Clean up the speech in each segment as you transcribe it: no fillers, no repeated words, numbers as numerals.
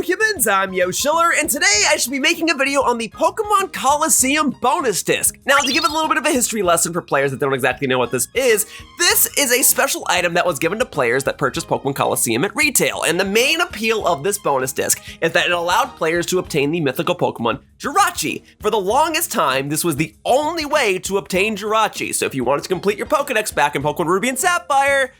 humans, I'm Schiller, and today I should be making a video on the Pokemon Colosseum Bonus Disc. Now, to give it a little bit of a history lesson for players that don't exactly know what this is a special item that was given to players that purchased Pokemon Colosseum at retail, and the main appeal of this bonus disc is that it allowed players to obtain the mythical Pokemon Jirachi. For the longest time, this was the only way to obtain Jirachi, so if you wanted to complete your Pokedex back in Pokemon Ruby and Sapphire,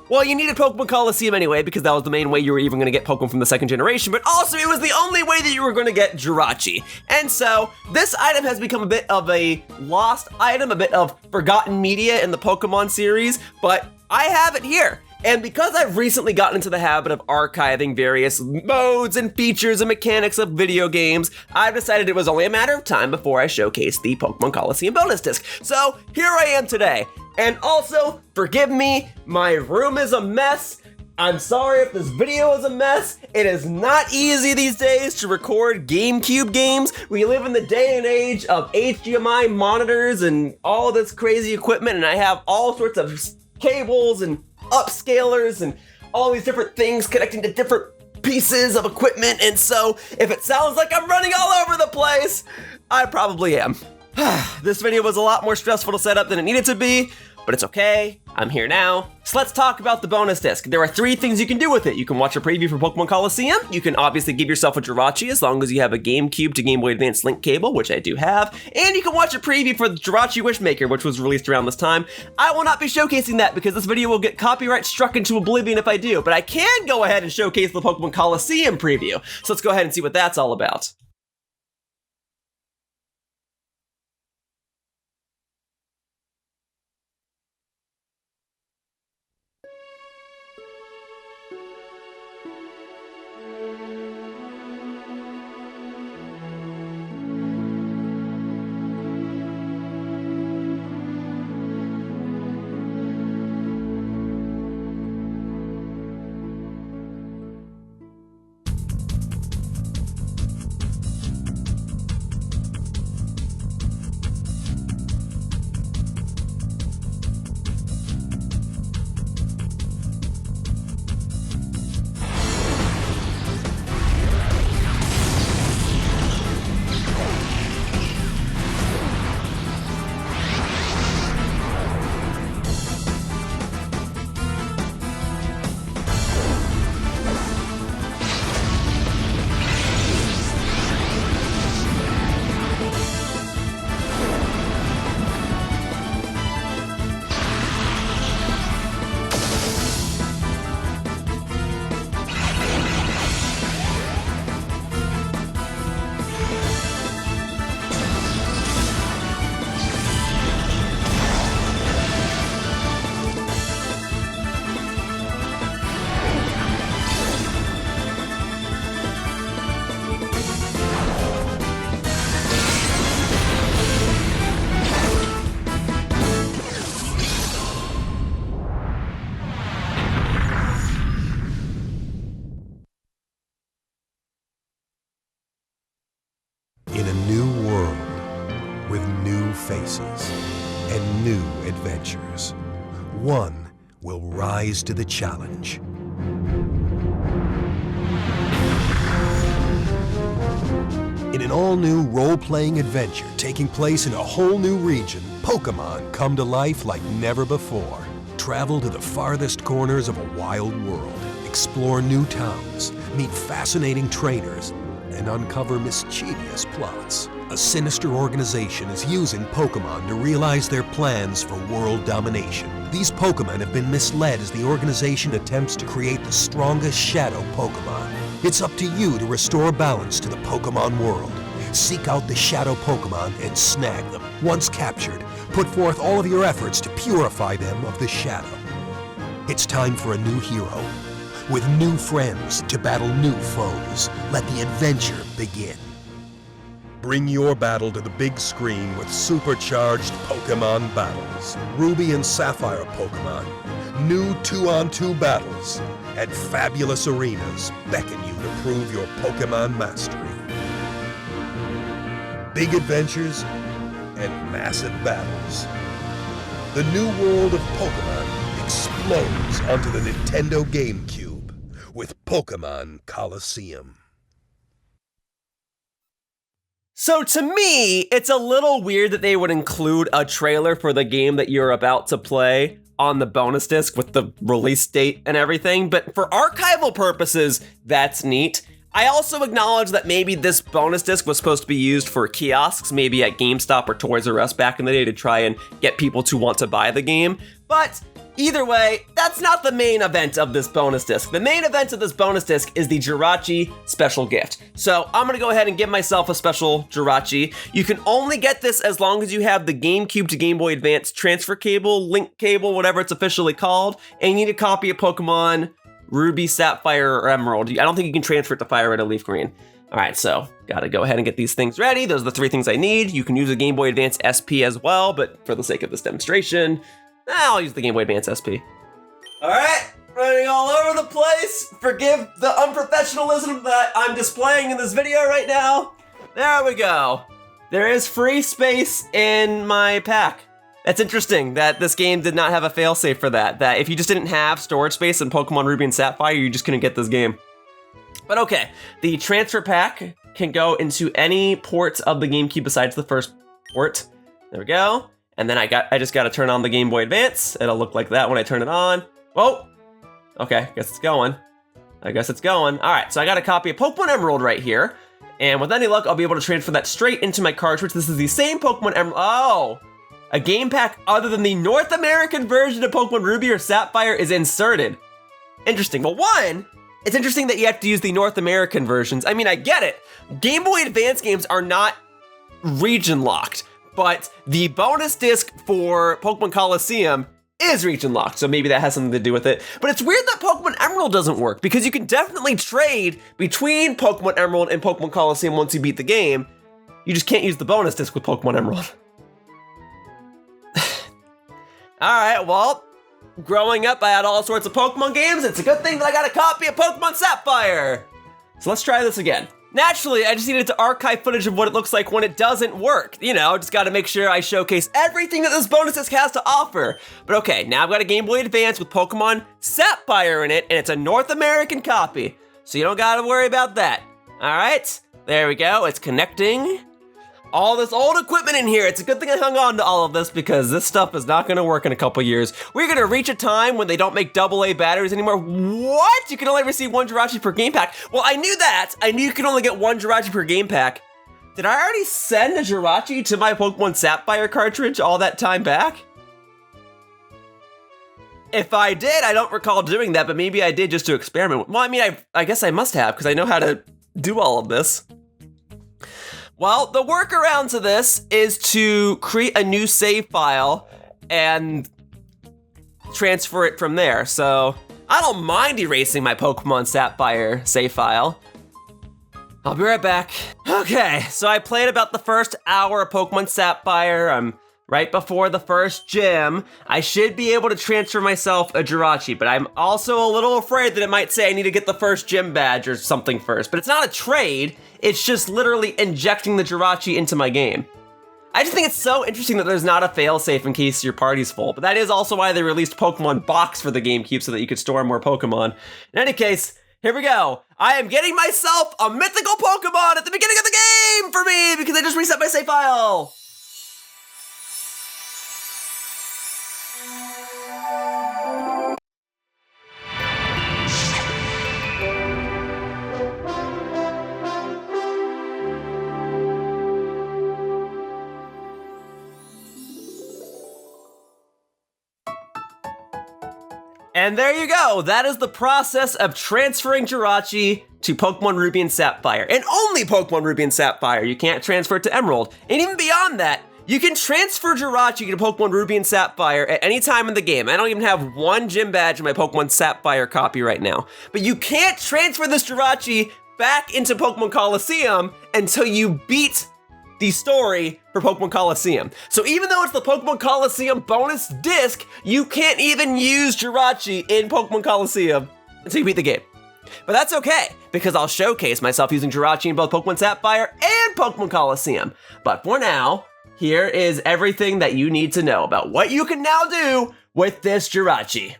well, you needed Pokemon Colosseum anyway, because that was the main way you were even going to get Pokemon from the second generation, but also it was the only way that you were going to get Jirachi. And so, this item has become a bit of a lost item, a bit of forgotten media in the Pokemon series, but I have it here. And because I've recently gotten into the habit of archiving various modes and features and mechanics of video games, I've decided it was only a matter of time before I showcased the Pokemon Colosseum Bonus Disc. So, here I am today. And also, forgive me, my room is a mess. I'm sorry if this video is a mess. It is not easy these days to record GameCube games. We live in the day and age of HDMI monitors and all this crazy equipment, and I have all sorts of cables and upscalers and all these different things connecting to different pieces of equipment, and so if it sounds like I'm running all over the place, I probably am. This video was a lot more stressful to set up than it needed to be, but it's okay, I'm here now. So let's talk about the bonus disc. There are 3 things you can do with it. You can watch a preview for Pokemon Colosseum, you can obviously give yourself a Jirachi as long as you have a GameCube to Game Boy Advance link cable, which I do have, and you can watch a preview for the Jirachi Wishmaker, which was released around this time. I will not be showcasing that because this video will get copyright struck into oblivion if I do, but I can go ahead and showcase the Pokemon Colosseum preview. So let's go ahead and see what that's all about. In a new world, with new faces and new adventures, one will rise to the challenge. In an all-new role-playing adventure taking place in a whole new region, Pokemon come to life like never before. Travel to the farthest corners of a wild world, explore new towns, meet fascinating trainers, and uncover mischievous plots. A sinister organization is using Pokemon to realize their plans for world domination. These Pokemon have been misled as the organization attempts to create the strongest shadow Pokemon. It's up to you to restore balance to the Pokemon world. Seek out the shadow Pokemon and snag them. Once captured, put forth all of your efforts to purify them of the shadow. It's time for a new hero, with new friends to battle new foes. Let the adventure begin. Bring your battle to the big screen with supercharged Pokemon battles. Ruby and Sapphire Pokemon, new 2-on-2 battles, and fabulous arenas beckon you to prove your Pokemon mastery. Big adventures and massive battles. The new world of Pokemon explodes onto the Nintendo GameCube with Pokemon Colosseum. So to me, it's a little weird that they would include a trailer for the game that you're about to play on the bonus disc with the release date and everything, but for archival purposes, that's neat. I also acknowledge that maybe this bonus disc was supposed to be used for kiosks, maybe at GameStop or Toys R Us back in the day to try and get people to want to buy the game, but either way, that's not the main event of this bonus disc. The main event of this bonus disc is the Jirachi special gift. So I'm gonna go ahead and give myself a special Jirachi. You can only get this as long as you have the GameCube to Game Boy Advance transfer cable, link cable, whatever it's officially called, and you need a copy of Pokemon Ruby, Sapphire, or Emerald. I don't think you can transfer it to Fire Red or Leaf Green. All right, so gotta go ahead and get these things ready. Those are the 3 things I need. You can use a Game Boy Advance SP as well, but for the sake of this demonstration, I'll use the Game Boy Advance SP. All right, running all over the place. Forgive the unprofessionalism that I'm displaying in this video right now. There we go. There is free space in my pack. That's interesting that this game did not have a failsafe for that. That if you just didn't have storage space in Pokemon Ruby and Sapphire, you just couldn't get this game. But okay, the transfer pack can go into any ports of the GameCube besides the first port. There we go. And then I just gotta turn on the Game Boy Advance. It'll look like that when I turn it on. Whoa! Okay, guess it's going. All right, so I got a copy of Pokemon Emerald right here. And with any luck, I'll be able to transfer that straight into my cartridge. This is the same Pokemon Emerald. Oh! A game pack other than the North American version of Pokemon Ruby or Sapphire is inserted. Interesting. Well, one, it's interesting that you have to use the North American versions. I mean, I get it. Game Boy Advance games are not region locked, but the bonus disc for Pokemon Colosseum is region locked, so maybe that has something to do with it. But it's weird that Pokemon Emerald doesn't work, because you can definitely trade between Pokemon Emerald and Pokemon Colosseum once you beat the game. You just can't use the bonus disc with Pokemon Emerald. All right, well, growing up, I had all sorts of Pokemon games. It's a good thing that I got a copy of Pokemon Sapphire. So let's try this again. Naturally, I just needed to archive footage of what it looks like when it doesn't work. You know, just gotta make sure I showcase everything that this bonus disc has to offer. But okay, now I've got a Game Boy Advance with Pokemon Sapphire in it, and it's a North American copy. So you don't gotta worry about that. All right, there we go, it's connecting. All this old equipment in here. It's a good thing I hung on to all of this because this stuff is not gonna work in a couple years. We're gonna reach a time when they don't make AA batteries anymore. What? You can only receive 1 Jirachi per game pack. Well, I knew that. I knew you could only get 1 Jirachi per game pack. Did I already send a Jirachi to my Pokemon Sapphire cartridge all that time back? If I did, I don't recall doing that, but maybe I did just to experiment. Well, I mean, I guess I must have because I know how to do all of this. Well, the workaround to this is to create a new save file and transfer it from there. So I don't mind erasing my Pokemon Sapphire save file. I'll be right back. Okay, so I played about the first hour of Pokemon Sapphire. I'm right before the first gym. I should be able to transfer myself a Jirachi, but I'm also a little afraid that it might say I need to get the first gym badge or something first. But it's not a trade, it's just literally injecting the Jirachi into my game. I just think it's so interesting that there's not a failsafe in case your party's full, but that is also why they released Pokemon Box for the GameCube so that you could store more Pokemon. In any case, here we go. I am getting myself a Mythical Pokemon at the beginning of the game for me because I just reset my save file. And there you go. That is the process of transferring Jirachi to Pokemon Ruby and Sapphire. And only Pokemon Ruby and Sapphire. You can't transfer it to Emerald. And even beyond that, you can transfer Jirachi to Pokemon Ruby and Sapphire at any time in the game. I don't even have 1 gym badge in my Pokemon Sapphire copy right now. But you can't transfer this Jirachi back into Pokemon Colosseum until you beat the story for Pokemon Colosseum. So even though it's the Pokemon Colosseum bonus disc, you can't even use Jirachi in Pokemon Colosseum until you beat the game. But that's okay, because I'll showcase myself using Jirachi in both Pokemon Sapphire and Pokemon Colosseum. But for now, here is everything that you need to know about what you can now do with this Jirachi.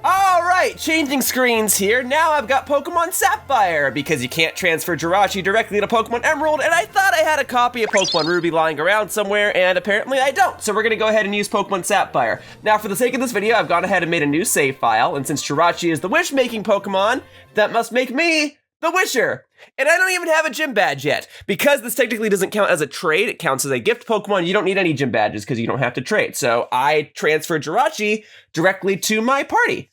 All right, changing screens here. Now I've got Pokemon Sapphire because you can't transfer Jirachi directly to Pokemon Emerald, and I thought I had a copy of Pokemon Ruby lying around somewhere, and apparently I don't. So we're gonna go ahead and use Pokemon Sapphire. Now for the sake of this video, I've gone ahead and made a new save file, and since Jirachi is the wish-making Pokemon, that must make me the Wisher. And I don't even have a gym badge yet. Because this technically doesn't count as a trade, it counts as a gift Pokemon, you don't need any gym badges because you don't have to trade. So I transferred Jirachi directly to my party.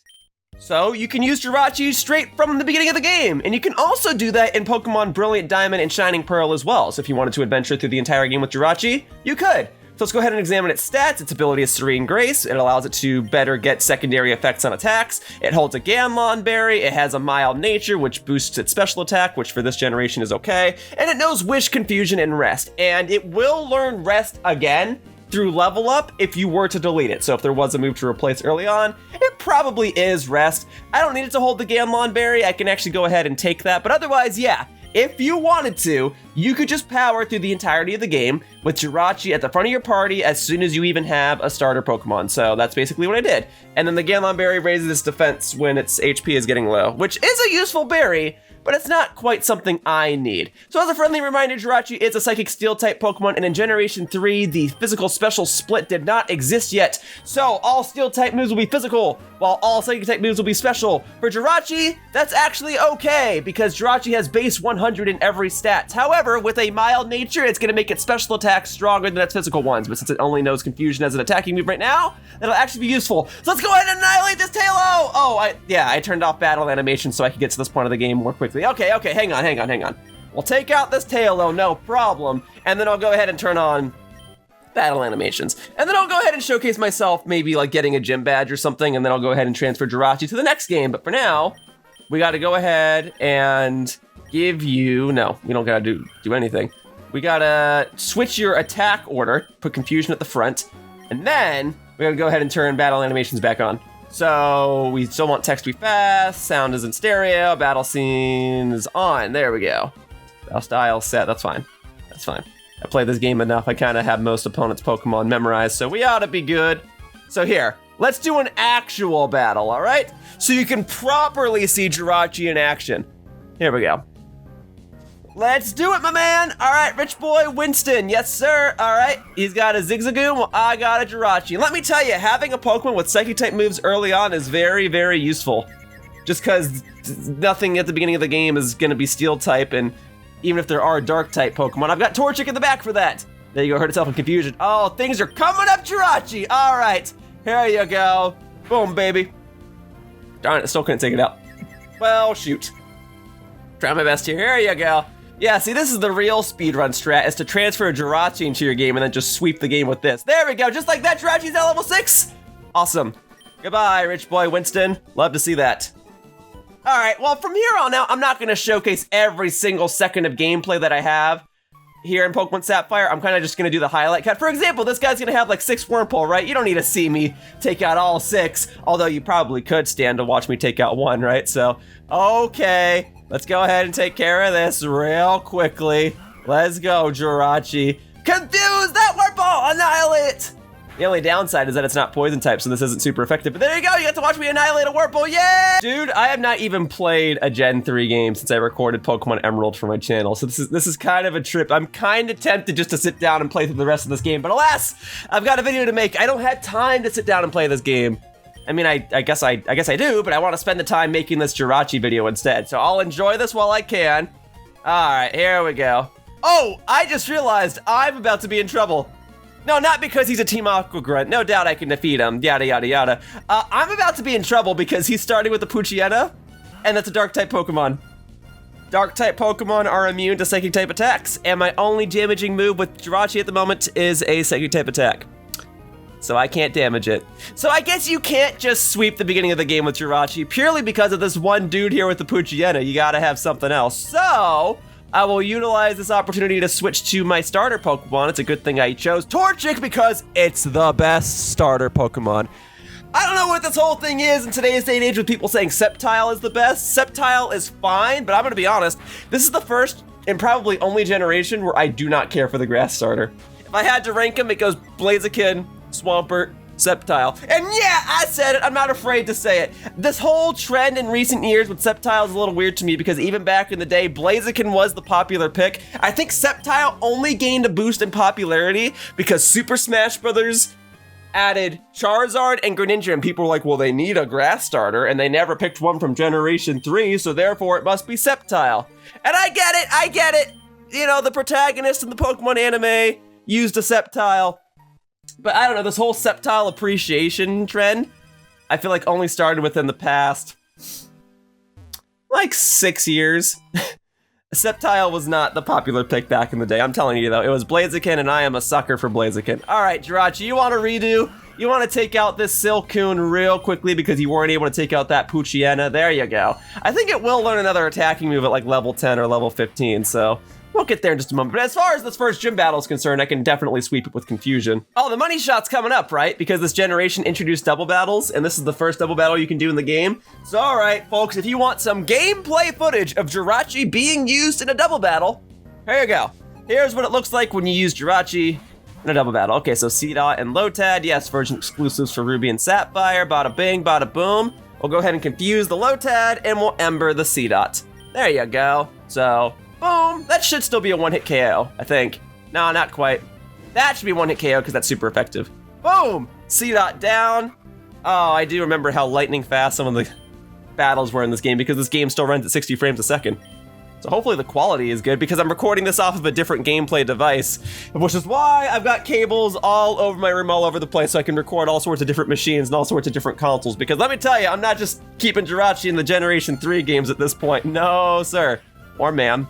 So you can use Jirachi straight from the beginning of the game. And you can also do that in Pokemon Brilliant Diamond and Shining Pearl as well. So if you wanted to adventure through the entire game with Jirachi, you could. So let's go ahead and examine its stats. Its ability is Serene Grace. It allows it to better get secondary effects on attacks. It holds a Ganlon Berry. It has a mild nature, which boosts its special attack, which for this generation is okay. And it knows Wish, Confusion, and Rest. And it will learn Rest again through level up if you were to delete it. So if there was a move to replace early on, it probably is Rest. I don't need it to hold the Ganlon Berry. I can actually go ahead and take that. But otherwise, yeah. If you wanted to, you could just power through the entirety of the game with Jirachi at the front of your party as soon as you even have a starter Pokemon. So that's basically what I did. And then the Ganlon Berry raises its defense when its HP is getting low, which is a useful berry, but it's not quite something I need. So as a friendly reminder, Jirachi is a Psychic Steel type Pokemon, and in Generation 3, the physical special split did not exist yet. So all Steel type moves will be physical, while all Psychic type moves will be special. For Jirachi, that's actually okay, because Jirachi has base 100 in every stat. However, with a mild nature, it's gonna make its special attacks stronger than its physical ones, but since it only knows Confusion as an attacking move right now, that'll actually be useful. So let's go ahead and annihilate this Tailo! Oh, I turned off battle animation so I could get to this point of the game more quickly. Okay, hang on. We'll take out this Tailo, no problem, and then I'll go ahead and turn on battle animations. And then I'll go ahead and showcase myself, maybe like getting a gym badge or something, and then I'll go ahead and transfer Jirachi to the next game. But for now, we gotta go ahead and give you, no, we don't gotta do anything. We gotta switch your attack order, put Confusion at the front, and then we gotta go ahead and turn battle animations back on. So we still want text to be fast, sound is in stereo, battle scene is on. There we go. Battle style set, that's fine. I played this game enough, I kind of have most opponents' Pokemon memorized, so we ought to be good. So here, let's do an actual battle, all right? So you can properly see Jirachi in action. Here we go. Let's do it, my man. All right, Rich Boy Winston. Yes, sir. All right, he's got a Zigzagoon. Well, I got a Jirachi. And let me tell you, having a Pokemon with Psychic-type moves early on is very, very useful. Just because nothing at the beginning of the game is going to be Steel-type, and even if there are Dark-type Pokemon, I've got Torchic in the back for that. There you go, hurt itself in Confusion. Oh, things are coming up, Jirachi. All right, here you go. Boom, baby. Darn it, I still couldn't take it out. Well, shoot. Try my best here. Here you go. Yeah, see, this is the real speedrun strat, is to transfer a Jirachi into your game and then just sweep the game with this. There we go, just like that, Jirachi's at level 6. Awesome. Goodbye, Rich Boy Winston. Love to see that. All right, well, from here on out, I'm not gonna showcase every single second of gameplay that I have here in Pokemon Sapphire. I'm kind of just gonna do the highlight cut. For example, this guy's gonna have like 6 Wurmple, right? You don't need to see me take out all 6, although you probably could stand to watch me take out 1, right? So, okay. Let's go ahead and take care of this real quickly. Let's go, Jirachi. Confuse that Wurmple! Annihilate it! The only downside is that it's not poison type, so this isn't super effective. But there you go, you got to watch me annihilate a Wurmple, yeah! Dude, I have not even played a Gen 3 game since I recorded Pokemon Emerald for my channel, so this is kind of a trip. I'm kind of tempted just to sit down and play through the rest of this game, but alas, I've got a video to make. I don't have time to sit down and play this game. I mean, I guess I do, but I want to spend the time making this Jirachi video instead. So I'll enjoy this while I can. All right, here we go. Oh, I just realized I'm about to be in trouble. No, not because he's a Team Aqua Grunt. No doubt I can defeat him, yada, yada, yada. I'm about to be in trouble because he's starting with the Poochyena, and that's a Dark-type Pokemon. Dark-type Pokemon are immune to Psychic-type attacks, and my only damaging move with Jirachi at the moment is a Psychic-type attack. So I can't damage it. So I guess you can't just sweep the beginning of the game with Jirachi purely because of this one dude here with the Poochyena. You gotta have something else. So I will utilize this opportunity to switch to my starter Pokemon. It's a good thing I chose Torchic because it's the best starter Pokemon. I don't know what this whole thing is in today's day and age with people saying Sceptile is the best. Sceptile is fine, but I'm gonna be honest, this is the first and probably only generation where I do not care for the grass starter. If I had to rank them, it goes Blaziken, Swampert, Sceptile. And yeah, I said it, I'm not afraid to say it. This whole trend in recent years with Sceptile is a little weird to me because even back in the day, Blaziken was the popular pick. I think Sceptile only gained a boost in popularity because Super Smash Bros. Added Charizard and Greninja, and people were like, well, they need a grass starter, and they never picked one from Generation 3, so therefore it must be Sceptile. And I get it! You know, the protagonist in the Pokemon anime used a Sceptile. But I don't know, this whole Sceptile appreciation trend, I feel like only started within the past, like 6 years. Sceptile was not the popular pick back in the day, I'm telling you though. It was Blaziken, and I am a sucker for Blaziken. Alright, Jirachi, you want to redo? You want to take out this Silcoon real quickly because you weren't able to take out that Poochyena? There you go. I think it will learn another attacking move at like level 10 or level 15, so we'll get there in just a moment. But as far as this first gym battle is concerned, I can definitely sweep it with Confusion. Oh, the money shot's coming up, right? Because this generation introduced double battles, and this is the first double battle you can do in the game. So all right, folks, if you want some gameplay footage of Jirachi being used in a double battle, here you go. Here's what it looks like when you use Jirachi in a double battle. Okay, so C-Dot and Lotad, yes, version exclusives for Ruby and Sapphire, bada bing, bada boom. We'll go ahead and confuse the Lotad, and we'll Ember the C-Dot. There you go. So, boom, that should still be a one-hit KO, I think. No, not quite. That should be one-hit KO because that's super effective. Boom, C-Dot down. Oh, I do remember how lightning fast some of the battles were in this game because this game still runs at 60 frames a second. So hopefully the quality is good because I'm recording this off of a different gameplay device, which is why I've got cables all over my room, all over the place, so I can record all sorts of different machines and all sorts of different consoles. Because let me tell you, I'm not just keeping Jirachi in the Generation 3 games at this point. No, sir. Or ma'am.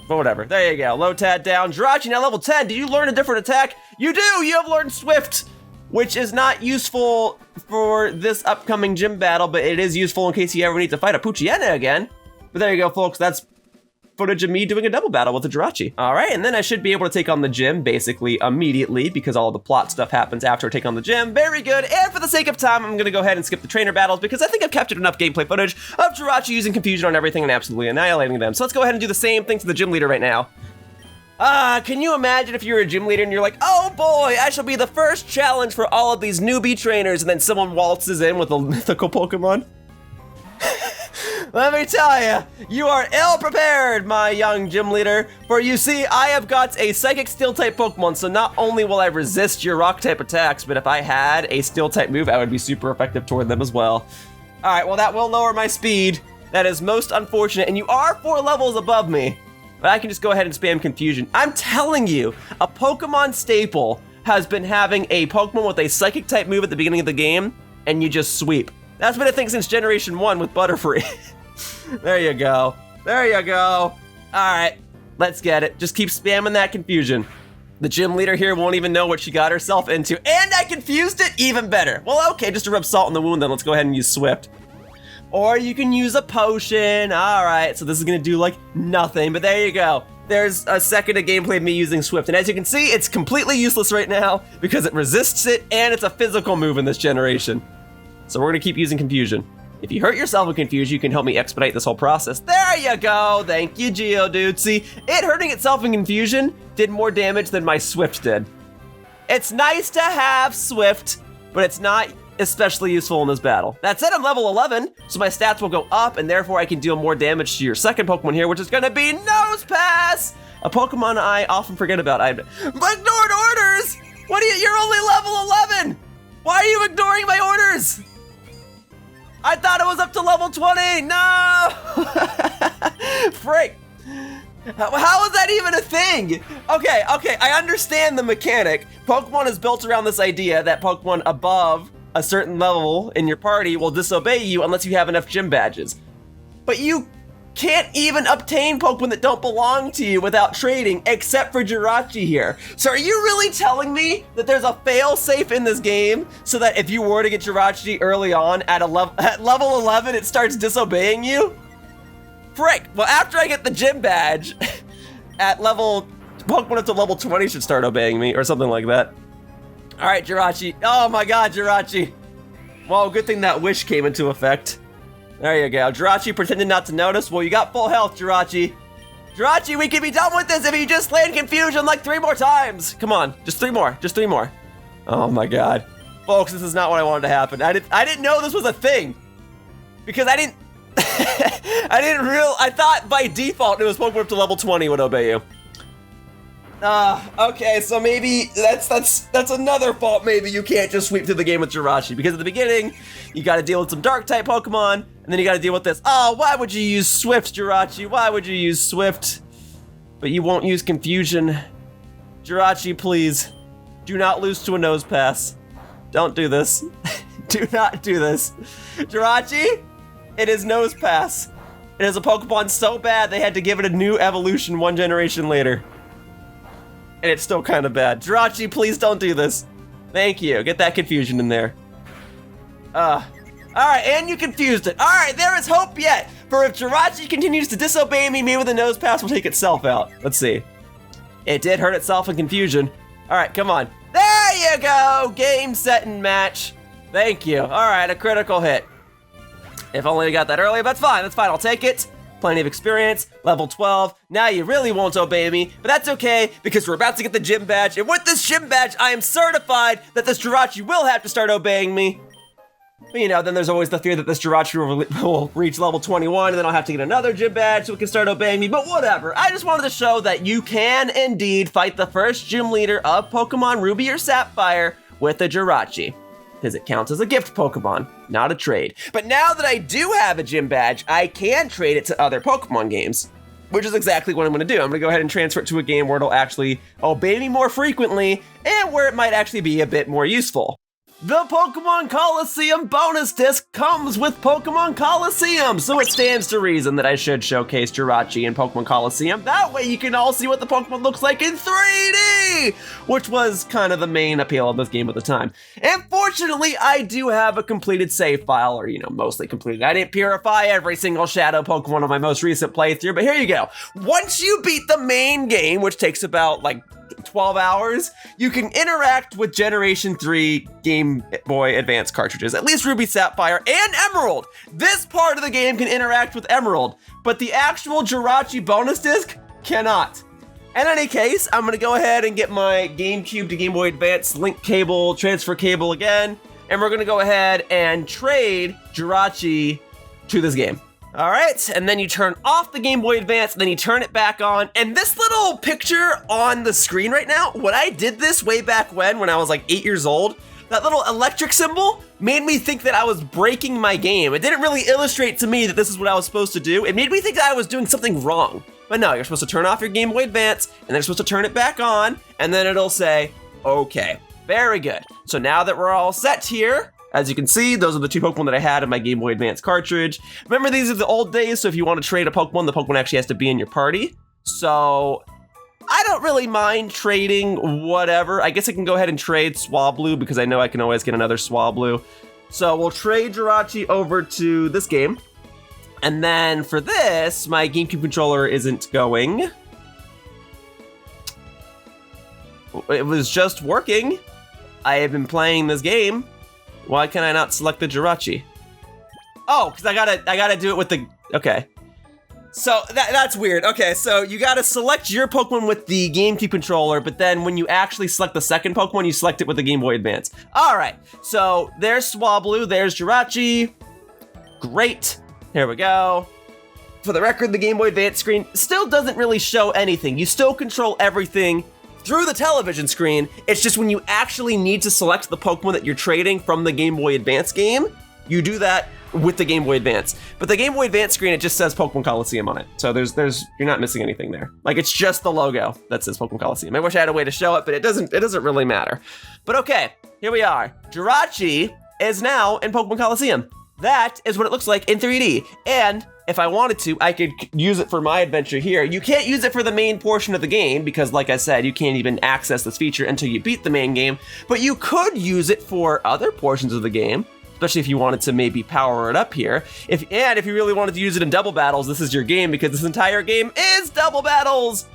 But whatever. There you go. Lotad down. Jirachi now level 10. Did you learn a different attack? You do! You have learned Swift, which is not useful for this upcoming gym battle, but it is useful in case you ever need to fight a Poochyena again. But there you go, folks. That's footage of me doing a double battle with a Jirachi. All right, and then I should be able to take on the gym basically immediately because all of the plot stuff happens after I take on the gym. Very good. And for the sake of time, I'm gonna go ahead and skip the trainer battles because I think I've captured enough gameplay footage of Jirachi using confusion on everything and absolutely annihilating them. So let's go ahead and do the same thing to the gym leader right now. Can you imagine if you're a gym leader and you're like, oh boy, I shall be the first challenge for all of these newbie trainers, and then someone waltzes in with a mythical Pokemon? Let me tell you, you are ill-prepared, my young gym leader, for you see, I have got a Psychic Steel-type Pokemon, so not only will I resist your Rock-type attacks, but if I had a Steel-type move, I would be super effective toward them as well. Alright, well that will lower my speed. That is most unfortunate, and you are 4 levels above me. But I can just go ahead and spam Confusion. I'm telling you, a Pokemon staple has been having a Pokemon with a Psychic-type move at the beginning of the game, and you just sweep. That's been a thing since Generation 1 with Butterfree. There you go. There you go. All right, let's get it. Just keep spamming that Confusion. The gym leader here won't even know what she got herself into. And I confused it even better. Well, okay, just to rub salt in the wound, then let's go ahead and use Swift. Or you can use a potion. All right, so this is gonna do like nothing, but there you go. There's a second of gameplay of me using Swift. And as you can see, it's completely useless right now because it resists it and it's a physical move in this generation. So we're gonna keep using Confusion. If you hurt yourself with Confusion, you can help me expedite this whole process. There you go! Thank you, Geodude. See, it hurting itself in Confusion did more damage than my Swift did. It's nice to have Swift, but it's not especially useful in this battle. That said, I'm level 11, so my stats will go up, and therefore I can deal more damage to your second Pokemon here, which is gonna be Nosepass! A Pokemon I often forget about. I've ignored orders! What are you? You're only level 11! Why are you ignoring my orders? I thought it was up to level 20! No! Frick! How is that even a thing? Okay, I understand the mechanic. Pokemon is built around this idea that Pokemon above a certain level in your party will disobey you unless you have enough gym badges. But you can't even obtain Pokemon that don't belong to you without trading, except for Jirachi here. So are you really telling me that there's a fail-safe in this game so that if you were to get Jirachi early on at level 11, it starts disobeying you? Frick, well after I get the gym badge, at Pokemon up to level 20 should start obeying me, or something like that. All right, Jirachi. Oh my god, Jirachi. Well, good thing that wish came into effect. There you go. Jirachi pretended not to notice. Well, you got full health, Jirachi. Jirachi, we can be done with this if you just land Confusion like 3 more times. Come on, just 3 more, just 3 more. Oh my god. Folks, this is not what I wanted to happen. I didn't know this was a thing. Because I didn't... I thought by default it was Pokemon up to level 20 would obey you. Okay, so maybe that's another fault. Maybe you can't just sweep through the game with Jirachi, because at the beginning, you gotta deal with some Dark-type Pokemon, and then you gotta deal with this. Oh, why would you use Swift, Jirachi? Why would you use Swift? But you won't use Confusion. Jirachi, please, do not lose to a Nose Pass. Don't do this. Do not do this. Jirachi, it is Nose Pass. It is a Pokemon so bad they had to give it a new evolution 1 generation later. And it's still kind of bad. Jirachi, please don't do this. Thank you. Get that Confusion in there. Alright, and you confused it. Alright, there is hope yet. For if Jirachi continues to disobey me, maybe with a Nose Pass will take itself out. Let's see. It did hurt itself in Confusion. Alright, come on. There you go! Game, set, and match. Thank you. Alright, a critical hit. If only I got that earlier, but that's fine. That's fine. I'll take it. Plenty of experience, level 12. Now you really won't obey me, but that's okay because we're about to get the gym badge. And with this gym badge, I am certified that this Jirachi will have to start obeying me. But you know, then there's always the fear that this Jirachi will reach level 21 and then I'll have to get another gym badge so it can start obeying me, but whatever. I just wanted to show that you can indeed fight the first gym leader of Pokemon Ruby or Sapphire with a Jirachi, because it counts as a gift Pokemon, not a trade. But now that I do have a gym badge, I can trade it to other Pokemon games, which is exactly what I'm gonna do. I'm gonna go ahead and transfer it to a game where it'll actually obey me more frequently and where it might actually be a bit more useful. The Pokemon Colosseum Bonus Disc comes with Pokemon Colosseum, so it stands to reason that I should showcase Jirachi in Pokemon Colosseum. That way you can all see what the Pokemon looks like in 3D, which was kind of the main appeal of this game at the time. And fortunately, I do have a completed save file, or mostly completed. I didn't purify every single Shadow Pokemon on my most recent playthrough, but here you go. Once you beat the main game, which takes about 12 hours, you can interact with Generation 3 Game Boy Advance cartridges, at least Ruby, Sapphire, and Emerald. This part of the game can interact with Emerald, but the actual Jirachi bonus disc cannot. In any case, I'm gonna go ahead and get my GameCube to Game Boy Advance link cable, transfer cable again, and we're gonna go ahead and trade Jirachi to this game. All right, and then you turn off the Game Boy Advance, and then you turn it back on, and this little picture on the screen right now, when I did this way back when I was 8 years old, that little electric symbol made me think that I was breaking my game. It didn't really illustrate to me that this is what I was supposed to do. It made me think that I was doing something wrong. But no, you're supposed to turn off your Game Boy Advance, and then you're supposed to turn it back on, and then it'll say, okay, very good. So now that we're all set here, as you can see, those are the 2 Pokemon that I had in my Game Boy Advance cartridge. Remember, these are the old days, so if you want to trade a Pokemon, the Pokemon actually has to be in your party. So I don't really mind trading whatever. I guess I can go ahead and trade Swablu because I know I can always get another Swablu. So we'll trade Jirachi over to this game. And then for this, my GameCube controller isn't going. It was just working. I have been playing this game. Why can I not select the Jirachi? Oh, because I gotta do it with the, okay. So that's weird. Okay, so you gotta select your Pokemon with the GameCube controller, but then when you actually select the second Pokemon, you select it with the Game Boy Advance. All right, so there's Swablu, there's Jirachi. Great, here we go. For the record, the Game Boy Advance screen still doesn't really show anything. You still control everything through the television screen. It's just when you actually need to select the Pokemon that you're trading from the Game Boy Advance game, you do that with the Game Boy Advance. But the Game Boy Advance screen, it just says Pokemon Colosseum on it. So you're not missing anything there. It's just the logo that says Pokemon Colosseum. I wish I had a way to show it, but it doesn't really matter. But okay, here we are. Jirachi is now in Pokemon Colosseum. That is what it looks like in 3D. And if I wanted to, I could use it for my adventure here. You can't use it for the main portion of the game because, like I said, you can't even access this feature until you beat the main game, but you could use it for other portions of the game, especially if you wanted to maybe power it up here. If you really wanted to use it in double battles, this is your game because this entire game is double battles.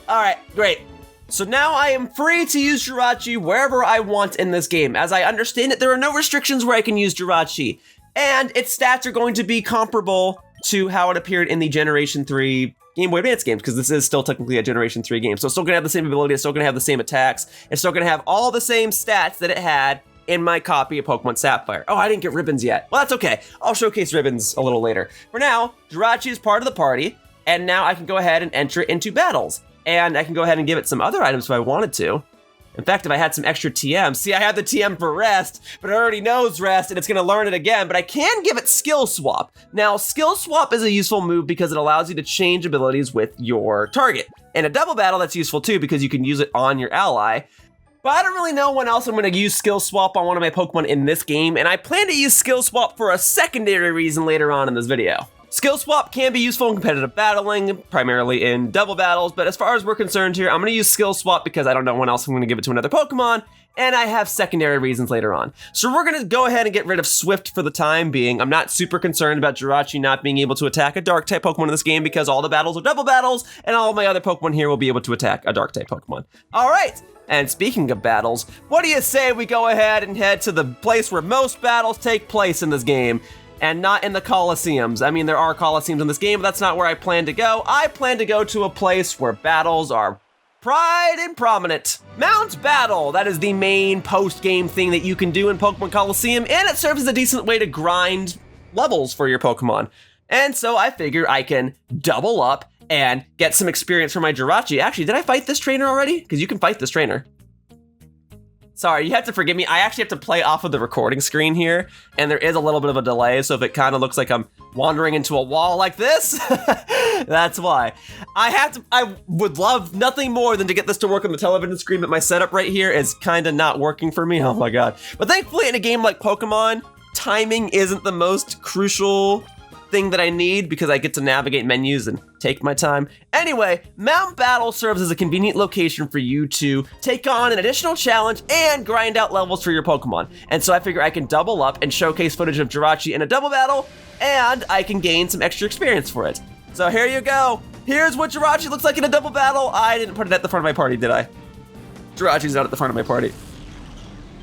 All right, great. So now I am free to use Jirachi wherever I want in this game. As I understand it, there are no restrictions where I can use Jirachi. And its stats are going to be comparable to how it appeared in the Generation 3 Game Boy Advance games, because this is still technically a Generation 3 game. So it's still gonna have the same ability, it's still gonna have the same attacks, it's still gonna have all the same stats that it had in my copy of Pokemon Sapphire. Oh, I didn't get ribbons yet. Well, that's okay. I'll showcase ribbons a little later. For now, Jirachi is part of the party, and now I can go ahead and enter it into battles. And I can go ahead and give it some other items if I wanted to. In fact, if I had some extra TM, see, I have the TM for Rest, but it already knows Rest, and it's gonna learn it again, but I can give it Skill Swap. Now, Skill Swap is a useful move because it allows you to change abilities with your target. In a double battle, that's useful too because you can use it on your ally. But I don't really know when else I'm gonna use Skill Swap on one of my Pokemon in this game, and I plan to use Skill Swap for a secondary reason later on in this video. Skill Swap can be useful in competitive battling, primarily in double battles, but as far as we're concerned here, I'm gonna use Skill Swap because I don't know when else I'm gonna give it to another Pokemon, and I have secondary reasons later on. So we're gonna go ahead and get rid of Swift for the time being. I'm not super concerned about Jirachi not being able to attack a Dark-type Pokemon in this game because all the battles are double battles, and all of my other Pokemon here will be able to attack a Dark-type Pokemon. All right, and speaking of battles, what do you say we go ahead and head to the place where most battles take place in this game? And not in the Colosseums. I mean, there are Colosseums in this game, but that's not where I plan to go. I plan to go to a place where battles are pride and prominent. Mount Battle, that is the main post-game thing that you can do in Pokemon Colosseum, and it serves as a decent way to grind levels for your Pokemon. And so I figure I can double up and get some experience for my Jirachi. Actually, did I fight this trainer already? Because you can fight this trainer. Sorry, you have to forgive me. I actually have to play off of the recording screen here, and there is a little bit of a delay, so if it kind of looks like I'm wandering into a wall like this, that's why. I would love nothing more than to get this to work on the television screen, but my setup right here is kind of not working for me. Oh my god. But thankfully, in a game like Pokemon, timing isn't the most crucial thing that I need because I get to navigate menus and take my time. Anyway, Mount Battle serves as a convenient location for you to take on an additional challenge and grind out levels for your Pokemon. And so I figure I can double up and showcase footage of Jirachi in a double battle, and I can gain some extra experience for it. So here you go. Here's what Jirachi looks like in a double battle. I didn't put it at the front of my party, did I? Jirachi's not at the front of my party.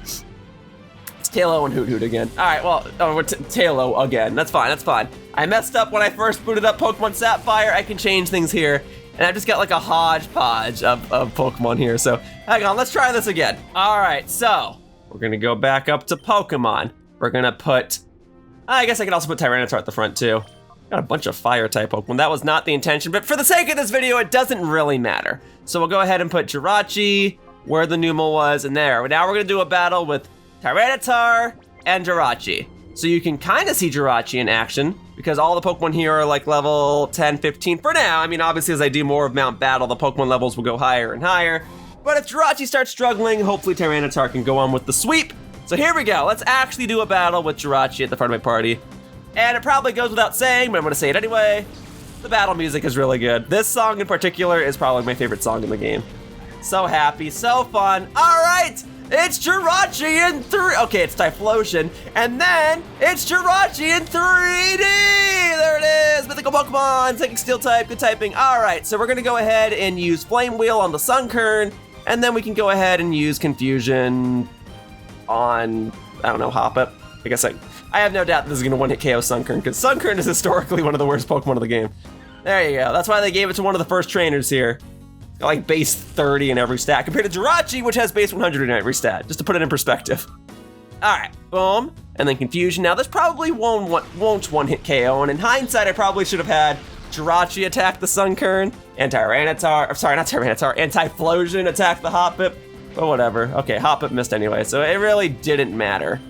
It's Tailo and Hoot Hoot again. All right, well, we're Tailo again. That's fine, that's fine. I messed up when I first booted up Pokemon Sapphire. I can change things here. And I've just got like a hodgepodge of Pokemon here. So hang on, let's try this again. All right, so we're gonna go back up to Pokemon. We're gonna put, I guess I could also put Tyranitar at the front too. Got a bunch of fire type Pokemon. That was not the intention, but for the sake of this video, it doesn't really matter. So we'll go ahead and put Jirachi where the Numel was, and there. Now we're gonna do a battle with Tyranitar and Jirachi. So you can kind of see Jirachi in action because all the Pokemon here are like level 10, 15 for now. I mean, obviously as I do more of Mount Battle, the Pokemon levels will go higher and higher. But if Jirachi starts struggling, hopefully Tyranitar can go on with the sweep. So here we go. Let's actually do a battle with Jirachi at the front of my party. And it probably goes without saying, but I'm gonna say it anyway. The battle music is really good. This song in particular is probably my favorite song in the game. So happy, so fun. All right. It's Jirachi in 3, okay, it's Typhlosion, and then it's Jirachi in 3D! There it is, Mythical Pokemon, taking Steel type, good typing. All right, so we're gonna go ahead and use Flame Wheel on the Sunkern, and then we can go ahead and use Confusion on, I don't know, Hoppip. I guess I have no doubt this is gonna one-hit KO Sunkern, because Sunkern is historically one of the worst Pokemon of the game. There you go, that's why they gave it to one of the first trainers here. Got like base 30 in every stat, compared to Jirachi, which has base 100 in every stat, just to put it in perspective. All right, boom, and then Confusion. Now this probably won't one-hit KO, and in hindsight, I probably should have had Jirachi attack the Sunkern, and Tyranitar, sorry, not Tyranitar, and Typhlosion attack the Hoppip, but whatever. Okay, Hoppip missed anyway, so it really didn't matter.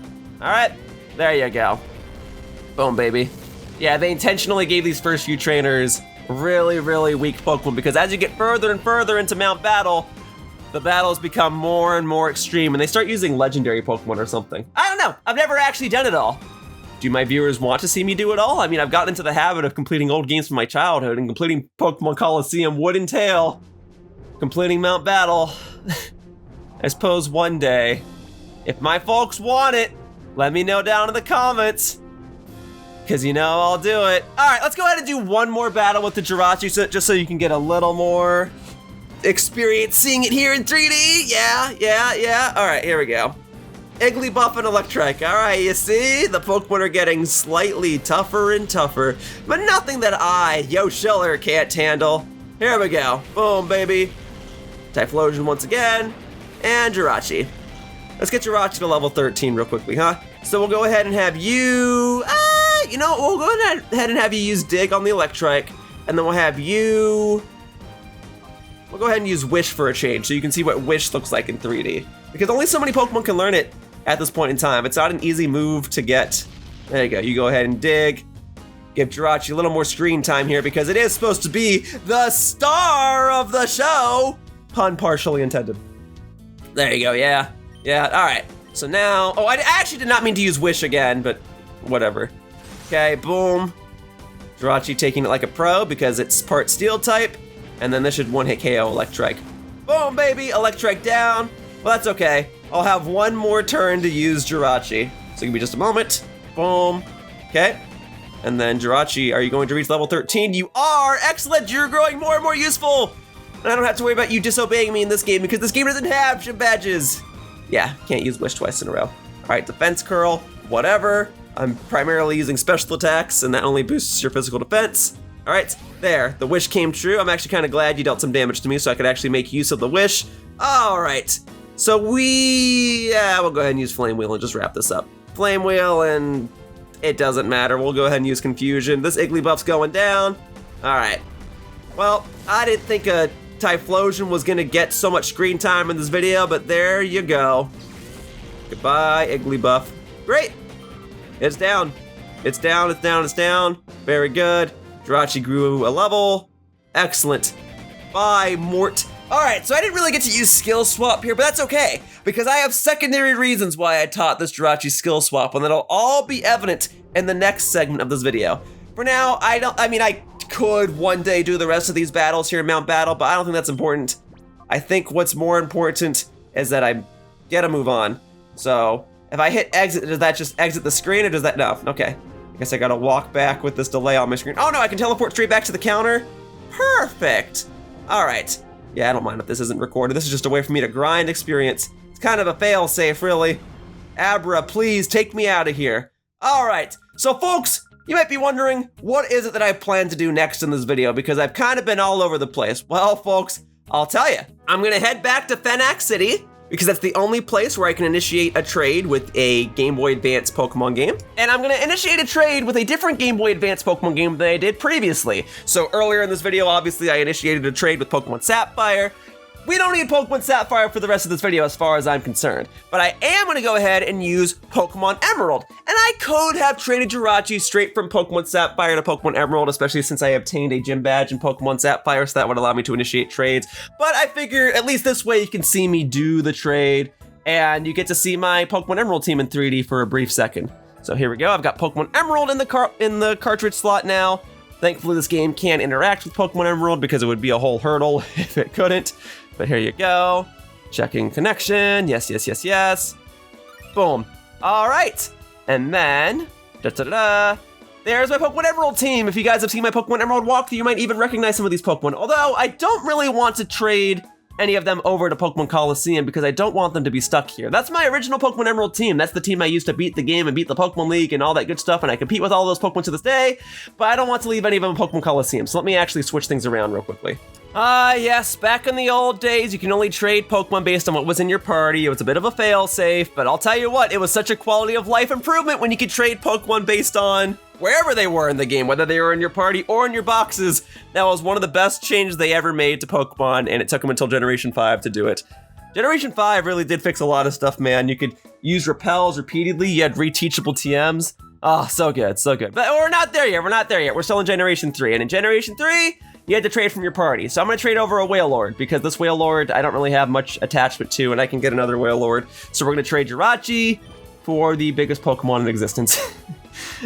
All right, there you go. Boom, baby. Yeah, they intentionally gave these first few trainers really, really weak Pokemon because as you get further and further into Mount Battle, the battles become more and more extreme and they start using legendary Pokemon or something. I don't know, I've never actually done it all. Do my viewers want to see me do it all? I mean, I've gotten into the habit of completing old games from my childhood and completing Pokemon Colosseum Wood and Tail, completing Mount Battle. I suppose one day, if my folks want it, let me know down in the comments. Because you know I'll do it. All right, let's go ahead and do one more battle with the Jirachi just so you can get a little more experience seeing it here in 3D. Yeah. All right, here we go. Igglybuff and Electrike. All right, you see? The Pokemon are getting slightly tougher and tougher, but nothing that Yo Schiller, can't handle. Here we go. Boom, baby. Typhlosion once again, and Jirachi. Let's get Jirachi to level 13 real quickly, huh? So we'll go ahead and have you, we'll go ahead and have you use Dig on the Electrike, and then we'll have you, we'll go ahead and use Wish for a change, so you can see what Wish looks like in 3D. Because only so many Pokemon can learn it at this point in time. It's not an easy move to get. There you go, you go ahead and Dig. Give Jirachi a little more screen time here because it is supposed to be the star of the show. Pun partially intended. There you go, yeah, all right. So now, I actually did not mean to use Wish again, but whatever. Okay, boom. Jirachi taking it like a pro because it's part Steel type, and then this should one-hit KO Electrike. Boom, baby, Electrike down. Well, that's okay. I'll have one more turn to use Jirachi. So give me just a moment. Boom, okay. And then Jirachi, are you going to reach level 13? You are! Excellent! You're growing more and more useful! And I don't have to worry about you disobeying me in this game because this game doesn't have gym badges. Yeah, can't use Wish twice in a row. All right, Defense Curl, whatever. I'm primarily using special attacks and that only boosts your physical defense. All right, there, the Wish came true. I'm actually kind of glad you dealt some damage to me so I could actually make use of the Wish. All right, so we'll go ahead and use Flame Wheel and just wrap this up. Flame Wheel and it doesn't matter. We'll go ahead and use Confusion. This Igglybuff's going down. All right. Well, I didn't think a Typhlosion was gonna get so much screen time in this video, but there you go. Goodbye, Igglybuff. Great. It's down. It's down, it's down, it's down. Very good. Jirachi grew a level. Excellent. Bye, Mort. All right, so I didn't really get to use Skill Swap here, but that's okay, because I have secondary reasons why I taught this Jirachi Skill Swap, and that'll all be evident in the next segment of this video. For now, I could one day do the rest of these battles here in Mount Battle, but I don't think that's important. I think what's more important is that I get a move on. So if I hit exit, does that just exit the screen or does that, no, okay. I guess I gotta walk back with this delay on my screen. Oh no, I can teleport straight back to the counter. Perfect. All right. Yeah, I don't mind if this isn't recorded. This is just a way for me to grind experience. It's kind of a fail-safe, really. Abra, please take me out of here. All right, so folks, you might be wondering, what is it that I plan to do next in this video? Because I've kind of been all over the place. Well, folks, I'll tell you. I'm gonna head back to Fenac City, because that's the only place where I can initiate a trade with a Game Boy Advance Pokemon game. And I'm gonna initiate a trade with a different Game Boy Advance Pokemon game than I did previously. So earlier in this video, obviously I initiated a trade with Pokemon Sapphire. We don't need Pokemon Sapphire for the rest of this video as far as I'm concerned. But I am gonna go ahead and use Pokemon Emerald. And I could have traded Jirachi straight from Pokemon Sapphire to Pokemon Emerald, especially since I obtained a gym badge in Pokemon Sapphire, so that would allow me to initiate trades. But I figure at least this way you can see me do the trade, and you get to see my Pokemon Emerald team in 3D for a brief second. So here we go, I've got Pokemon Emerald in the cartridge slot now. Thankfully this game can interact with Pokemon Emerald because it would be a whole hurdle if it couldn't. But here you go. Checking connection. Yes, yes, yes, yes. Boom. All right. And then, there's my Pokemon Emerald team. If you guys have seen my Pokemon Emerald walkthrough, you might even recognize some of these Pokemon. Although, I don't really want to trade any of them over to Pokemon Colosseum because I don't want them to be stuck here. That's my original Pokemon Emerald team. That's the team I used to beat the game and beat the Pokemon League and all that good stuff, and I compete with all those Pokemon to this day, but I don't want to leave any of them in Pokemon Colosseum, so let me actually switch things around real quickly. Yes, back in the old days, you can only trade Pokemon based on what was in your party. It was a bit of a fail-safe, but I'll tell you what, it was such a quality of life improvement when you could trade Pokemon based on wherever they were in the game, whether they were in your party or in your boxes. That was one of the best changes they ever made to Pokemon, and it took them until Generation 5 to do it. Generation 5 really did fix a lot of stuff, man. You could use repels repeatedly, you had reteachable TMs. Oh, so good, so good. But we're not there yet, We're still in Generation 3, and in Generation 3, you had to trade from your party. So I'm gonna trade over a Wailord, because this Wailord I don't really have much attachment to, and I can get another Wailord. So we're gonna trade Jirachi for the biggest Pokemon in existence.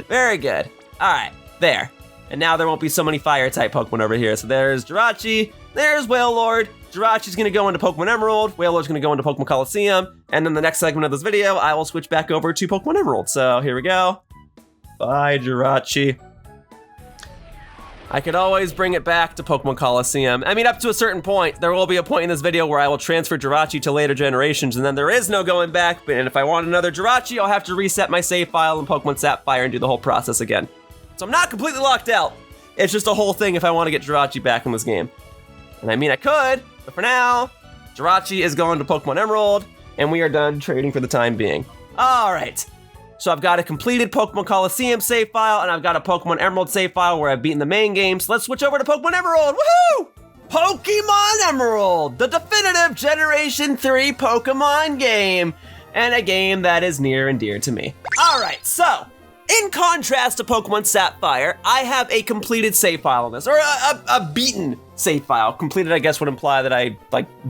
Very good. All right, there. And now there won't be so many fire-type Pokemon over here. So there's Jirachi, there's Wailord. Jirachi's gonna go into Pokemon Emerald, Wailord's gonna go into Pokemon Colosseum, and then the next segment of this video, I will switch back over to Pokemon Emerald. So here we go. Bye, Jirachi. I could always bring it back to Pokemon Colosseum. I mean, up to a certain point. There will be a point in this video where I will transfer Jirachi to later generations, and then there is no going back. And if I want another Jirachi, I'll have to reset my save file in Pokemon Sapphire and do the whole process again. So I'm not completely locked out. It's just a whole thing if I want to get Jirachi back in this game. And I mean, I could, but for now, Jirachi is going to Pokemon Emerald, and we are done trading for the time being. All right. So I've got a completed Pokemon Colosseum save file, and I've got a Pokemon Emerald save file where I've beaten the main game. So let's switch over to Pokemon Emerald. Woohoo! Pokemon Emerald, the definitive Generation 3 Pokemon game, and a game that is near and dear to me. All right, so in contrast to Pokemon Sapphire, I have a completed save file on this, or a beaten save file. Completed, I guess, would imply that I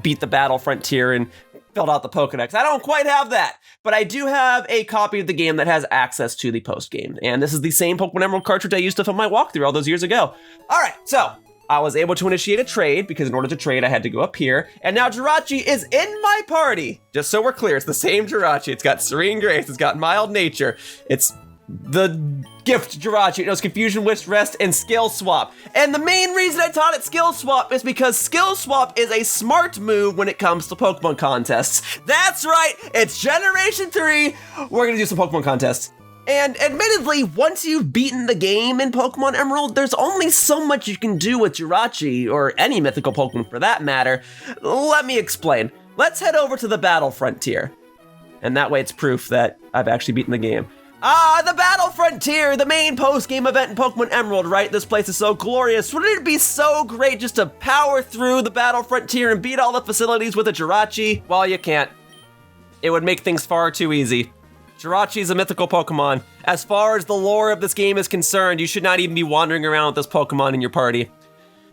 beat the battle frontier and filled out the Pokedex. I don't quite have that, but I do have a copy of the game that has access to the post game, and this is the same Pokemon Emerald cartridge I used to film my walkthrough all those years ago. All right, so I was able to initiate a trade because in order to trade, I had to go up here. And now Jirachi is in my party. Just so we're clear, it's the same Jirachi. It's got Serene Grace, it's got Mild Nature. It's the gift Jirachi. It knows Confusion, Wish, Rest, and Skill Swap. And the main reason I taught it Skill Swap is because Skill Swap is a smart move when it comes to Pokemon contests. That's right, it's Generation 3. We're gonna do some Pokemon contests. And admittedly, once you've beaten the game in Pokemon Emerald, there's only so much you can do with Jirachi, or any mythical Pokemon for that matter. Let me explain. Let's head over to the Battle Frontier. And that way it's proof that I've actually beaten the game. The Battle Frontier, the main post-game event in Pokemon Emerald, right? This place is so glorious. Wouldn't it be so great just to power through the Battle Frontier and beat all the facilities with a Jirachi? Well, you can't. It would make things far too easy. Jirachi is a mythical Pokemon. As far as the lore of this game is concerned, you should not even be wandering around with this Pokemon in your party.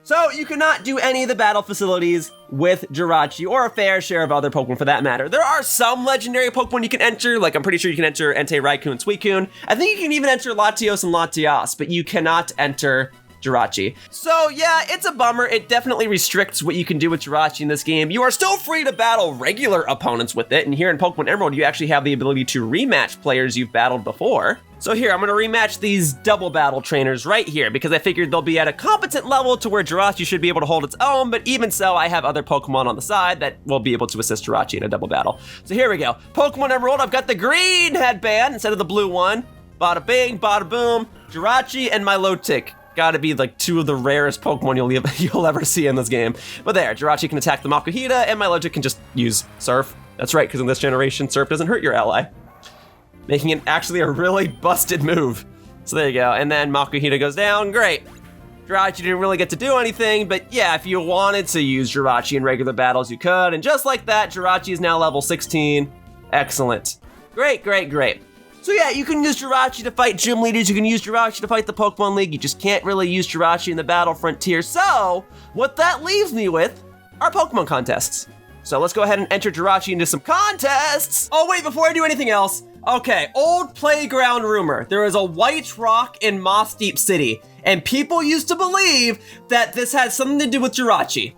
So you cannot do any of the battle facilities with Jirachi, or a fair share of other Pokemon for that matter. There are some legendary Pokemon you can enter, like I'm pretty sure you can enter Entei, Raikou, and Suicune. I think you can even enter Latios and Latias, but you cannot enter Jirachi. So yeah, it's a bummer. It definitely restricts what you can do with Jirachi in this game. You are still free to battle regular opponents with it, and here in Pokemon Emerald, you actually have the ability to rematch players you've battled before. So here, I'm gonna rematch these double battle trainers right here, because I figured they'll be at a competent level to where Jirachi should be able to hold its own, but even so, I have other Pokemon on the side that will be able to assist Jirachi in a double battle. So here we go. Pokemon Emerald, I've got the green headband instead of the blue one. Bada bing, bada boom, Jirachi and Milotic. Gotta be like two of the rarest Pokemon you'll ever see in this game. But there, Jirachi can attack the Makuhita, and Milotic can just use Surf. That's right, because in this generation, Surf doesn't hurt your ally. Making it actually a really busted move. So there you go, and then Makuhita goes down, great. Jirachi didn't really get to do anything, but yeah, if you wanted to use Jirachi in regular battles, you could, and just like that, Jirachi is now level 16. Excellent. Great, great, great. So yeah, you can use Jirachi to fight gym leaders, you can use Jirachi to fight the Pokemon League, you just can't really use Jirachi in the Battle Frontier. So, what that leaves me with are Pokemon contests. So let's go ahead and enter Jirachi into some contests. Oh wait, before I do anything else, okay, old playground rumor. There is a white rock in Moss Deep City, and people used to believe that this has something to do with Jirachi.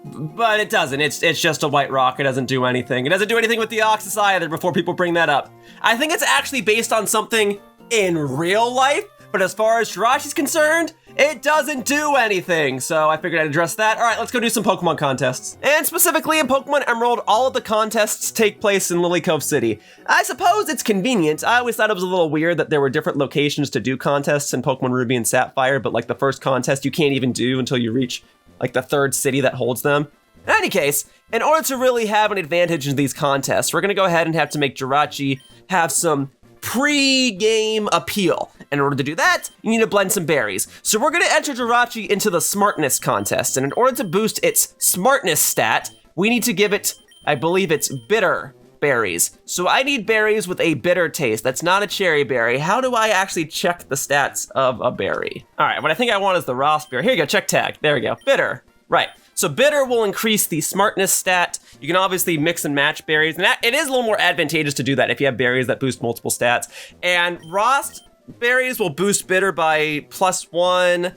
But it doesn't, it's just a white rock, it doesn't do anything. It doesn't do anything with the Deoxys either before people bring that up. I think it's actually based on something in real life, but as far as Jirachi's concerned, it doesn't do anything. So I figured I'd address that. All right, let's go do some Pokemon contests. And specifically in Pokemon Emerald, all of the contests take place in Lily Cove City. I suppose it's convenient. I always thought it was a little weird that there were different locations to do contests in Pokemon Ruby and Sapphire, but like the first contest you can't even do until you reach like the third city that holds them. In any case, in order to really have an advantage in these contests, we're gonna go ahead and have to make Jirachi have some pre-game appeal. In order to do that, you need to blend some berries. So we're gonna enter Jirachi into the Smartness contest, and in order to boost its Smartness stat, we need to give it, I believe it's bitter berries. So I need berries with a bitter taste. That's not a cherry berry. How do I actually check the stats of a berry? All right, what I think I want is the raw berry. Here you go, check tag. There we go, bitter, right. So bitter will increase the Smartness stat. You can obviously mix and match berries, and it is a little more advantageous to do that if you have berries that boost multiple stats. And Rost berries will boost bitter by +1.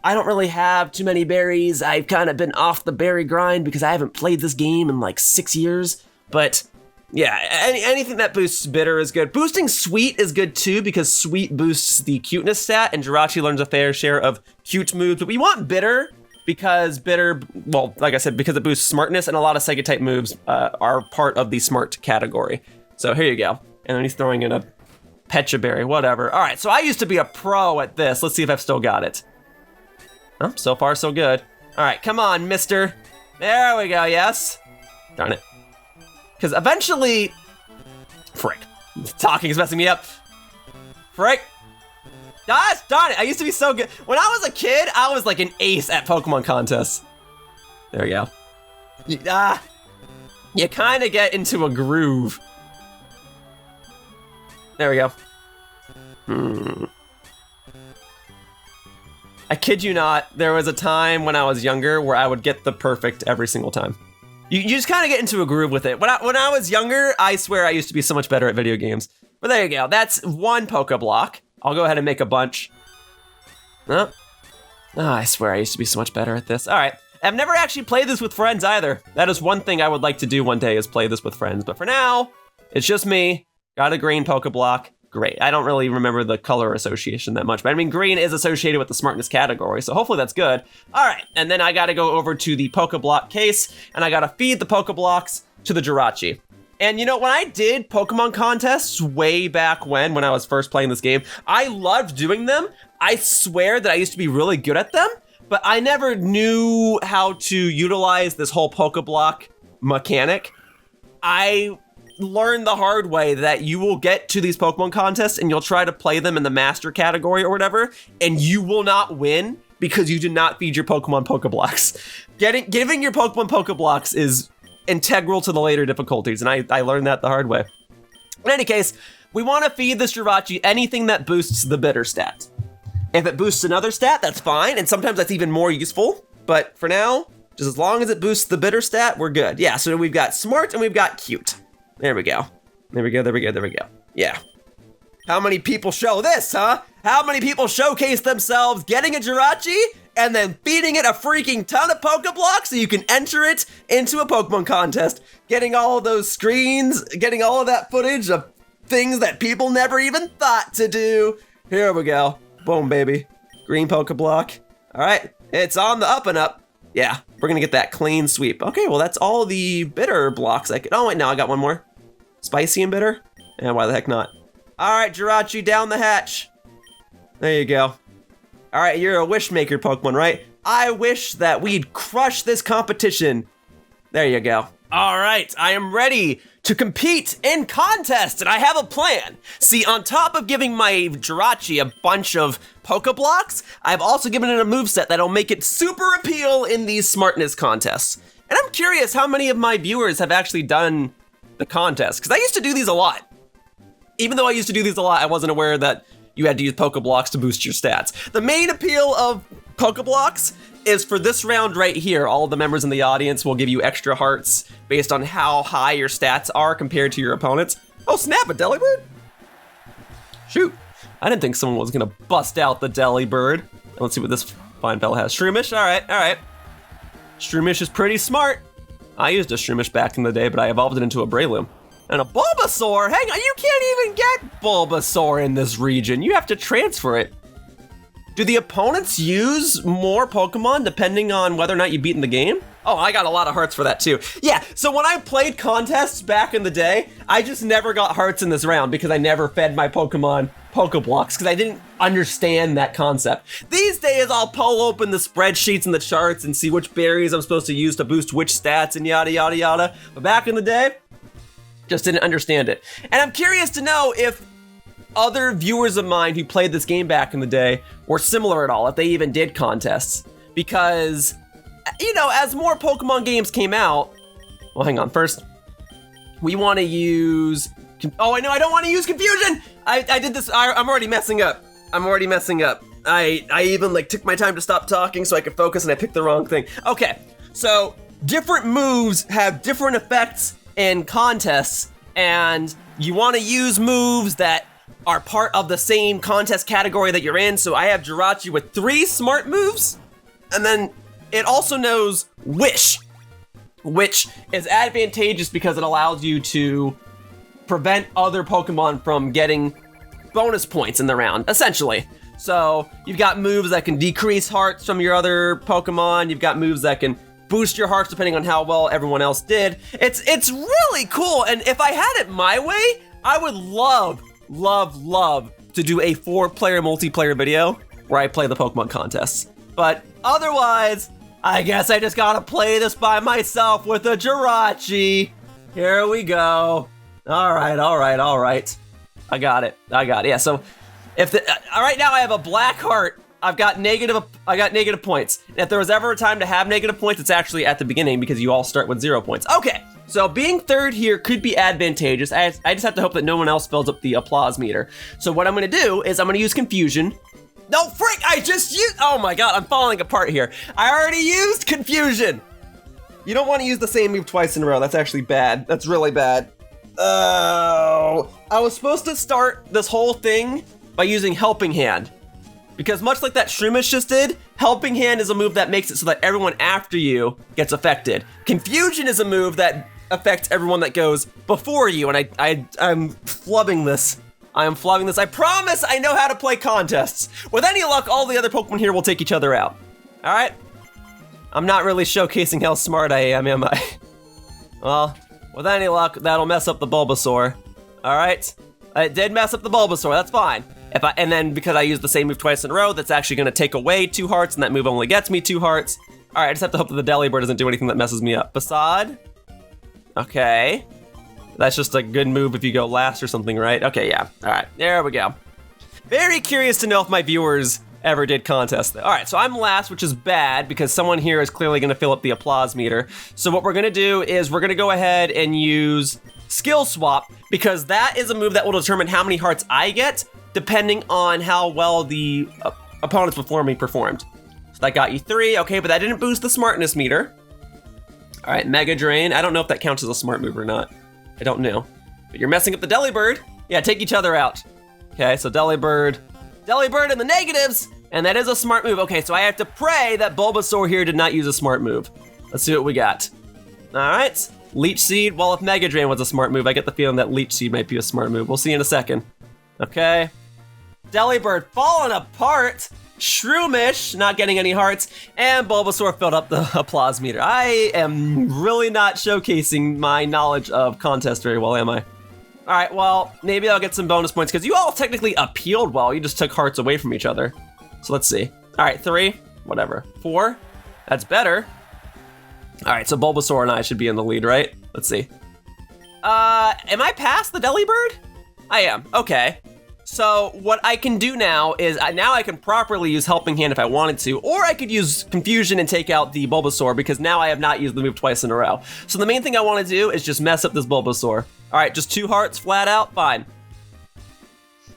I don't really have too many berries. I've kind of been off the berry grind because I haven't played this game in like 6 years. But yeah, anything that boosts bitter is good. Boosting sweet is good too because sweet boosts the cuteness stat, and Jirachi learns a fair share of cute moves. But we want bitter because bitter, well, like I said, because it boosts smartness, and a lot of Psychic type moves are part of the smart category. So here you go. And then he's throwing in a Pecha Berry, whatever. All right, so I used to be a pro at this. Let's see if I've still got it. Oh, so far so good. All right, come on, mister. There we go, yes. Darn it. Because eventually, frick, talking is messing me up. Frick. Gosh darn it, I used to be so good. When I was a kid, I was like an ace at Pokemon contests. There we go. You kind of get into a groove. There we go. I kid you not, there was a time when I was younger where I would get the perfect every single time. You just kind of get into a groove with it. When I was younger, I swear I used to be so much better at video games. But there you go, that's one Pokeblock. I'll go ahead and make a bunch. Oh, I swear I used to be so much better at this. All right, I've never actually played this with friends either. That is one thing I would like to do one day, is play this with friends. But for now, it's just me. Got a green Pokeblock. Great. I don't really remember the color association that much, but I mean, green is associated with the smartness category, so hopefully that's good. All right, and then I gotta go over to the Pokeblock case, and I gotta feed the Pokeblocks to the Jirachi. And you know, when I did Pokemon contests way back when I was first playing this game, I loved doing them. I swear that I used to be really good at them, but I never knew how to utilize this whole Pokeblock mechanic. I learn the hard way that you will get to these Pokemon contests and you'll try to play them in the master category or whatever, and you will not win because you did not feed your Pokemon Pokeblocks. Giving your Pokemon Pokeblocks is integral to the later difficulties, and I learned that the hard way. In any case, we want to feed this Jirachi anything that boosts the bitter stat. If it boosts another stat, that's fine, and sometimes that's even more useful, but for now, just as long as it boosts the bitter stat, we're good. Yeah, so we've got smart and we've got cute. There we go. There we go, there we go, there we go. Yeah. How many people show this, huh? How many people showcase themselves getting a Jirachi and then feeding it a freaking ton of Pokeblocks so you can enter it into a Pokemon contest, getting all of those screens, getting all of that footage of things that people never even thought to do. Here we go. Boom, baby. Green Pokeblock. All right, it's on the up and up. Yeah, we're gonna get that clean sweep. Okay, well, that's all the bitter blocks I could. Oh, wait, no, I got one more. Spicy and bitter? Yeah, why the heck not? All right, Jirachi, down the hatch. There you go. All right, you're a wish maker Pokemon, right? I wish that we'd crush this competition. There you go. All right, I am ready to compete in contest, and I have a plan. See, on top of giving my Jirachi a bunch of Pokeblocks, I've also given it a moveset that'll make it super appeal in these smartness contests. And I'm curious how many of my viewers have actually done the contest, because I used to do these a lot. Even though I used to do these a lot, I wasn't aware that you had to use Pokeblocks to boost your stats. The main appeal of Pokeblocks is for this round right here. All of the members in the audience will give you extra hearts based on how high your stats are compared to your opponents. Oh snap, a Delibird? Shoot, I didn't think someone was gonna bust out the Delibird. Let's see what this fine fella has. Shroomish, all right. Shroomish is pretty smart. I used a Shroomish back in the day, but I evolved it into a Breloom. And a Bulbasaur, hang on, you can't even get Bulbasaur in this region. You have to transfer it. Do the opponents use more Pokemon depending on whether or not you've beaten the game? Oh, I got a lot of hearts for that too. Yeah, so when I played contests back in the day, I just never got hearts in this round because I never fed my Pokemon Pokeblocks because I didn't understand that concept. These days, I'll pull open the spreadsheets and the charts and see which berries I'm supposed to use to boost which stats and yada, yada, yada. But back in the day, just didn't understand it. And I'm curious to know if other viewers of mine who played this game back in the day were similar at all, if they even did contests. Because, you know, as more Pokemon games came out, well, hang on, first, we want to use, oh, I know, I don't want to use Confusion! I did this, I'm already messing up. I even, like, took my time to stop talking so I could focus and I picked the wrong thing. Okay, so different moves have different effects in contests, and you want to use moves that are part of the same contest category that you're in. So I have Jirachi with 3 smart moves, and then it also knows Wish, which is advantageous because it allows you to prevent other Pokemon from getting bonus points in the round, essentially. So you've got moves that can decrease hearts from your other Pokemon. You've got moves that can boost your hearts depending on how well everyone else did. It's really cool, and if I had it my way, I would love to do a 4-player multiplayer video where I play the Pokemon contests. But otherwise, I guess I just gotta play this by myself with a Jirachi. Here we go. All right. I got it. Yeah, so if right now I have a black heart, I got negative points. And if there was ever a time to have negative points, it's actually at the beginning because you all start with 0 points. Okay, so being third here could be advantageous. I just have to hope that no one else fills up the applause meter. So what I'm gonna do is I'm gonna use confusion. No, frick, I just used, oh my God, I'm falling apart here. I already used confusion. You don't wanna use the same move twice in a row. That's actually bad. That's really bad. Oh, I was supposed to start this whole thing by using Helping Hand. Because much like that Shroomish just did, Helping Hand is a move that makes it so that everyone after you gets affected. Confusion is a move that affects everyone that goes before you, and I'm flubbing this. I am flubbing this. I promise I know how to play contests. With any luck, all the other Pokemon here will take each other out. All right? I'm not really showcasing how smart I am I? Well, with any luck, that'll mess up the Bulbasaur. All right? It did mess up the Bulbasaur, that's fine. And then because I used the same move twice in a row, that's actually gonna take away 2 hearts, and that move only gets me 2 hearts. All right, I just have to hope that the Delibird doesn't do anything that messes me up. Facade. Okay. That's just a good move if you go last or something, right? Okay, yeah. All right, there we go. Very curious to know if my viewers ever did contests. All right, so I'm last, which is bad because someone here is clearly gonna fill up the applause meter. So what we're gonna do is we're gonna go ahead and use Skill Swap because that is a move that will determine how many hearts I get depending on how well the opponents before me performed. So that got you 3, okay, but that didn't boost the smartness meter. All right, Mega Drain. I don't know if that counts as a smart move or not. I don't know. But you're messing up the Delibird. Yeah, take each other out. Okay, so Delibird in the negatives, and that is a smart move. Okay, so I have to pray that Bulbasaur here did not use a smart move. Let's see what we got. All right, Leech Seed. Well, if Mega Drain was a smart move, I get the feeling that Leech Seed might be a smart move. We'll see in a second. Okay. Delibird falling apart. Shroomish not getting any hearts, and Bulbasaur filled up the applause meter. I am really not showcasing my knowledge of contest very well, am I? All right, well, maybe I'll get some bonus points because you all technically appealed well. You just took hearts away from each other. So let's see. All right, 3, whatever. 4, that's better. All right, so Bulbasaur and I should be in the lead, right? Let's see. Am I past the Delibird? I am, okay. So what I can do now is now I can properly use Helping Hand if I wanted to, or I could use Confusion and take out the Bulbasaur because now I have not used the move twice in a row. So the main thing I want to do is just mess up this Bulbasaur. All right, just 2 hearts flat out, fine.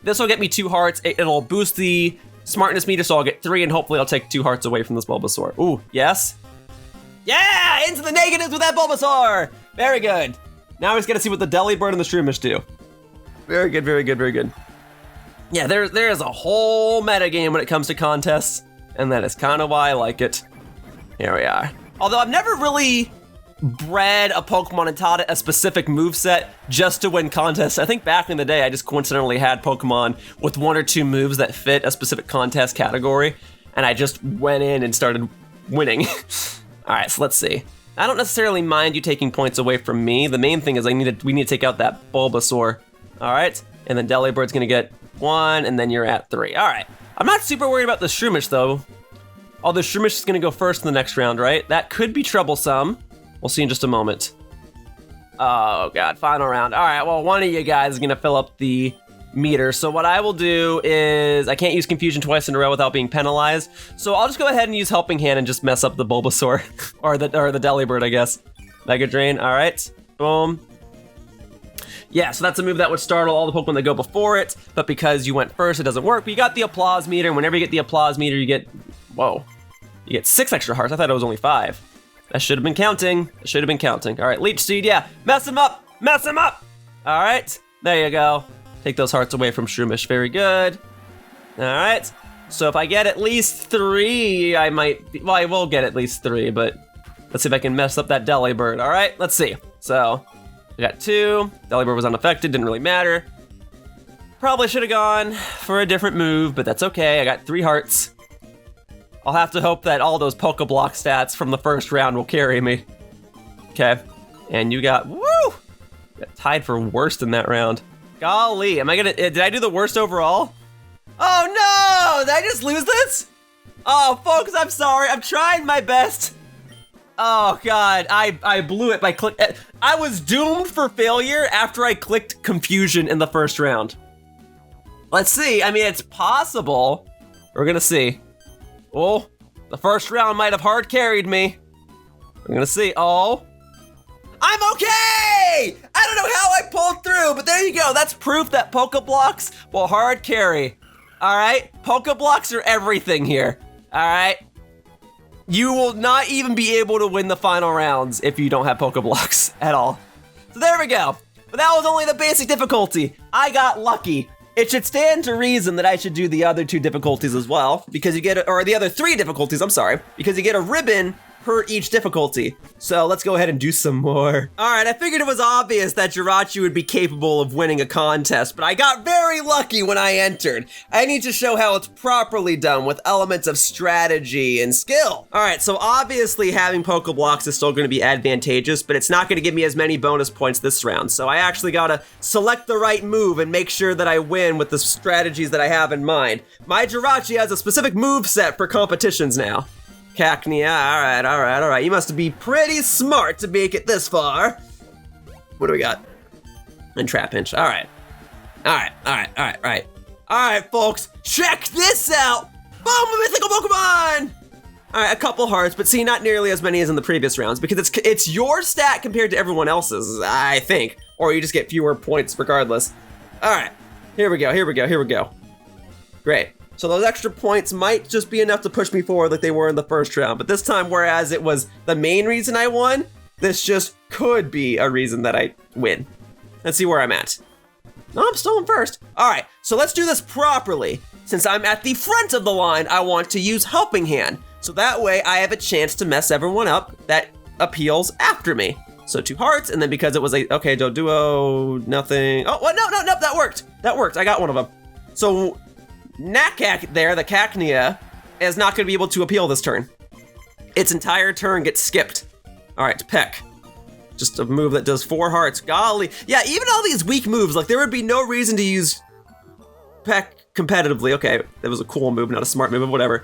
This will get me 2 hearts. It'll boost the smartness meter, so I'll get 3, and hopefully I'll take 2 hearts away from this Bulbasaur. Ooh, yes. Yeah, into the negatives with that Bulbasaur. Very good. Now we just gotta see what the Delibird and the Shroomish do. Very good, very good, very good. Yeah, there is a whole metagame when it comes to contests, and that is kind of why I like it. Here we are. Although I've never really bred a Pokemon and taught it a specific moveset just to win contests. I think back in the day, I just coincidentally had Pokemon with 1 or 2 moves that fit a specific contest category, and I just went in and started winning. All right, so let's see. I don't necessarily mind you taking points away from me. The main thing is we need to take out that Bulbasaur. All right, and then Delibird's gonna get 1, and then you're at 3. All right, I'm not super worried about the Shroomish though. Although Shroomish is gonna go first in the next round, right? That could be troublesome. We'll see in just a moment. Oh God, final round. All right, well, one of you guys is gonna fill up the meter. So what I will do is, I can't use Confusion twice in a row without being penalized. So I'll just go ahead and use Helping Hand and just mess up the Bulbasaur, or the Delibird, I guess. Mega Drain, all right, boom. Yeah, so that's a move that would startle all the Pokemon that go before it, but because you went first, it doesn't work. But you got the applause meter, and whenever you get the applause meter, you get, whoa, you get 6 extra hearts. I thought it was only 5. That should have been counting. It should have been counting. All right, Leech Seed, yeah, mess him up, mess him up. All right, there you go. Take those hearts away from Shroomish, very good. All right, so if I get at least 3, I might, well, I will get at least 3, but let's see if I can mess up that Delibird. All right, let's see. So I got 2, Delibird was unaffected, didn't really matter. Probably should have gone for a different move, but that's okay, I got 3 hearts. I'll have to hope that all those Pokeblock stats from the first round will carry me. Okay, and you got, woo! Got tied for worst in that round. Golly, am I gonna, did I do the worst overall? Oh no, did I just lose this? Oh, folks, I'm sorry, I'm trying my best. Oh God, I blew it by click. I was doomed for failure after I clicked confusion in the first round. Let's see, I mean, it's possible. We're gonna see. Oh, the first round might have hard carried me. We're gonna see, oh. I'm okay! I don't know how I pulled through, but there you go. That's proof that Pokeblocks will hard carry. All right, Pokeblocks are everything here, all right? You will not even be able to win the final rounds if you don't have Pokeblocks at all. So there we go. But that was only the basic difficulty. I got lucky. It should stand to reason that I should do the other 2 difficulties as well, because you get, or the other 3 difficulties, I'm sorry, because you get a ribbon per each difficulty. So let's go ahead and do some more. All right, I figured it was obvious that Jirachi would be capable of winning a contest, but I got very lucky when I entered. I need to show how it's properly done with elements of strategy and skill. All right, so obviously having Pokeblocks is still gonna be advantageous, but it's not gonna give me as many bonus points this round. So I actually gotta select the right move and make sure that I win with the strategies that I have in mind. My Jirachi has a specific move set for competitions now. Cacnea, all right. You must be pretty smart to make it this far. What do we got? And Trapinch, all right. All right, folks, check this out. Boom, Mythical Pokemon! All right, a couple hearts, but see, not nearly as many as in the previous rounds because it's your stat compared to everyone else's, I think, or you just get fewer points regardless. All right, here we go. Great. So those extra points might just be enough to push me forward like they were in the first round. But this time, whereas it was the main reason I won, this just could be a reason that I win. Let's see where I'm at. No, I'm still in first. All right, so let's do this properly. Since I'm at the front of the line, I want to use Helping Hand. So that way I have a chance to mess everyone up that appeals after me. So 2 hearts, and then because it was a, okay, Doduo, nothing. Oh, what? No, that worked. I got one of them. So Nakak there, the Cacnea, is not going to be able to appeal this turn. Its entire turn gets skipped. All right, Peck. Just a move that does 4 hearts. Golly. Yeah, even all these weak moves, like there would be no reason to use Peck competitively. Okay, that was a cool move, not a smart move, but whatever.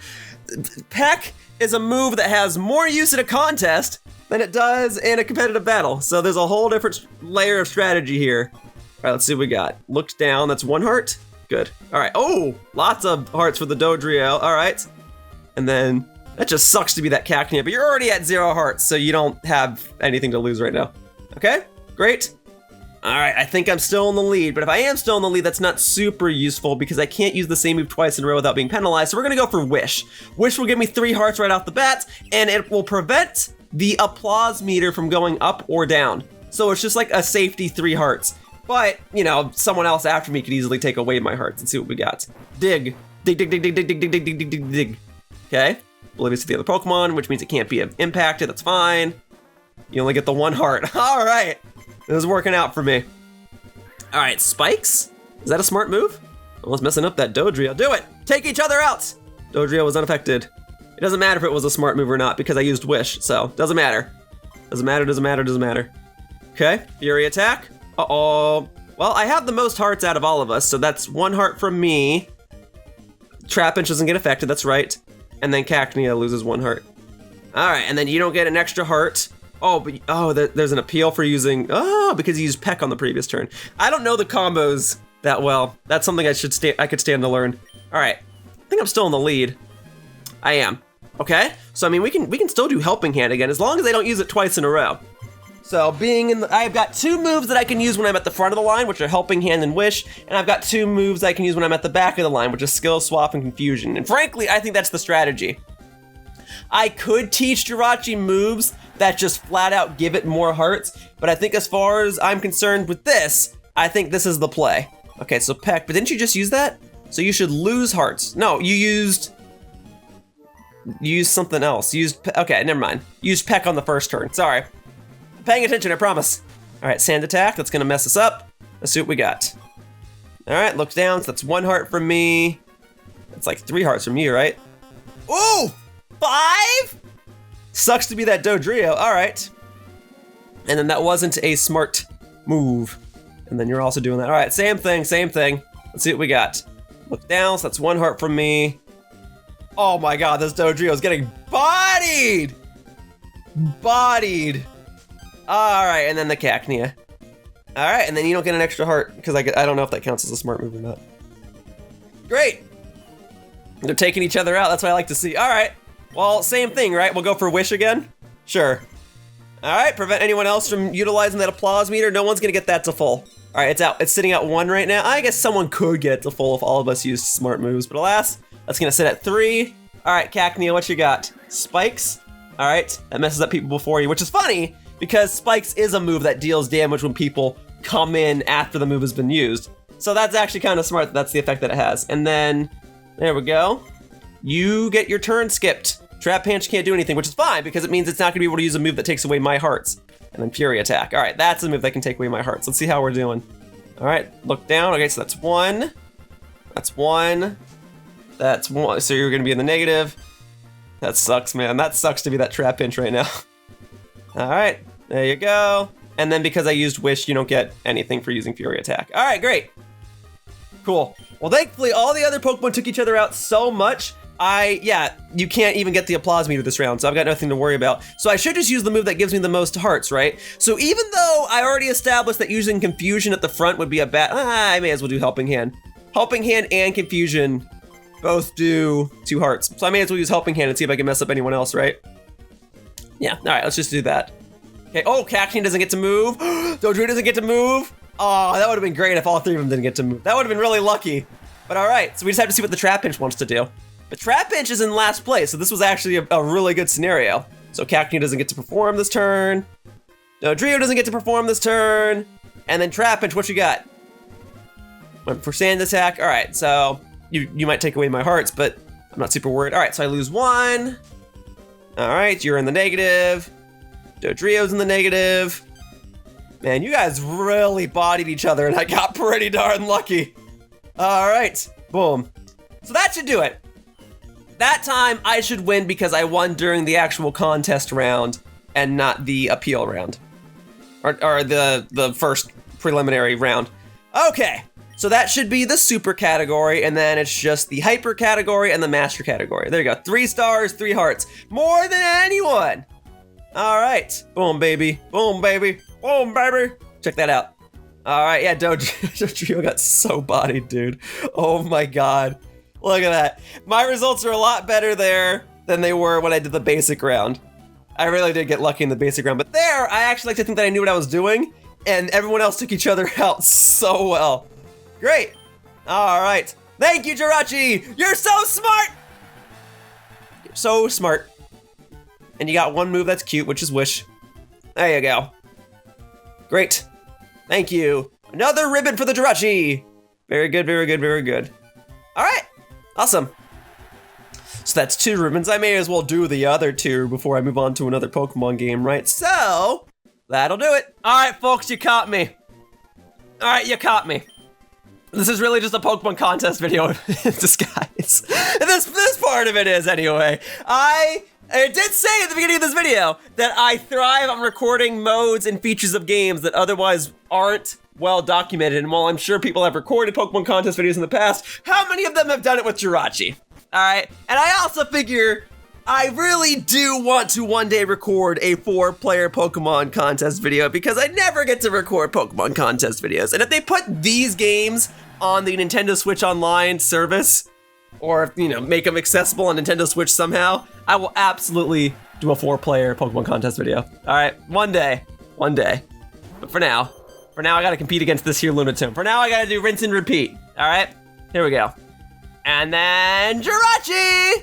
Peck is a move that has more use in a contest than it does in a competitive battle. So there's a whole different layer of strategy here. All right, let's see what we got. Looked down, that's 1 heart. Good. All right. Oh, lots of hearts for the Dodrio. All right. And then that just sucks to be that Cacnea, but you're already at 0 hearts, so you don't have anything to lose right now. Okay, great. All right, I think I'm still in the lead, but if I am still in the lead, that's not super useful because I can't use the same move twice in a row without being penalized, so we're gonna go for Wish. Wish will give me 3 hearts right off the bat, and it will prevent the applause meter from going up or down. So it's just like a safety 3 hearts. But, you know, someone else after me could easily take away my hearts and see what we got. Dig. Okay. Oblivious to the other Pokemon, which means it can't be impacted. That's fine. You only get the 1 heart. All right. This is working out for me. All right, Spikes? Is that a smart move? Almost messing up that Dodrio. Do it. Take each other out. Dodrio was unaffected. It doesn't matter if it was a smart move or not because I used Wish, so doesn't matter. Doesn't matter. Okay, Fury attack. Uh-oh. Well, I have the most hearts out of all of us, so that's 1 heart from me. Trapinch doesn't get affected, that's right. And then Cacnea loses 1 heart. All right, and then you don't get an extra heart. Oh, but there's an appeal for using, because you used Peck on the previous turn. I don't know the combos that well. That's something I could stand to learn. All right, I think I'm still in the lead. I am. Okay, so I mean, we can still do Helping Hand again as long as I don't use it twice in a row. So I've got 2 moves that I can use when I'm at the front of the line, which are Helping Hand and Wish, and I've got 2 moves I can use when I'm at the back of the line, which is Skill Swap and Confusion. And frankly, I think that's the strategy. I could teach Jirachi moves that just flat out give it more hearts, but I think as far as I'm concerned with this, I think this is the play. Okay, so Peck, but didn't you just use that? So you should lose hearts. No, you used something else. Okay, never mind. You used Peck on the first turn, sorry. Paying attention, I promise. All right, Sand Attack, that's gonna mess us up. Let's see what we got. All right, looks down, so that's 1 heart from me. That's like 3 hearts from you, right? Ooh, 5? Sucks to be that Dodrio, all right. And then that wasn't a smart move. And then you're also doing that. All right, same thing. Let's see what we got. Look down, so that's 1 heart from me. Oh my God, this Dodrio is getting bodied. Bodied. All right, and then the Cacnea. All right, and then you don't get an extra heart because I don't know if that counts as a smart move or not. Great. They're taking each other out. That's what I like to see. All right. Well, same thing, right? We'll go for Wish again? Sure. All right, prevent anyone else from utilizing that applause meter. No one's gonna get that to full. All right, it's out. It's sitting at 1 right now. I guess someone could get it to full if all of us used smart moves, but alas, that's gonna sit at 3. All right, Cacnea, what you got? Spikes. All right, that messes up people before you, which is funny because Spikes is a move that deals damage when people come in after the move has been used. So that's actually kind of smart. That's the effect that it has. And then, there we go. You get your turn skipped. Trap Punch can't do anything, which is fine because it means it's not gonna be able to use a move that takes away my hearts. And then Fury Attack. All right, that's a move that can take away my hearts. Let's see how we're doing. All right, look down. Okay, so that's 1. That's 1. That's 1. So you're gonna be in the negative. That sucks, man. That sucks to be that Trap Pinch right now. All right, there you go. And then because I used Wish, you don't get anything for using Fury Attack. All right, great. Cool. Well, thankfully, all the other Pokemon took each other out so much. You can't even get the applause meter this round, so I've got nothing to worry about. So I should just use the move that gives me the most hearts, right? So even though I already established that using Confusion at the front would be a bad, I may as well do Helping Hand. Helping Hand and Confusion both do 2 hearts. So I may as well use Helping Hand and see if I can mess up anyone else, right? Yeah, all right, let's just do that. Okay, oh, Cacnea doesn't get to move. Dodrio doesn't get to move. Oh, that would have been great if all 3 of them didn't get to move. That would have been really lucky. But all right, so we just have to see what the Trap Pinch wants to do. The Trap Pinch is in last place, so this was actually a really good scenario. So Cacnea doesn't get to perform this turn. Dodrio doesn't get to perform this turn. And then Trap Pinch, what you got? Went for Sand Attack. All right, so you might take away my hearts, but I'm not super worried. All right, so I lose 1. All right, you're in the negative. Dodrio's in the negative. Man, you guys really bodied each other, and I got pretty darn lucky. All right, boom. So that should do it. That time, I should win because I won during the actual contest round and not the appeal round. Or the first preliminary round. Okay, so that should be the super category, and then it's just the hyper category and the master category. There you go, 3 stars, 3 hearts. More than anyone. All right, boom, baby, boom, baby, boom, baby. Check that out. All right, yeah, Dodrio got so bodied, dude. Oh my God. Look at that. My results are a lot better there than they were when I did the basic round. I really did get lucky in the basic round, but there, I actually like to think that I knew what I was doing, and everyone else took each other out so well. Great. All right. Thank you, Jirachi. You're so smart. You're so smart. And you got 1 move that's cute, which is Wish. There you go. Great. Thank you. Another ribbon for the Jirachi. Very good, very good, very good. All right. Awesome. So that's 2 ribbons. I may as well do the other 2 before I move on to another Pokemon game, right? So, that'll do it. All right, folks, you caught me. All right, you caught me. This is really just a Pokemon contest video in disguise. This part of it is, anyway. I did say at the beginning of this video that I thrive on recording modes and features of games that otherwise aren't well documented, and while I'm sure people have recorded Pokemon contest videos in the past, how many of them have done it with Jirachi? All right, and I also figure I really do want to one day record a 4-player Pokemon contest video because I never get to record Pokemon contest videos, and if they put these games on the Nintendo Switch Online service, or make them accessible on Nintendo Switch somehow, I will absolutely do a 4-player Pokemon contest video. All right, one day. But for now I gotta compete against this here Lunatum. For now, I gotta do rinse and repeat. All right, here we go. And then Jirachi!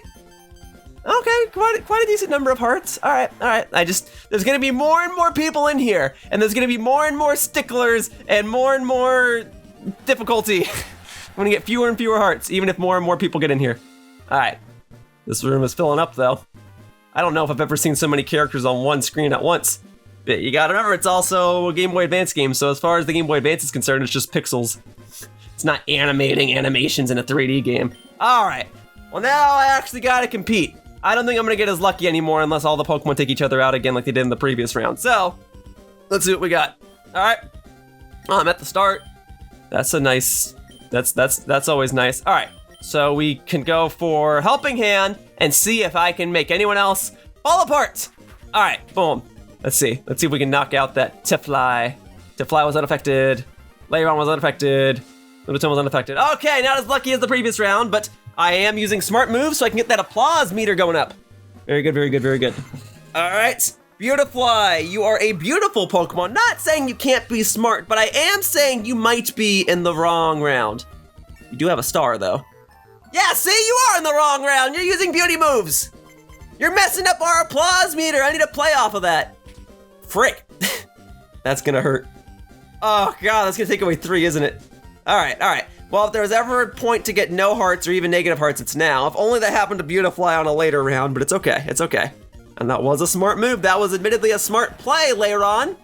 Okay, quite a decent number of hearts. All right. There's gonna be more and more people in here, and there's gonna be more and more sticklers and more difficulty. I'm gonna get fewer and fewer hearts, even if more and more people get in here. All right, this room is filling up though. I don't know if I've ever seen so many characters on one screen at once. But you gotta remember, it's also a Game Boy Advance game, so as far as the Game Boy Advance is concerned, it's just pixels. It's not animating animations in a 3D game. All right, well now I actually gotta compete. I don't think I'm gonna get as lucky anymore unless all the Pokemon take each other out again like they did in the previous round. So, let's see what we got. All right, oh, I'm at the start. That's a nice, that's always nice. All right, so we can go for Helping Hand and see if I can make anyone else fall apart. All right, boom. Let's see if we can knock out that Tifly. Tifly was unaffected. Lairon was unaffected. Lunatone was unaffected. Okay, not as lucky as the previous round, but I am using smart moves so I can get that applause meter going up. Very good, very good, very good. All right, Beautifly, you are a beautiful Pokemon. Not saying you can't be smart, but I am saying you might be in the wrong round. You do have a star, though. Yeah, see, you are in the wrong round. You're using beauty moves. You're messing up our applause meter. I need to play off of that. Frick. That's gonna hurt. Oh, God, that's gonna take away 3, isn't it? All right. Well, if there was ever a point to get no hearts or even negative hearts, it's now. If only that happened to Beautifly on a later round, but it's okay, it's okay. And that was a smart move. That was admittedly a smart play, Lairon.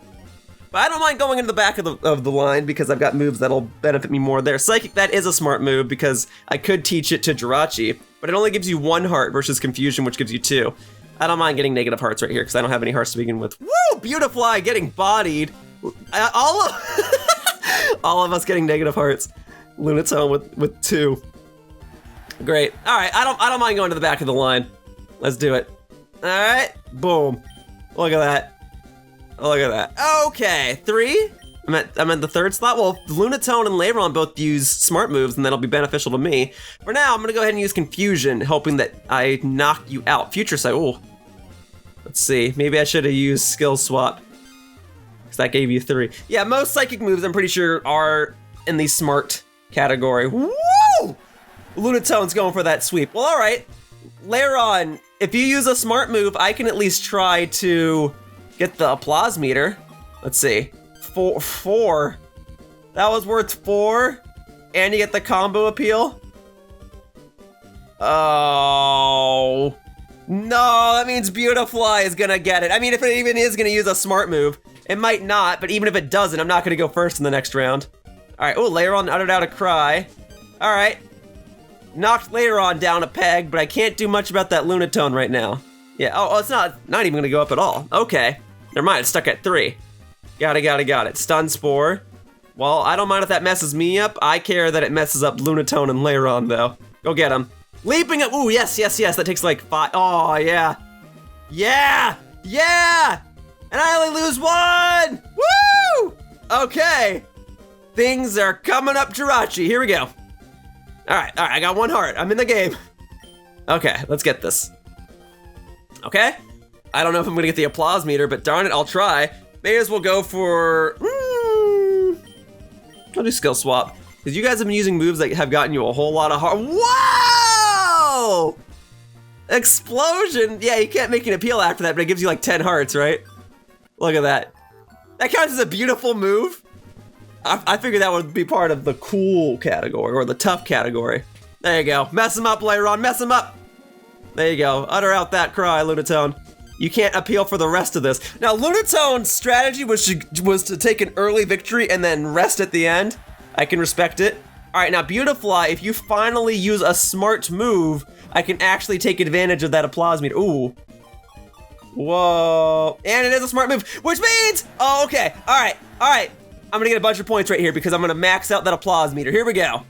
But I don't mind going into the back of the line because I've got moves that'll benefit me more there. Psychic, that is a smart move because I could teach it to Jirachi, but it only gives you 1 heart versus Confusion, which gives you 2. I don't mind getting negative hearts right here because I don't have any hearts to begin with. Woo! Beautifly getting bodied. All of us getting negative hearts. Lunatone with 2. Great. All right, I don't mind going to the back of the line. Let's do it. All right, boom. Look at that. Look at that. Okay, 3. I'm at the 3rd slot. Well, Lunatone and Lairon both use smart moves, and that'll be beneficial to me. For now, I'm gonna go ahead and use Confusion, hoping that I knock you out. Future Sight. Oh, let's see. Maybe I should have used Skill Swap, because that gave you 3. Yeah, most psychic moves I'm pretty sure are in the smart category. Woo! Lunatone's going for that sweep. Well, all right, Lairon. If you use a smart move, I can at least try to get the applause meter. Let's see. 4. That was worth 4. And you get the combo appeal. Oh. No, that means Beautifly is gonna get it. I mean, if it even is gonna use a smart move, it might not, but even if it doesn't, I'm not gonna go first in the next round. All right, oh, Lairon uttered out a cry. All right. Knocked Lairon down a peg, but I can't do much about that Lunatone right now. Yeah, oh, it's not even gonna go up at all. Okay, never mind, it's stuck at 3. Got it. Stun Spore. Well, I don't mind if that messes me up. I care that it messes up Lunatone and Lairon, though. Go get him. Leaping up, ooh, yes, that takes like 5. Oh, yeah. Yeah! And I only lose 1! Woo! Okay. Things are coming up Jirachi, here we go. All right, I got 1 heart. I'm in the game. Okay, let's get this. Okay? I don't know if I'm gonna get the applause meter, but darn it, I'll try. May as well go for, I'll do Skill Swap. Because you guys have been using moves that have gotten you a whole lot of heart. Whoa! Explosion. Yeah, you can't make an appeal after that, but it gives you like 10 hearts, right? Look at that. That counts as a beautiful move. I figured that would be part of the cool category, or the tough category. There you go. Mess him up, Lairon, mess him up. There you go. Utter out that cry, Lunatone. You can't appeal for the rest of this. Now, Lunatone's strategy was to take an early victory and then rest at the end. I can respect it. All right, now, Beautifly, if you finally use a smart move, I can actually take advantage of that applause meter. Ooh. Whoa. And it is a smart move, which means, oh, okay. All right. I'm gonna get a bunch of points right here because I'm gonna max out that applause meter. Here we go.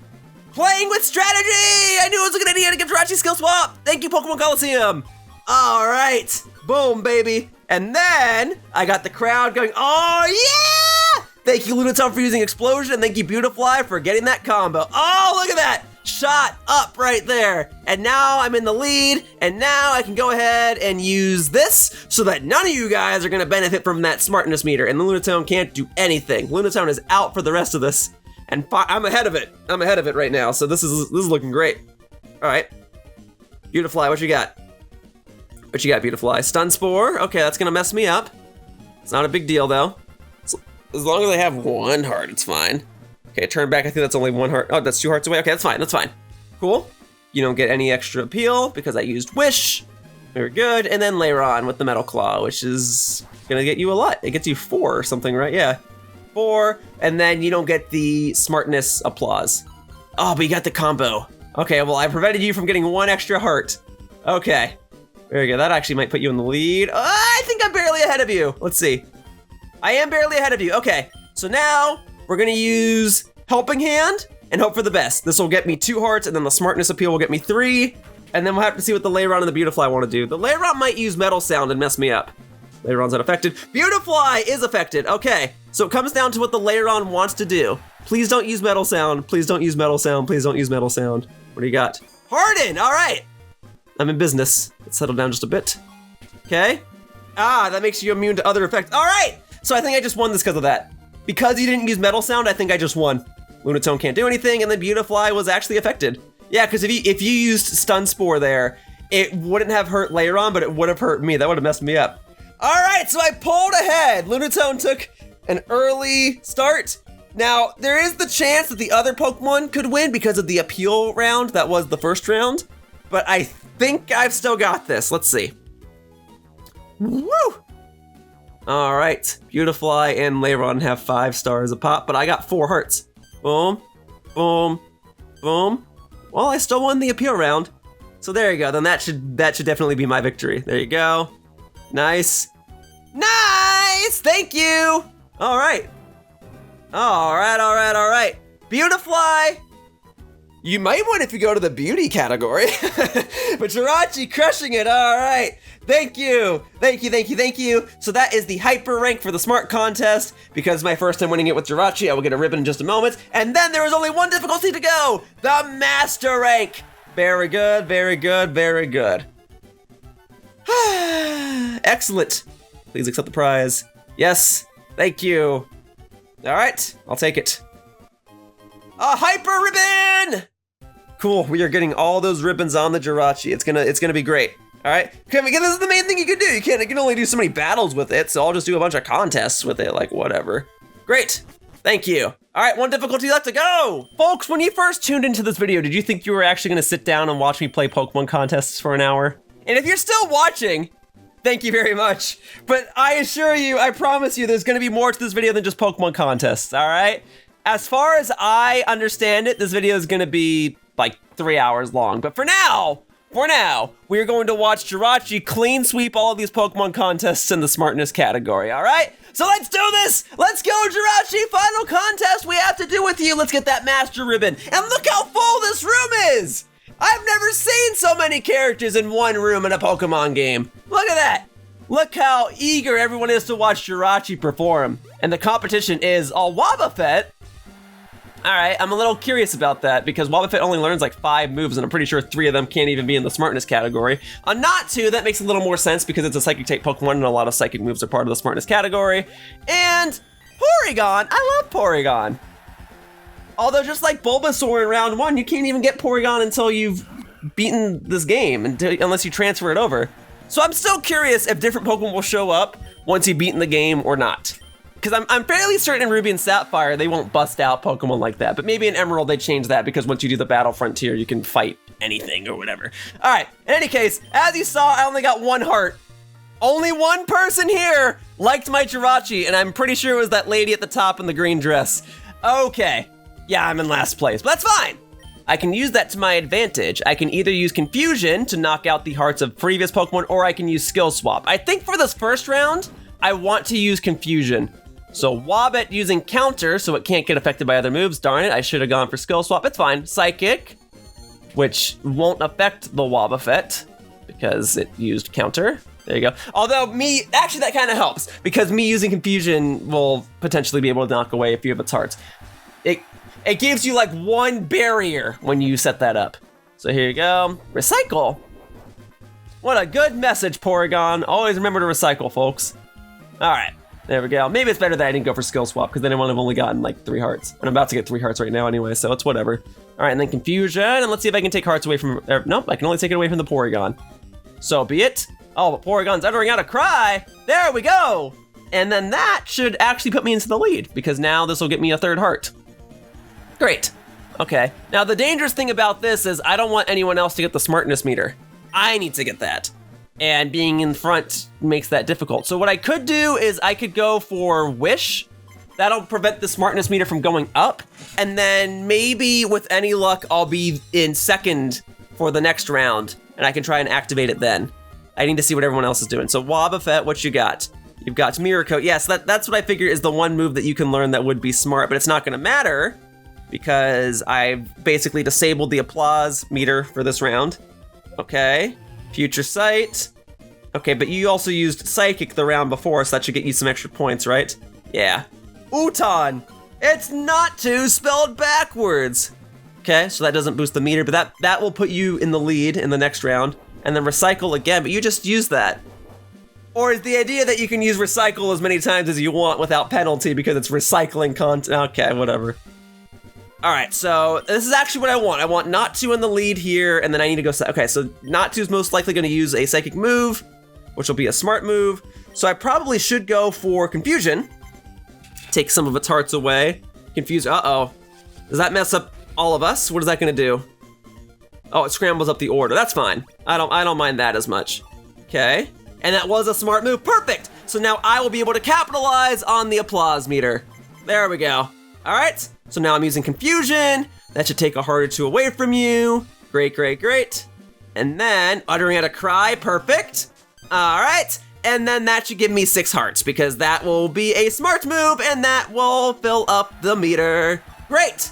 Playing with strategy! I knew it was a good idea to give Jirachi Skill Swap! Thank you, Pokemon Colosseum! All right, boom, baby. And then I got the crowd going, oh yeah! Thank you, Lunatone, for using Explosion, and thank you, Beautifly, for getting that combo. Oh, look at that! Shot up right there. And now I'm in the lead, and now I can go ahead and use this so that none of you guys are gonna benefit from that smartness meter, and the Lunatone can't do anything. Lunatone is out for the rest of this, and I'm ahead of it. I'm ahead of it right now, so this is looking great. All right, Beautifly, what you got? What you got, Beautifly? Stun Spore, okay, that's gonna mess me up. It's not a big deal though. As long as I have 1 heart, it's fine. Okay, turn back, I think that's only 1 heart. Oh, that's 2 hearts away, okay, that's fine. Cool. You don't get any extra appeal because I used Wish. Very good, and then Lairon with the Metal Claw, which is gonna get you a lot. It gets you 4 or something, right? Yeah, 4, and then you don't get the smartness applause. Oh, but you got the combo. Okay, well, I prevented you from getting 1 extra heart. Okay, very good. That actually might put you in the lead. I think I'm barely ahead of you. Let's see. I am barely ahead of you. Okay, so now we're gonna use Helping Hand and hope for the best. This will get me 2 hearts, and then the smartness appeal will get me 3, and then we'll have to see what the Lairon and the Beautifly want to do. The Lairon might use Metal Sound and mess me up. Lairon's not affected. Beautifly is affected. Okay, so it comes down to what the Lairon wants to do. Please don't use Metal Sound. Please don't use Metal Sound. Please don't use Metal Sound. What do you got? Harden, all right. I'm in business. Let's settle down just a bit. Okay. Ah, that makes you immune to other effects. All right, so I think I just won this because of that. Because you didn't use Metal Sound, I think I just won. Lunatone can't do anything, and then Beautifly was actually affected. Yeah, because if you used Stun Spore there, it wouldn't have hurt Lairon, but it would have hurt me. That would have messed me up. All right, so I pulled ahead. Lunatone took an early start. Now, there is the chance that the other Pokemon could win because of the appeal round that was the first round, but I think I've still got this. Let's see. Woo! All right, Beautifly and Lairon have 5 stars a pop, but I got 4 hearts. Boom, boom, boom. Well, I still won the appeal round. So there you go, then that should definitely be my victory. There you go. Nice. Nice, thank you. All right. All right. Beautifly. You might win if you go to the beauty category. But Jirachi crushing it, all right. Thank you. So that is the hyper rank for the smart contest. Because my first time winning it with Jirachi, I will get a ribbon in just a moment. And then there is only one difficulty to go, the master rank. Very good. Excellent. Please accept the prize. Yes, thank you. All right, I'll take it. A hyper ribbon! Cool, we are getting all those ribbons on the Jirachi. It's gonna be great. All right, okay, this is the main thing you can do. You can only do so many battles with it, so I'll just do a bunch of contests with it, like whatever. Great, thank you. All right, one difficulty left to go. Folks, when you first tuned into this video, did you think you were actually gonna sit down and watch me play Pokemon contests for an hour? And if you're still watching, thank you very much. But I assure you, I promise you, there's gonna be more to this video than just Pokemon contests, all right? As far as I understand it, this video is gonna be like 3 hours long. But for now, we're going to watch Jirachi clean sweep all of these Pokemon contests in the smartness category, all right? So let's do this! Let's go, Jirachi! Final contest we have to do with you! Let's get that Master Ribbon! And look how full this room is! I've never seen so many characters in one room in a Pokemon game. Look at that! Look how eager everyone is to watch Jirachi perform. And the competition is all Wobbuffet. All right, I'm a little curious about that because Wobbuffet only learns like 5 moves and I'm pretty sure 3 of them can't even be in the smartness category. On Not-2, that makes a little more sense because it's a psychic type Pokemon and a lot of psychic moves are part of the smartness category. And Porygon, I love Porygon. Although just like Bulbasaur in round 1, you can't even get Porygon until you've beaten this game, unless you transfer it over. So I'm still curious if different Pokemon will show up once you've beaten the game or not. Because I'm fairly certain in Ruby and Sapphire, they won't bust out Pokemon like that. But maybe in Emerald, they change that because once you do the Battle Frontier, you can fight anything or whatever. All right, in any case, as you saw, I only got 1 heart. Only one person here liked my Jirachi, and I'm pretty sure it was that lady at the top in the green dress. Okay, yeah, I'm in last place, but that's fine. I can use that to my advantage. I can either use Confusion to knock out the hearts of previous Pokemon, or I can use Skill Swap. I think for this first round, I want to use Confusion. So Wobbit using Counter, so it can't get affected by other moves. Darn it, I should have gone for Skill Swap. It's fine. Psychic, which won't affect the Wobbuffet because it used Counter. There you go. Although actually that kind of helps because me using Confusion will potentially be able to knock away a few of its hearts. It gives you like 1 barrier when you set that up. So here you go. Recycle. What a good message, Porygon. Always remember to recycle, folks. All right. There we go. Maybe it's better that I didn't go for Skill Swap because then I would have only gotten like 3 hearts. And I'm about to get 3 hearts right now anyway, so it's whatever. All right, and then Confusion, and let's see if I can take hearts away from, nope, I can only take it away from the Porygon. So be it. Oh, but Porygon's uttering out a cry. There we go. And then that should actually put me into the lead because now this will get me a 3rd heart. Great. Okay. Now the dangerous thing about this is I don't want anyone else to get the smartness meter. I need to get that. And being in front makes that difficult. So what I could do is I could go for Wish. That'll prevent the smartness meter from going up. And then maybe with any luck, I'll be in 2nd for the next round and I can try and activate it then. I need to see what everyone else is doing. So Wobbuffet, what you got? You've got Mirror Coat. Yes, that's what I figure is the one move that you can learn that would be smart, but it's not gonna matter because I've basically disabled the applause meter for this round. Okay. Future Sight. Okay, but you also used Psychic the round before, so that should get you some extra points, right? Yeah. Uton! It's not to spelled backwards! Okay, so that doesn't boost the meter, but that will put you in the lead in the next round. And then Recycle again, but you just used that. Or is the idea that you can use Recycle as many times as you want without penalty because it's recycling content? Okay, whatever. All right, so this is actually what I want. I want Not2 in the lead here, and then I need to go... Okay, so Not2 is most likely going to use a Psychic move, which will be a smart move. So I probably should go for Confusion. Take some of its hearts away. Confuse... Uh-oh. Does that mess up all of us? What is that going to do? Oh, it scrambles up the order. That's fine. I don't mind that as much. Okay. And that was a smart move. Perfect! So now I will be able to capitalize on the applause meter. There we go. All right. So now I'm using Confusion. That should take a heart or two away from you. Great, great, great. And then uttering out a cry. Perfect. All right. And then that should give me 6 hearts because that will be a smart move and that will fill up the meter. Great.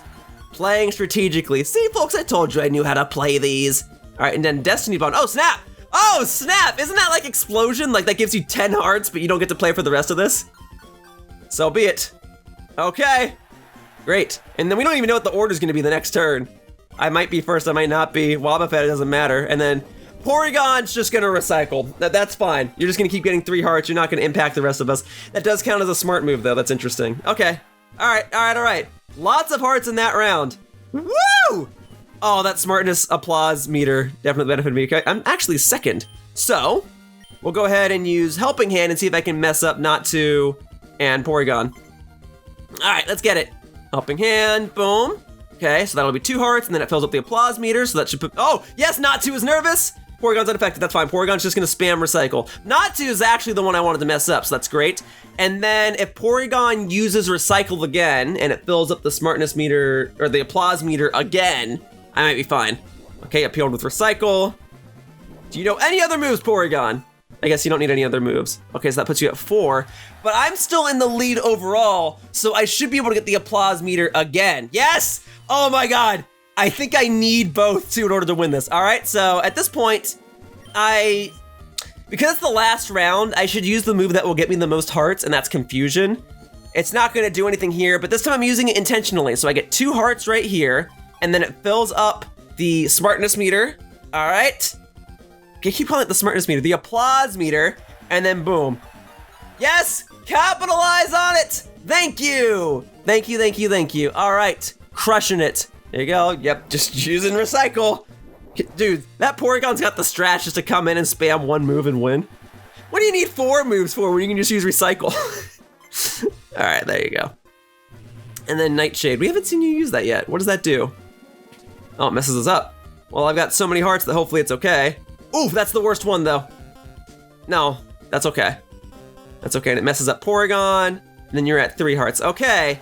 Playing strategically. See, folks, I told you I knew how to play these. All right, and then Destiny Bond. Oh, snap. Oh, snap! Isn't that like Explosion? Like that gives you 10 hearts, but you don't get to play for the rest of this? So be it. Okay. Great. And then we don't even know what the order's gonna be the next turn. I might be first, I might not be. Wobbuffet, it doesn't matter. And then Porygon's just gonna recycle. That's fine. You're just gonna keep getting 3 hearts. You're not gonna impact the rest of us. That does count as a smart move though. That's interesting. Okay. All right. Lots of hearts in that round. Woo! Oh, that smartness applause meter definitely benefited me. Okay, I'm actually second. So, we'll go ahead and use Helping Hand and see if I can mess up Not2 and Porygon. All right, let's get it. Helping Hand, boom. Okay, so that'll be 2 hearts, and then it fills up the applause meter, so that should put... Oh, yes, Not2 is nervous. Porygon's unaffected, that's fine. Porygon's just gonna spam Recycle. Not2 is actually the one I wanted to mess up, so that's great. And then if Porygon uses Recycle again, and it fills up the smartness meter, or the applause meter again, I might be fine. Okay, appealed with Recycle. Do you know any other moves, Porygon? I guess you don't need any other moves. Okay, so that puts you at 4. But I'm still in the lead overall, so I should be able to get the applause meter again. Yes! Oh my god! I think I need both too in order to win this. All right, so at this point, because it's the last round, I should use the move that will get me the most hearts, and that's Confusion. It's not gonna do anything here, but this time I'm using it intentionally. So I get 2 hearts right here, and then it fills up the smartness meter. All right. Okay, keep calling it the smartness meter, the applause meter, and then boom. Yes, capitalize on it. Thank you. Thank you. All right, crushing it. There you go. Yep, just using Recycle. Dude, that Porygon's got the strat just to come in and spam 1 move and win. What do you need 4 moves for when you can just use Recycle? All right, there you go. And then Nightshade. We haven't seen you use that yet. What does that do? Oh, it messes us up. Well, I've got so many hearts that hopefully it's okay. Ooh, that's the worst one though. No, that's okay. That's okay, and it messes up Porygon, and then you're at 3 hearts. Okay.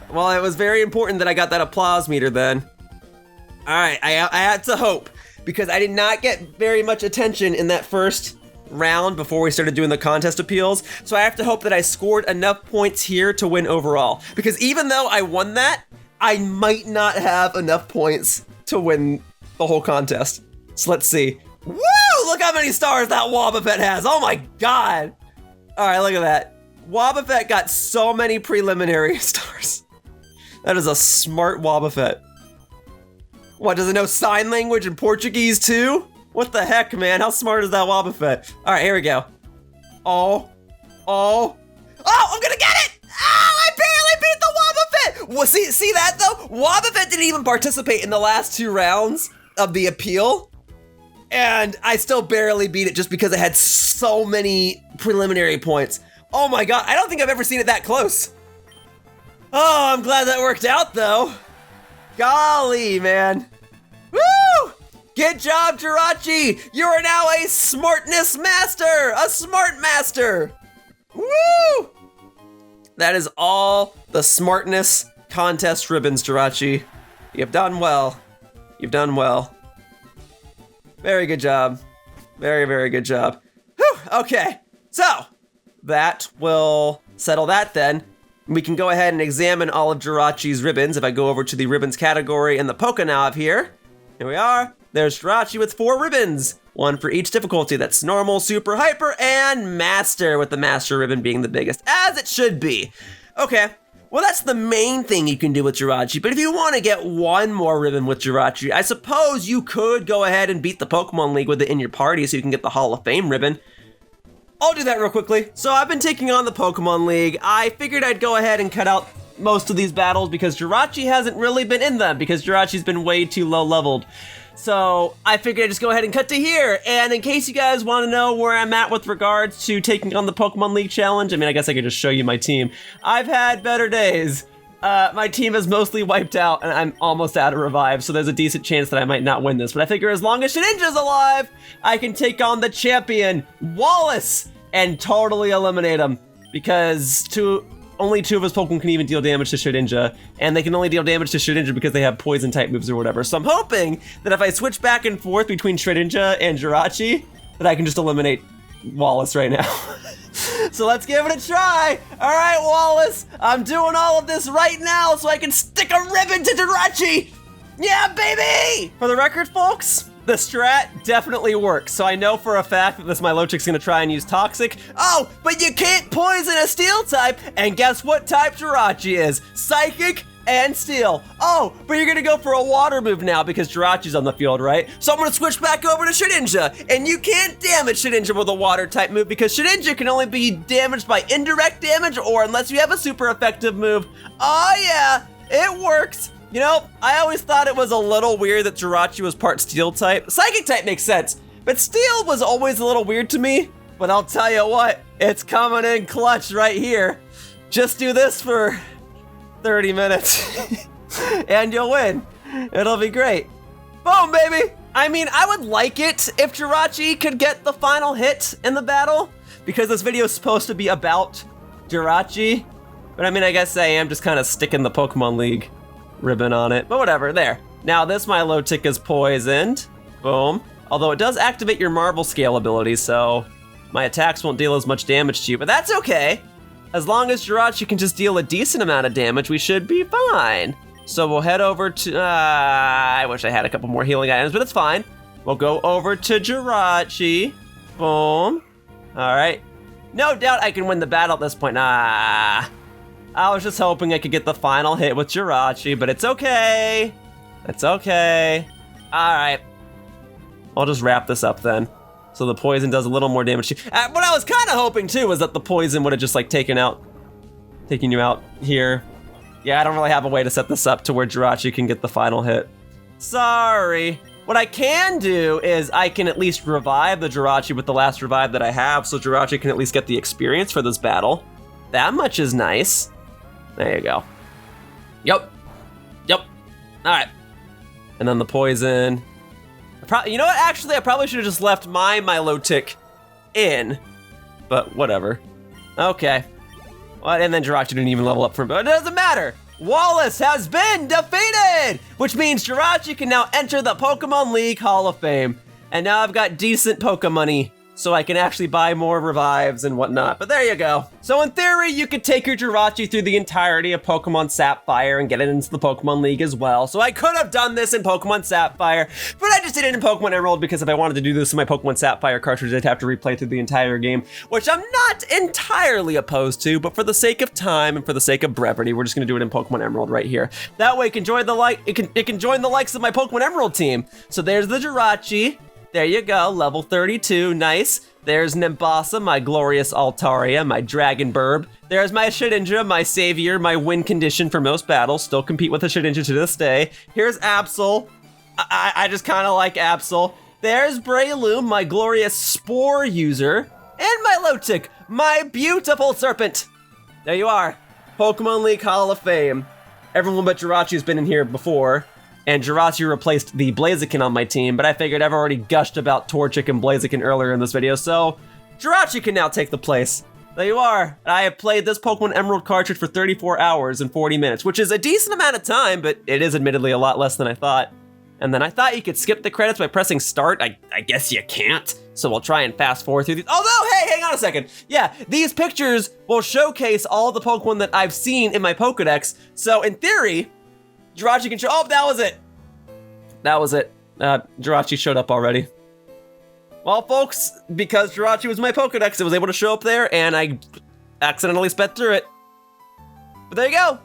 Well, it was very important that I got that applause meter then. All right, I had to hope, because I did not get very much attention in that first round before we started doing the contest appeals, so I have to hope that I scored enough points here to win overall. Because even though I won that, I might not have enough points to win the whole contest. So let's see. Woo! Look how many stars that Wobbuffet has. Oh my god. All right, look at that. Wobbuffet got so many preliminary stars. That is a smart Wobbuffet. What, does it know sign language and Portuguese too? What the heck, man? How smart is that Wobbuffet? All right, here we go. Oh, I'm gonna get it! Oh, I barely beat the Wobbuffet! Well, see that though? Wobbuffet didn't even participate in the last 2 rounds of the appeal, and I still barely beat it just because it had so many preliminary points. Oh my god, I don't think I've ever seen it that close. Oh, I'm glad that worked out though. Golly, man. Woo! Good job, Jirachi! You are now a smartness master! A smart master! Woo! That is all the smartness contest ribbons, Jirachi. You've done well. You've done well. Very good job. Very, very good job. Whew, okay, so that will settle that then. We can go ahead and examine all of Jirachi's ribbons. If I go over to the ribbons category in the Pokenav here we are. There's Jirachi with 4 ribbons, 1 for each difficulty. That's normal, super, hyper, and master, with the master ribbon being the biggest, as it should be. Okay, well that's the main thing you can do with Jirachi, but if you want to get 1 more ribbon with Jirachi, I suppose you could go ahead and beat the Pokemon League with it in your party so you can get the Hall of Fame ribbon. I'll do that real quickly. So I've been taking on the Pokemon League. I figured I'd go ahead and cut out most of these battles because Jirachi hasn't really been in them, because Jirachi's been way too low leveled. So I figured I'd just go ahead and cut to here. And in case you guys want to know where I'm at with regards to taking on the Pokemon League challenge, I mean, I guess I could just show you my team. I've had better days. My team is mostly wiped out and I'm almost out of revive, so there's a decent chance that I might not win this. But I figure as long as Shedinja's alive, I can take on the champion, Wallace, and totally eliminate him. Because only 2 of his Pokemon can even deal damage to Shedinja, and they can only deal damage to Shedinja because they have poison type moves or whatever. So I'm hoping that if I switch back and forth between Shedinja and Jirachi, that I can just eliminate Wallace right now. So let's give it a try. All right, Wallace, I'm doing all of this right now so I can stick a ribbon to Jirachi. Yeah, baby! For the record, folks, the strat definitely works, so I know for a fact that this Milotic's gonna try and use Toxic. Oh, but you can't poison a Steel type, and guess what type Jirachi is? Psychic and Steel. Oh, but you're gonna go for a Water move now because Jirachi's on the field, right? So I'm gonna switch back over to Shedinja, and you can't damage Shedinja with a Water type move because Shedinja can only be damaged by indirect damage or unless you have a super effective move. Oh yeah, it works. You know, I always thought it was a little weird that Jirachi was part Steel type. Psychic type makes sense, but Steel was always a little weird to me. But I'll tell you what, it's coming in clutch right here. Just do this for 30 minutes and you'll win. It'll be great. Boom, baby. I mean, I would like it if Jirachi could get the final hit in the battle because this video is supposed to be about Jirachi. But I mean, I guess I am just kind of sticking the Pokemon League ribbon on it, but whatever, there. Now this Milotic is poisoned. Boom. Although it does activate your Marble Scale ability, so my attacks won't deal as much damage to you, but that's okay. As long as Jirachi can just deal a decent amount of damage, we should be fine. So we'll head over to, I wish I had a couple more healing items, but it's fine. We'll go over to Jirachi. Boom. All right. No doubt I can win the battle at this point. I was just hoping I could get the final hit with Jirachi, but it's okay. It's okay. All right. I'll just wrap this up then. So the poison does a little more damage to you. What I was kind of hoping too was that the poison would have just like taken you out here. Yeah, I don't really have a way to set this up to where Jirachi can get the final hit. Sorry. What I can do is I can at least revive the Jirachi with the last revive that I have, so Jirachi can at least get the experience for this battle. That much is nice. There you go. Yep. All right. And then the poison. You know what? Actually, I probably should have just left my Milotic in, but whatever. Okay. Well, and then Jirachi didn't even level up for him, but it doesn't matter. Wallace has been defeated, which means Jirachi can now enter the Pokemon League Hall of Fame. And now I've got decent Poke money, so I can actually buy more revives and whatnot, but there you go. So in theory, you could take your Jirachi through the entirety of Pokemon Sapphire and get it into the Pokemon League as well. So I could have done this in Pokemon Sapphire, but I just did it in Pokemon Emerald because if I wanted to do this in my Pokemon Sapphire cartridge, I'd have to replay through the entire game, which I'm not entirely opposed to, but for the sake of time and for the sake of brevity, we're just gonna do it in Pokemon Emerald right here. That way it can join the likes of my Pokemon Emerald team. So there's the Jirachi. There you go, level 32, nice. There's Nimbasa, my glorious Altaria, my Dragon Burb. There's my Shedinja, my savior, my win condition for most battles. Still compete with the Shedinja to this day. Here's Absol. I just kind of like Absol. There's Breloom, my glorious Spore user. And Milotic, my beautiful serpent. There you are, Pokemon League Hall of Fame. Everyone but Jirachi's been in here before. And Jirachi replaced the Blaziken on my team, but I figured I've already gushed about Torchic and Blaziken earlier in this video, so Jirachi can now take the place. There you are. I have played this Pokemon Emerald cartridge for 34 hours and 40 minutes, which is a decent amount of time, but it is admittedly a lot less than I thought. And then I thought you could skip the credits by pressing start. I guess you can't, so we'll try and fast forward through these. Although, hey, hang on a second. Yeah, these pictures will showcase all the Pokemon that I've seen in my Pokedex, so in theory, Jirachi can show, oh, that was it. That was it. Jirachi showed up already. Well, folks, because Jirachi was my Pokedex, it was able to show up there, and I accidentally sped through it. But there you go.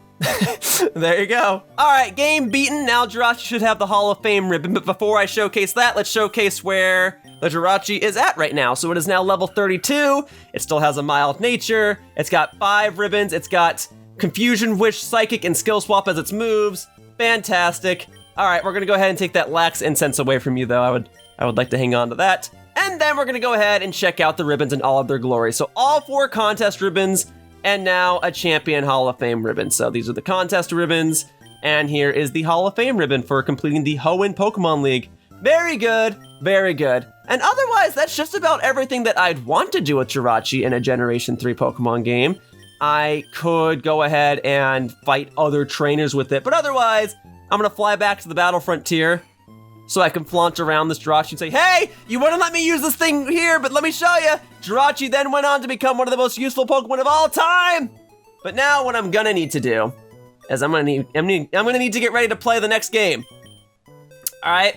There you go. All right, game beaten. Now Jirachi should have the Hall of Fame ribbon, but before I showcase that, let's showcase where the Jirachi is at right now. So it is now level 32. It still has a mild nature. It's got 5 ribbons. It's got Confusion, Wish, Psychic, and Skill Swap as its moves. Fantastic. All right, we're gonna go ahead and take that Lax Incense away from you, though. I would like to hang on to that. And then we're gonna go ahead and check out the ribbons in all of their glory. So all 4 contest ribbons, and now a Champion Hall of Fame ribbon. So these are the contest ribbons, and here is the Hall of Fame ribbon for completing the Hoenn Pokemon League. Very good, very good. And otherwise, that's just about everything that I'd want to do with Jirachi in a Generation 3 Pokemon game. I could go ahead and fight other trainers with it, but otherwise, I'm gonna fly back to the Battle Frontier so I can flaunt around this Jirachi and say, hey, you wouldn't let me use this thing here, but let me show you. Jirachi then went on to become one of the most useful Pokemon of all time. But now what I'm gonna need to do is I'm gonna need to get ready to play the next game. All right,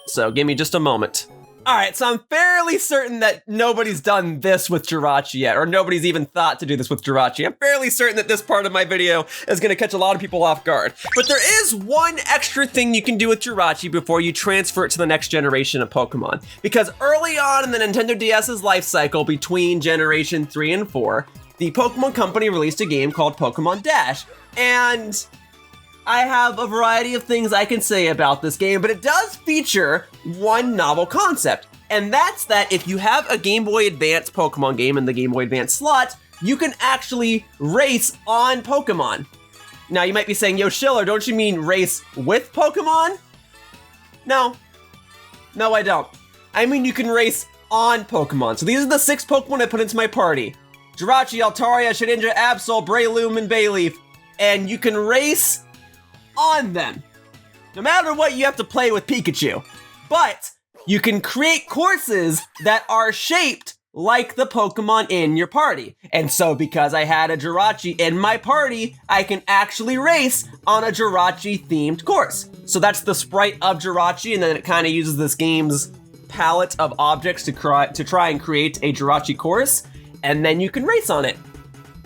so give me just a moment. All right, so I'm fairly certain that nobody's done this with Jirachi yet, or nobody's even thought to do this with Jirachi. I'm fairly certain that this part of my video is gonna catch a lot of people off guard. But there is one extra thing you can do with Jirachi before you transfer it to the next generation of Pokemon. Because early on in the Nintendo DS's life cycle between Generation 3 and 4, the Pokemon Company released a game called Pokemon Dash. And I have a variety of things I can say about this game, but it does feature one novel concept, and that's that if you have a Game Boy Advance Pokemon game in the Game Boy Advance slot, you can actually race on Pokemon. Now you might be saying, yo Schiller, don't you mean race with Pokemon? No, I don't. I mean you can race on Pokemon. So these are the 6 Pokemon I put into my party. Jirachi, Altaria, Shedinja, Absol, Breloom, and Bayleaf, and you can race on them. No matter what, you have to play with Pikachu. But you can create courses that are shaped like the Pokemon in your party. And so because I had a Jirachi in my party, I can actually race on a Jirachi themed course. So that's the sprite of Jirachi, and then it kind of uses this game's palette of objects to try and create a Jirachi course, and then you can race on it.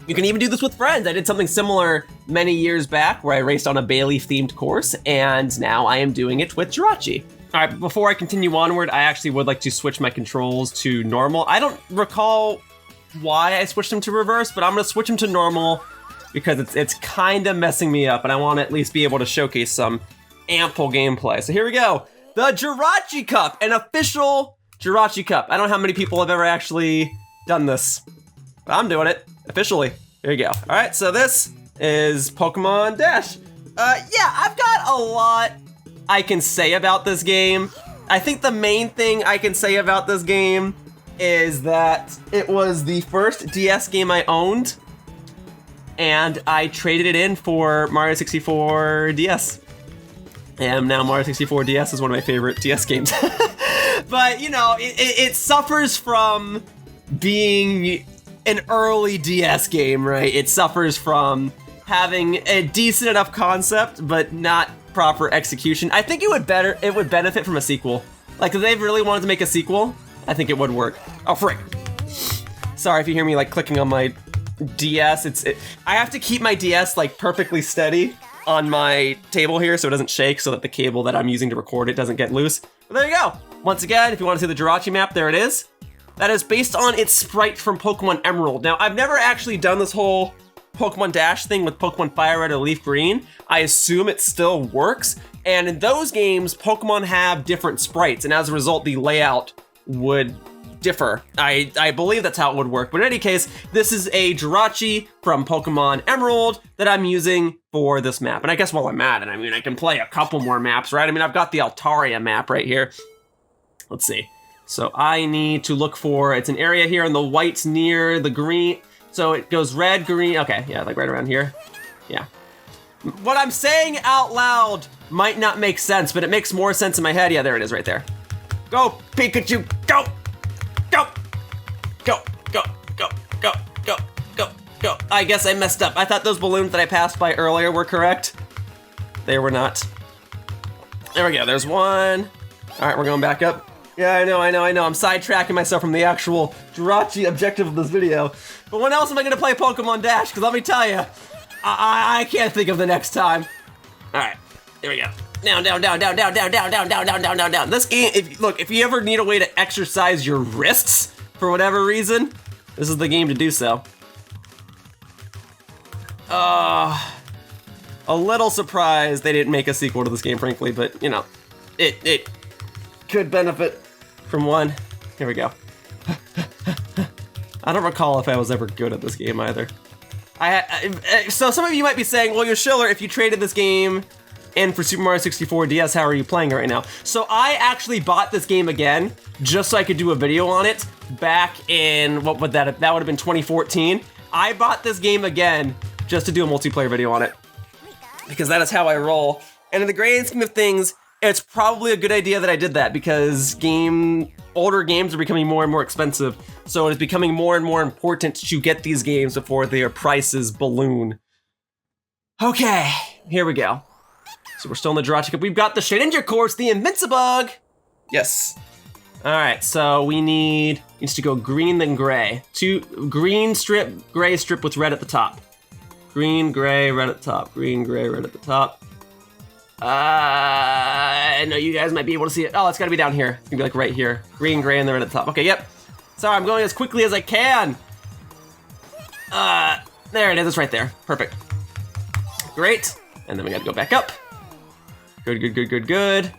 You can even do this with friends. I did something similar many years back where I raced on a Bayleaf themed course, and now I am doing it with Jirachi. All right, but before I continue onward, I actually would like to switch my controls to normal. I don't recall why I switched them to reverse, but I'm gonna switch them to normal because it's kind of messing me up, and I want to at least be able to showcase some ample gameplay. So here we go. The Jirachi Cup, an official Jirachi Cup. I don't know how many people have ever actually done this, but I'm doing it. Officially. There you go. All right, so this is Pokemon Dash. Yeah, I've got a lot I can say about this game. I think the main thing I can say about this game is that it was the first DS game I owned, and I traded it in for Mario 64 DS. And now Mario 64 DS is one of my favorite DS games. But, you know, it suffers from being an early DS game, right? It suffers from having a decent enough concept, but not proper execution. I think it would benefit from a sequel. Like, if they really wanted to make a sequel, I think it would work. Oh, frick. Sorry if you hear me, like, clicking on my DS. I have to keep my DS, like, perfectly steady on my table here so it doesn't shake, so that the cable that I'm using to record it doesn't get loose. But there you go. Once again, if you want to see the Jirachi map, there it is. That is based on its sprite from Pokemon Emerald. Now, I've never actually done this whole Pokemon Dash thing with Pokemon Fire Red or Leaf Green. I assume it still works. And in those games, Pokemon have different sprites, and as a result, the layout would differ. I believe that's how it would work. But in any case, this is a Jirachi from Pokemon Emerald that I'm using for this map. And I guess while I'm at it, I mean, I can play a couple more maps, right? I mean, I've got the Altaria map right here. Let's see. So I need to look for, it's an area here, and the white's near the green. So it goes red, green, okay, yeah, like right around here. Yeah. What I'm saying out loud might not make sense, but it makes more sense in my head. Yeah, there it is right there. Go, Pikachu, go! Go! Go, go, go, go, go, go, go. I guess I messed up. I thought those balloons that I passed by earlier were correct. They were not. There we go, there's one. All right, we're going back up. Yeah, I know. I'm sidetracking myself from the actual Jirachi objective of this video. But when else am I gonna play Pokemon Dash? Because let me tell you, I can't think of the next time. All right, here we go. Down. This game, if you ever need a way to exercise your wrists for whatever reason, this is the game to do so. A little surprised they didn't make a sequel to this game, frankly, but you know, it could benefit from one. Here we go. I don't recall if I was ever good at this game either. So some of you might be saying, well, Yoshiller, if you traded this game in for Super Mario 64 DS, how are you playing it right now? So I actually bought this game again just so I could do a video on it back in, what would that would have been 2014. I bought this game again just to do a multiplayer video on it because that is how I roll. And in the grand scheme of things, it's probably a good idea that I did that because older games are becoming more and more expensive. So it's becoming more and more important to get these games before their prices balloon. Okay, here we go. So we're still in the Jirachi Cup. We've got the Shedinja course, the Invincibug. Yes. All right, so we needs to go green then gray. Green strip, gray strip with red at the top. Green, gray, red at the top. Green, gray, red at the top. I know you guys might be able to see it. Oh, it's gotta be down here. It's gonna be like right here. Green, gray, and then red at the top. Okay, yep. Sorry, I'm going as quickly as I can. There it is, it's right there. Perfect. Great. And then we gotta go back up. Good.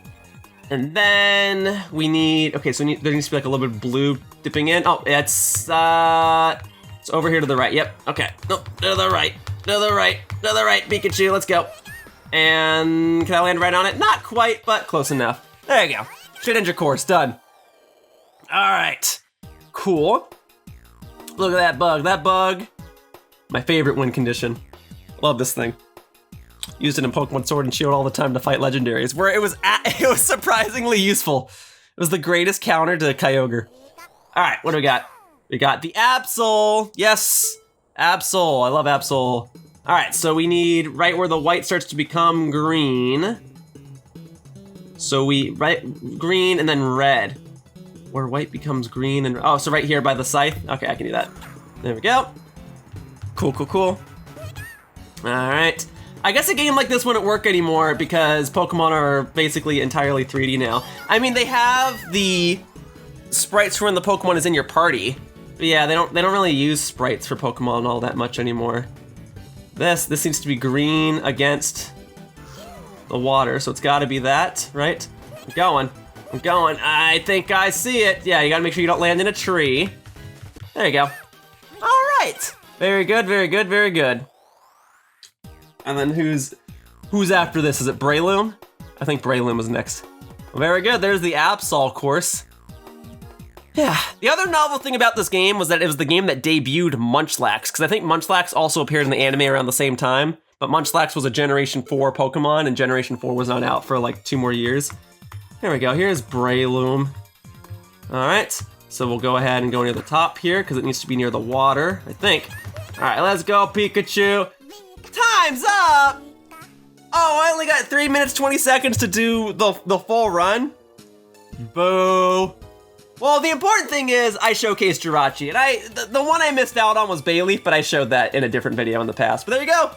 And then we need, okay, so there needs to be like a little bit of blue dipping in. Oh, it's over here to the right. Yep, okay. No, to the right, Pikachu, let's go. And can I land right on it? Not quite, but close enough. There you go. Shedinja course, done. All right, cool. Look at that bug. My favorite win condition. Love this thing. Used it in Pokemon Sword and Shield all the time to fight legendaries, where it was surprisingly useful. It was the greatest counter to Kyogre. All right, what do we got? We got the Absol. Yes, Absol. I love Absol. All right, so we need right where the white starts to become green. So green and then red. Where white becomes green and, oh, so right here by the scythe. Okay, I can do that. There we go. Cool. All right. I guess a game like this wouldn't work anymore because Pokemon are basically entirely 3D now. I mean, they have the sprites for when the Pokemon is in your party. But yeah, they don't really use sprites for Pokemon all that much anymore. This seems to be green against the water, so it's gotta be that, right? I'm going. I think I see it. Yeah, you gotta make sure you don't land in a tree. There you go. All right. Very good. And then who's after this? Is it Breloom? I think Breloom is next. Well, very good, there's the Absol course. Yeah, the other novel thing about this game was that it was the game that debuted Munchlax, because I think Munchlax also appeared in the anime around the same time, but Munchlax was a Generation 4 Pokemon, and Generation 4 was not out for like 2 more years. Here we go, here's Breloom. All right, so we'll go ahead and go near the top here, because it needs to be near the water, I think. All right, let's go, Pikachu. Time's up! Oh, I only got 3 minutes, 20 seconds to do the full run? Boo. Well, the important thing is I showcased Jirachi, and the one I missed out on was Bayleaf, but I showed that in a different video in the past. But there you go.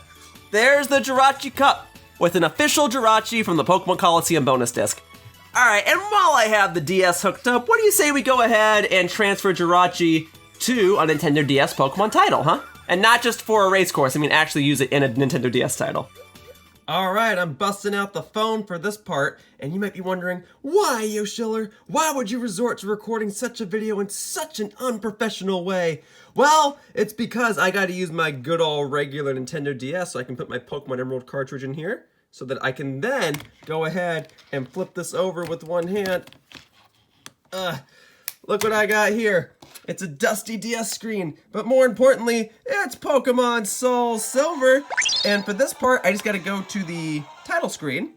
There's the Jirachi Cup with an official Jirachi from the Pokemon Colosseum Bonus Disc. All right, and while I have the DS hooked up, what do you say we go ahead and transfer Jirachi to a Nintendo DS Pokemon title, huh? And not just for a race course, I mean actually use it in a Nintendo DS title. All right, I'm busting out the phone for this part, and you might be wondering, why, Yoshiller? Why would you resort to recording such a video in such an unprofessional way? Well, it's because I gotta use my good old regular Nintendo DS so I can put my Pokemon Emerald cartridge in here, so that I can then go ahead and flip this over with one hand. Look what I got here. It's a dusty DS screen, but more importantly, it's Pokemon SoulSilver. And for this part, I just gotta go to the title screen,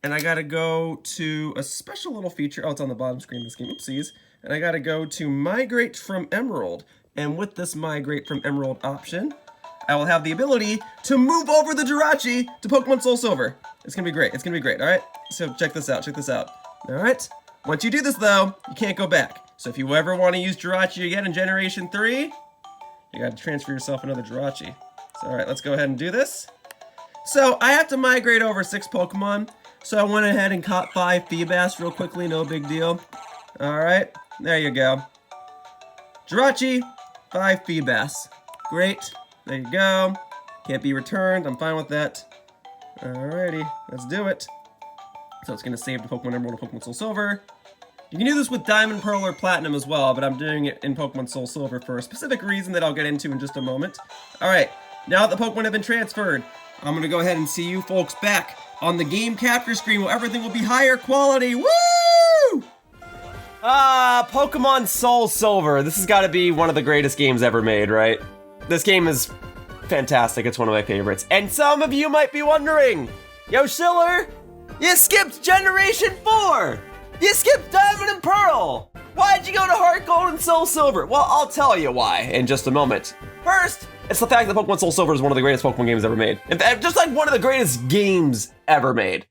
and I gotta go to a special little feature. Oh, it's on the bottom screen of this game, oopsies. And I gotta go to Migrate from Emerald. And with this Migrate from Emerald option, I will have the ability to move over the Jirachi to Pokemon SoulSilver. It's gonna be great, all right? So check this out. All right. Once you do this, though, you can't go back. So if you ever want to use Jirachi again in Generation 3, you got to transfer yourself another Jirachi. So, all right, let's go ahead and do this. So I have to migrate over 6 Pokemon. So I went ahead and caught 5 Feebas real quickly, no big deal. All right, there you go. Jirachi, 5 Feebas. Great, there you go. Can't be returned, I'm fine with that. Alrighty, let's do it. So it's gonna save the Pokemon Emerald and Pokemon SoulSilver. You can do this with Diamond, Pearl, or Platinum as well, but I'm doing it in Pokemon SoulSilver for a specific reason that I'll get into in just a moment. Alright, now that the Pokemon have been transferred, I'm gonna go ahead and see you folks back on the game capture screen where everything will be higher quality. Woo! Pokemon SoulSilver. This has got to be one of the greatest games ever made, right? This game is fantastic. It's one of my favorites. And some of you might be wondering, yo, Schiller, you skipped Generation 4. You skipped Diamond and Pearl. Why'd you go to Heart Gold and SoulSilver? Well, I'll tell you why in just a moment. First, it's the fact that Pokemon SoulSilver is one of the greatest Pokemon games ever made. In fact, just like one of the greatest games ever made.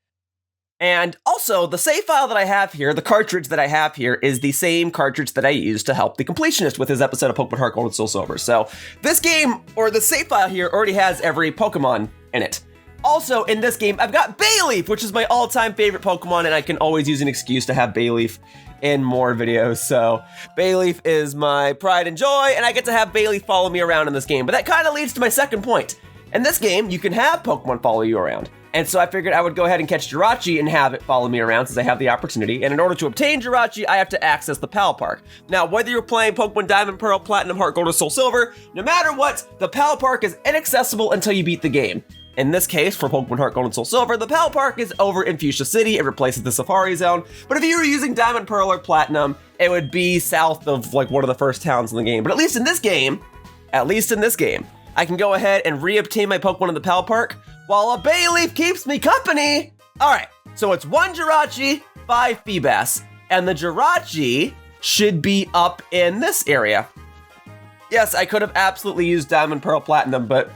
And also, the save file that I have here, the cartridge that I have here, is the same cartridge that I used to help the completionist with his episode of Pokemon Heart Gold and SoulSilver. So this game, or the save file here, already has every Pokemon in it. Also, in this game, I've got Bayleaf, which is my all-time favorite Pokemon, and I can always use an excuse to have Bayleaf in more videos. So Bayleaf is my pride and joy, and I get to have Bayleaf follow me around in this game. But that kind of leads to my second point. In this game, you can have Pokemon follow you around. And so I figured I would go ahead and catch Jirachi and have it follow me around since I have the opportunity. And in order to obtain Jirachi, I have to access the Pal Park. Now, whether you're playing Pokemon Diamond, Pearl, Platinum, Heart Gold, or SoulSilver, no matter what, the Pal Park is inaccessible until you beat the game. In this case, for Pokemon Heart Gold and SoulSilver, the Pal Park is over in Fuchsia City. It replaces the Safari Zone. But if you were using Diamond, Pearl, or Platinum, it would be south of like one of the first towns in the game. But at least in this game, I can go ahead and re-obtain my Pokemon in the Pal Park while a Bayleaf keeps me company. All right, so it's 1 Jirachi, 5 Feebas, and the Jirachi should be up in this area. Yes, I could have absolutely used Diamond, Pearl, Platinum, but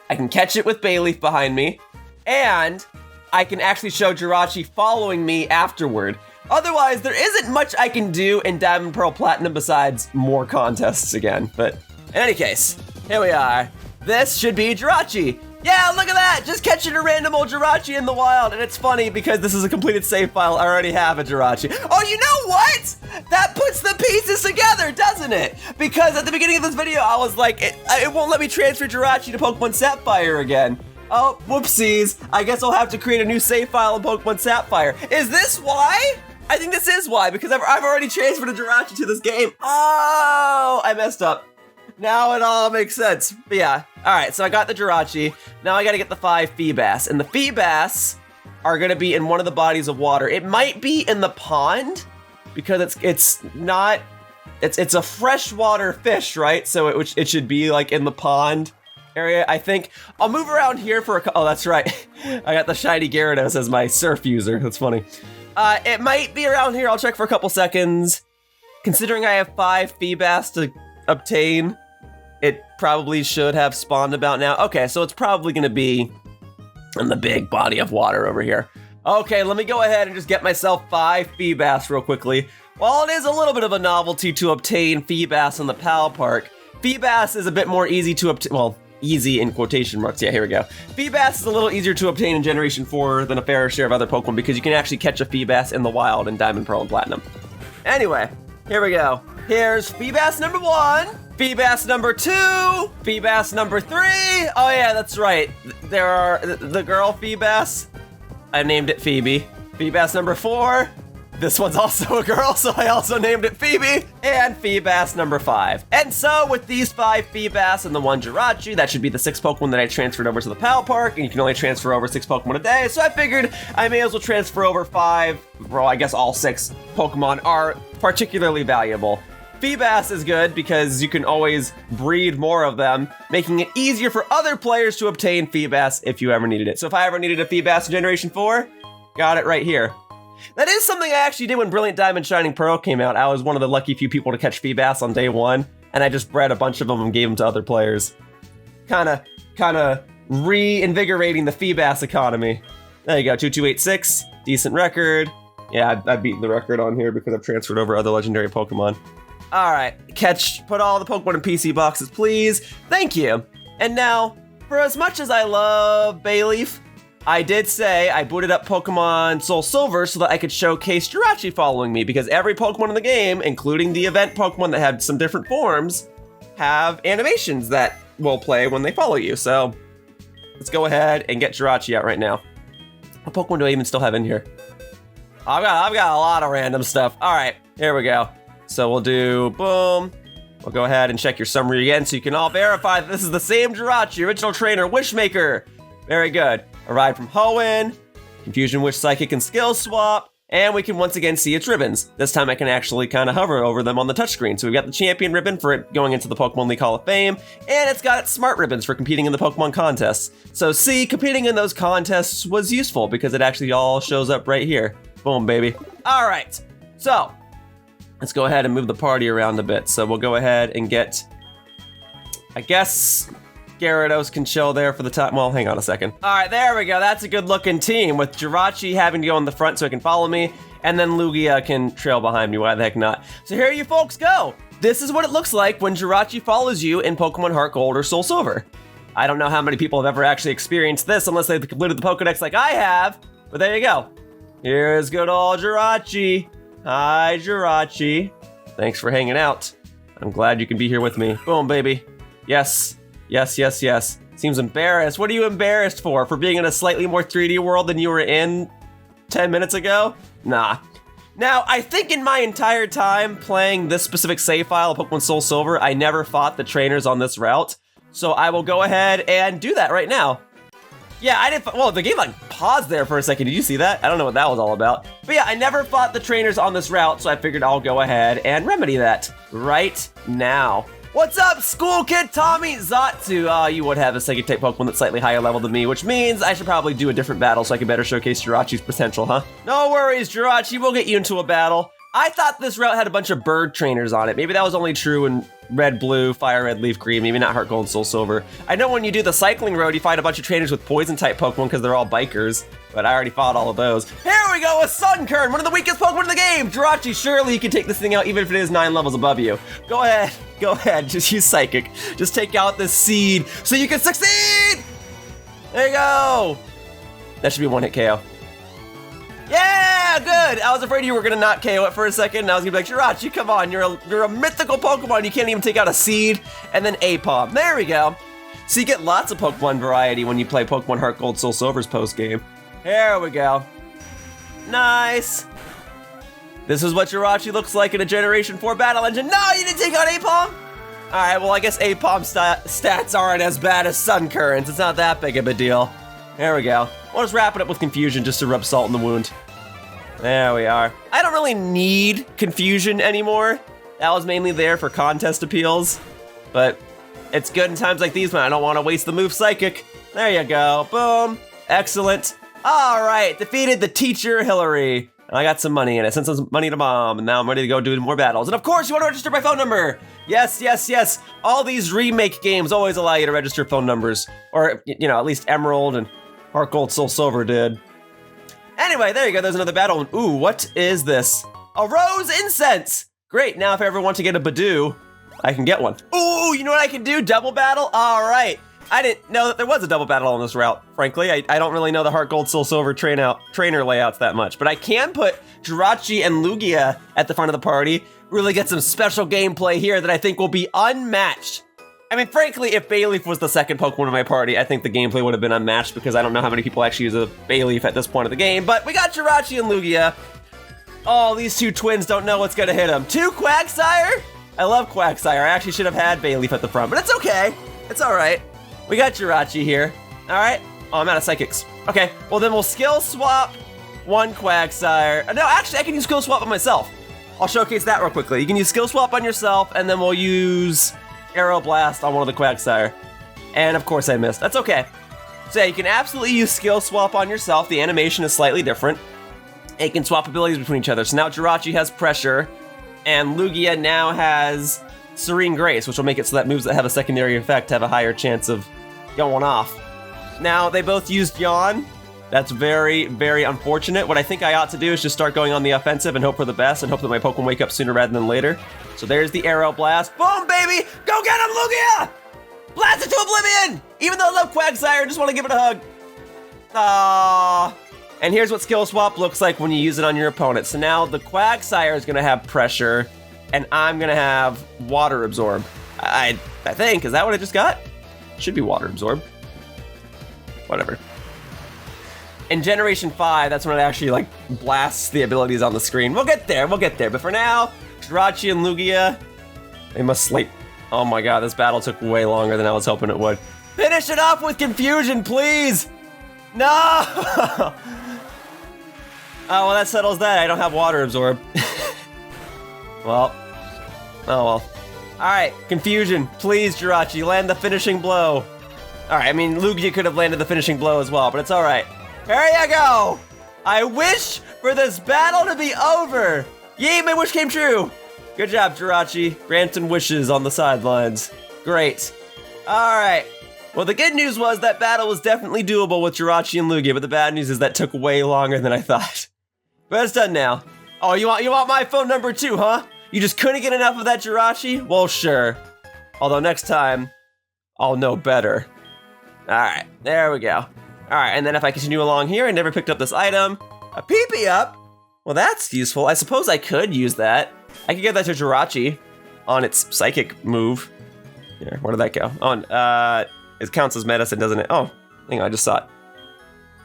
I can catch it with Bayleaf behind me, and I can actually show Jirachi following me afterward. Otherwise, there isn't much I can do in Diamond, Pearl, Platinum besides more contests again. But in any case, here we are. This should be Jirachi. Yeah, look at that! Just catching a random old Jirachi in the wild. And it's funny because this is a completed save file. I already have a Jirachi. Oh, you know what? That puts the pieces together, doesn't it? Because at the beginning of this video, I was like, it won't let me transfer Jirachi to Pokemon Sapphire again. Oh, whoopsies. I guess I'll have to create a new save file in Pokemon Sapphire. Is this why? I think this is why, because I've already transferred a Jirachi to this game. Oh, I messed up. Now it all makes sense. But yeah, all right, so I got the Jirachi. Now I gotta get the 5 Feebas. And the Feebas are gonna be in one of the bodies of water. It might be in the pond, because it's a freshwater fish, right? So it should be like in the pond area, I think. I'll move around here for oh, that's right. I got the shiny Gyarados as my surf user. That's funny. It might be around here. I'll check for a couple seconds. Considering I have 5 Feebas to obtain, it probably should have spawned about now. Okay, so it's probably gonna be in the big body of water over here. Okay, let me go ahead and just get myself 5 Feebas real quickly. While it is a little bit of a novelty to obtain Feebas in the Pal Park, Feebas is a bit more easy to obtain, well, easy in quotation marks, yeah, here we go. Feebas is a little easier to obtain in Generation 4 than a fair share of other Pokemon because you can actually catch a Feebas in the wild in Diamond, Pearl, and Platinum. Anyway, here we go. Here's Feebas number 1, Feebas number 2, Feebas number 3. Oh yeah, that's right. There are the girl Feebas. I named it Phoebe. Feebas number 4. This one's also a girl, so I also named it Phoebe. And Feebas number 5. And so with these 5 Feebas and the 1 Jirachi, that should be the 6 Pokemon that I transferred over to the Pal Park, and you can only transfer over 6 Pokemon a day, so I figured I may as well transfer over 5, well, I guess all 6 Pokemon are particularly valuable. Feebas is good because you can always breed more of them, making it easier for other players to obtain Feebas if you ever needed it. So if I ever needed a Feebas in Generation 4, got it right here. That is something I actually did when Brilliant Diamond Shining Pearl came out. I was one of the lucky few people to catch Feebas on day 1, and I just bred a bunch of them and gave them to other players. Kinda reinvigorating the Feebas economy. There you go, 2286, decent record. Yeah, I've beaten the record on here because I've transferred over other legendary Pokemon. All right, put all the Pokemon in PC boxes, please. Thank you. And now, for as much as I love Bayleaf, I did say I booted up Pokemon SoulSilver so that I could showcase Jirachi following me, because every Pokemon in the game, including the event Pokemon that had some different forms, have animations that will play when they follow you. So let's go ahead and get Jirachi out right now. What Pokemon do I even still have in here? I've got a lot of random stuff. All right, here we go. So we'll do boom. We'll go ahead and check your summary again so you can all verify that this is the same Jirachi, original trainer, Wishmaker. Very good. Arrived from Hoenn, Confusion Wish Psychic and Skill Swap, and we can once again see its ribbons. This time I can actually kind of hover over them on the touchscreen. So we've got the champion ribbon for it going into the Pokemon League Hall of Fame, and it's got its smart ribbons for competing in the Pokemon contests. So see, competing in those contests was useful because it actually all shows up right here. Boom, baby. All right, so let's go ahead and move the party around a bit. So we'll go ahead and get, I guess, Gyarados can chill there for the top. Well, hang on a second. All right, there we go. That's a good looking team with Jirachi having to go in the front so it can follow me, and then Lugia can trail behind me. Why the heck not? So here you folks go. This is what it looks like when Jirachi follows you in Pokemon Heart Gold or SoulSilver. I don't know how many people have ever actually experienced this unless they've completed the Pokedex like I have, but there you go. Here's good old Jirachi. Hi, Jirachi. Thanks for hanging out. I'm glad you can be here with me. Boom, baby. Yes. Yes, yes, yes. Seems embarrassed. What are you embarrassed for? For being in a slightly more 3D world than you were in 10 minutes ago? Nah. Now, I think in my entire time playing this specific save file of Pokemon SoulSilver, I never fought the trainers on this route. So I will go ahead and do that right now. Yeah, I didn't, well, the game like paused there for a second. Did you see that? I don't know what that was all about. But yeah, I never fought the trainers on this route, so I figured I'll go ahead and remedy that right now. What's up, school kid Tommy Zatsu? You would have a Psychic type Pokemon that's slightly higher level than me, which means I should probably do a different battle so I can better showcase Jirachi's potential, huh? No worries, Jirachi, we'll get you into a battle. I thought this route had a bunch of bird trainers on it. Maybe that was only true in Red, Blue, Fire Red, Leaf Green, maybe not Heart Gold, SoulSilver. I know when you do the cycling road, you find a bunch of trainers with poison type Pokemon because they're all bikers, but I already fought all of those. Here we go with Sunkern, one of the weakest Pokemon in the game. Jirachi, surely you can take this thing out even if it is 9 levels above you. Go ahead, just use Psychic. Just take out this seed so you can succeed! There you go! That should be one hit KO. Yeah, good! I was afraid you were gonna not KO it for a second, and I was gonna be like, Jirachi, come on, you're a mythical Pokemon, you can't even take out a seed, and then A-Palm. There we go. So you get lots of Pokemon variety when you play Pokemon Heart Gold SoulSilver's post-game. There we go. Nice. This is what Jirachi looks like in a Generation 4 battle engine. No, you didn't take out A-Palm? Alright, well, I guess A-Palm stats aren't as bad as Sun Currents. It's not that big of a deal. There we go. We'll just wrap it up with Confusion just to rub salt in the wound. There we are. I don't really need Confusion anymore. That was mainly there for contest appeals, but it's good in times like these when I don't want to waste the move Psychic. There you go. Boom. Excellent. All right. Defeated the teacher, Hillary. And I got some money in it. Sent some money to Mom, and now I'm ready to go do more battles. And of course, you want to register my phone number. Yes, yes, yes. All these remake games always allow you to register phone numbers. Or, you know, at least Emerald and Heart Gold SoulSilver did. Anyway, there you go. There's another battle. Ooh, what is this? A Rose Incense. Great. Now if I ever want to get a Badoo, I can get one. Ooh, you know what I can do? Double battle? All right. I didn't know that there was a double battle on this route, frankly. I don't really know the Heart Gold SoulSilver trainer layouts that much, but I can put Jirachi and Lugia at the front of the party, really get some special gameplay here that I think will be unmatched. I mean, frankly, if Bayleaf was the second Pokemon in my party, I think the gameplay would have been unmatched because I don't know how many people actually use a Bayleaf at this point of the game, but we got Jirachi and Lugia. Oh, these two twins don't know what's gonna hit them. 2 Quagsire? I love Quagsire. I actually should have had Bayleaf at the front, but it's okay. It's all right. We got Jirachi here. All right. Oh, I'm out of Psychics. Okay, well then we'll skill swap 1 Quagsire. No, actually I can use skill swap on myself. I'll showcase that real quickly. You can use skill swap on yourself, and then we'll use Aero Blast on one of the Quagsire. And of course I missed. That's okay. So yeah, you can absolutely use skill swap on yourself. The animation is slightly different. And you can swap abilities between each other. So now Jirachi has Pressure, and Lugia now has Serene Grace, which will make it so that moves that have a secondary effect have a higher chance of going off. Now, they both used Yawn, That's very, very unfortunate. What I think I ought to do is just start going on the offensive and hope for the best and hope that my Pokemon wake up sooner rather than later. So there's the Aero Blast. Boom, baby! Go get him, Lugia! Blast it to oblivion! Even though I love Quagsire, I just want to give it a hug. Aww. And here's what Skill Swap looks like when you use it on your opponent. So now the Quagsire is going to have Pressure, and I'm going to have Water Absorb. I think. Is that what I just got? Should be Water Absorb. Whatever. In Generation 5, that's when it actually, like, blasts the abilities on the screen. We'll get there. But for now, Jirachi and Lugia, they must sleep. Oh my god, this battle took way longer than I was hoping it would. Finish it off with Confusion, please! No! Oh, well, that settles that. I don't have Water Absorb. Well. Oh, well. Alright, Confusion. Please, Jirachi, land the finishing blow. Alright, I mean, Lugia could have landed the finishing blow as well, but it's alright. Here you go! I wish for this battle to be over! Yay, my wish came true! Good job, Jirachi. Granting wishes on the sidelines. Great. Alright. Well, the good news was that battle was definitely doable with Jirachi and Lugia, but the bad news is that took way longer than I thought. But it's done now. Oh, you want my phone number too, huh? You just couldn't get enough of that Jirachi? Well, sure. Although next time, I'll know better. Alright, there we go. Alright, and then if I continue along here, I never picked up this item. A PP up? Well, that's useful. I suppose I could use that. I could give that to Jirachi on its psychic move. Here, where did that go? Oh, it counts as medicine, doesn't it? Oh, hang on, I just saw it.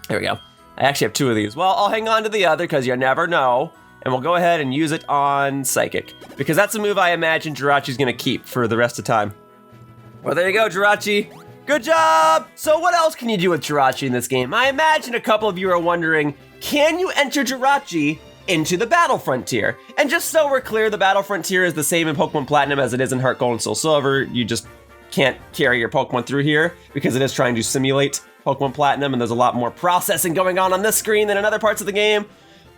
There we go. I actually have 2 of these. Well, I'll hang on to the other because you never know. And we'll go ahead and use it on Psychic. Because that's a move I imagine Jirachi's gonna keep for the rest of time. Well, there you go, Jirachi. Good job! So what else can you do with Jirachi in this game? I imagine a couple of you are wondering, can you enter Jirachi into the Battle Frontier? And just so we're clear, the Battle Frontier is the same in Pokemon Platinum as it is in Heart Gold and Soul Silver. You just can't carry your Pokemon through here because it is trying to simulate Pokemon Platinum, and there's a lot more processing going on this screen than in other parts of the game.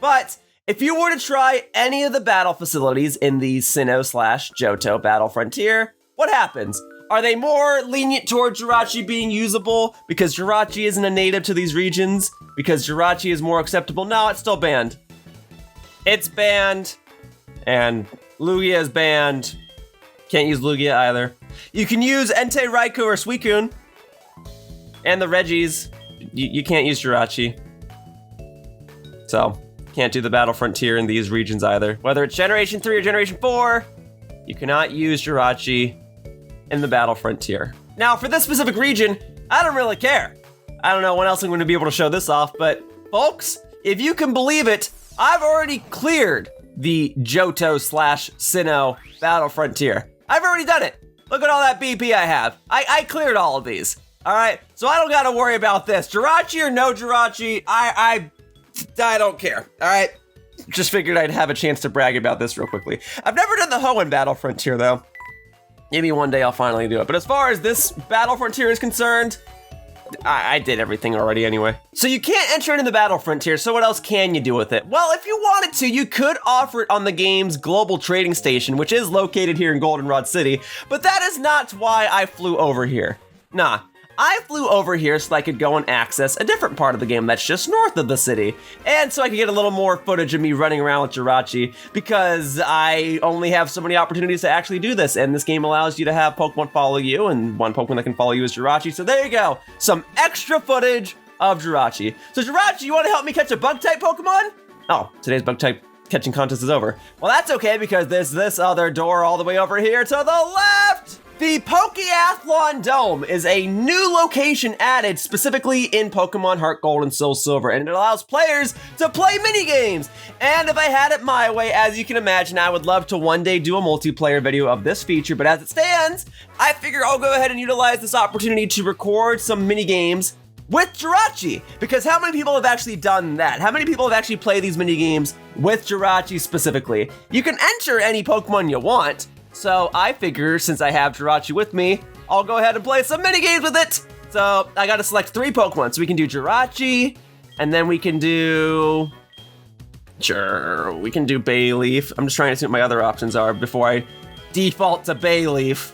But if you were to try any of the battle facilities in the Sinnoh/Johto Battle Frontier, what happens? Are they more lenient toward Jirachi being usable because Jirachi isn't a native to these regions? Because Jirachi is more acceptable? No, it's still banned. It's banned, and Lugia is banned. Can't use Lugia either. You can use Entei, Raikou, or Suicune. And the Regis. You can't use Jirachi. So, can't do the Battle Frontier in these regions either. Whether it's Generation 3 or Generation 4, you cannot use Jirachi in the Battle Frontier. Now, for this specific region, I don't really care. I don't know when else I'm going to be able to show this off, but folks, if you can believe it, I've already cleared the Johto/Sinnoh Battle Frontier. I've already done it. Look at all that BP I have. I cleared all of these. All right, so I don't got to worry about this. Jirachi or no Jirachi, I don't care. All right, just figured I'd have a chance to brag about this real quickly. I've never done the Hoenn Battle Frontier though. Maybe one day I'll finally do it. But as far as this Battle Frontier is concerned, I did everything already anyway. So you can't enter into the Battle Frontier, so what else can you do with it? Well, if you wanted to, you could offer it on the game's global trading station, which is located here in Goldenrod City, but that is not why I flew over here. Nah. I flew over here so I could go and access a different part of the game that's just north of the city. And so I could get a little more footage of me running around with Jirachi because I only have so many opportunities to actually do this. And this game allows you to have Pokemon follow you, and one Pokemon that can follow you is Jirachi. So there you go, some extra footage of Jirachi. So Jirachi, you want to help me catch a bug-type Pokemon? Oh, today's bug-type catching contest is over. Well, that's okay because there's this other door all the way over here to the left. The Pokeathlon Dome is a new location added specifically in Pokemon Heart Gold and Soul Silver, and it allows players to play minigames. And if I had it my way, as you can imagine, I would love to one day do a multiplayer video of this feature, but as it stands, I figure I'll go ahead and utilize this opportunity to record some minigames with Jirachi, because how many people have actually done that? How many people have actually played these minigames with Jirachi specifically? You can enter any Pokemon you want, so I figure since I have Jirachi with me, I'll go ahead and play some minigames with it. So I gotta select 3 Pokemon. So we can do Jirachi, and then we can do... Sure, we can do Bayleaf. I'm just trying to see what my other options are before I default to Bayleaf.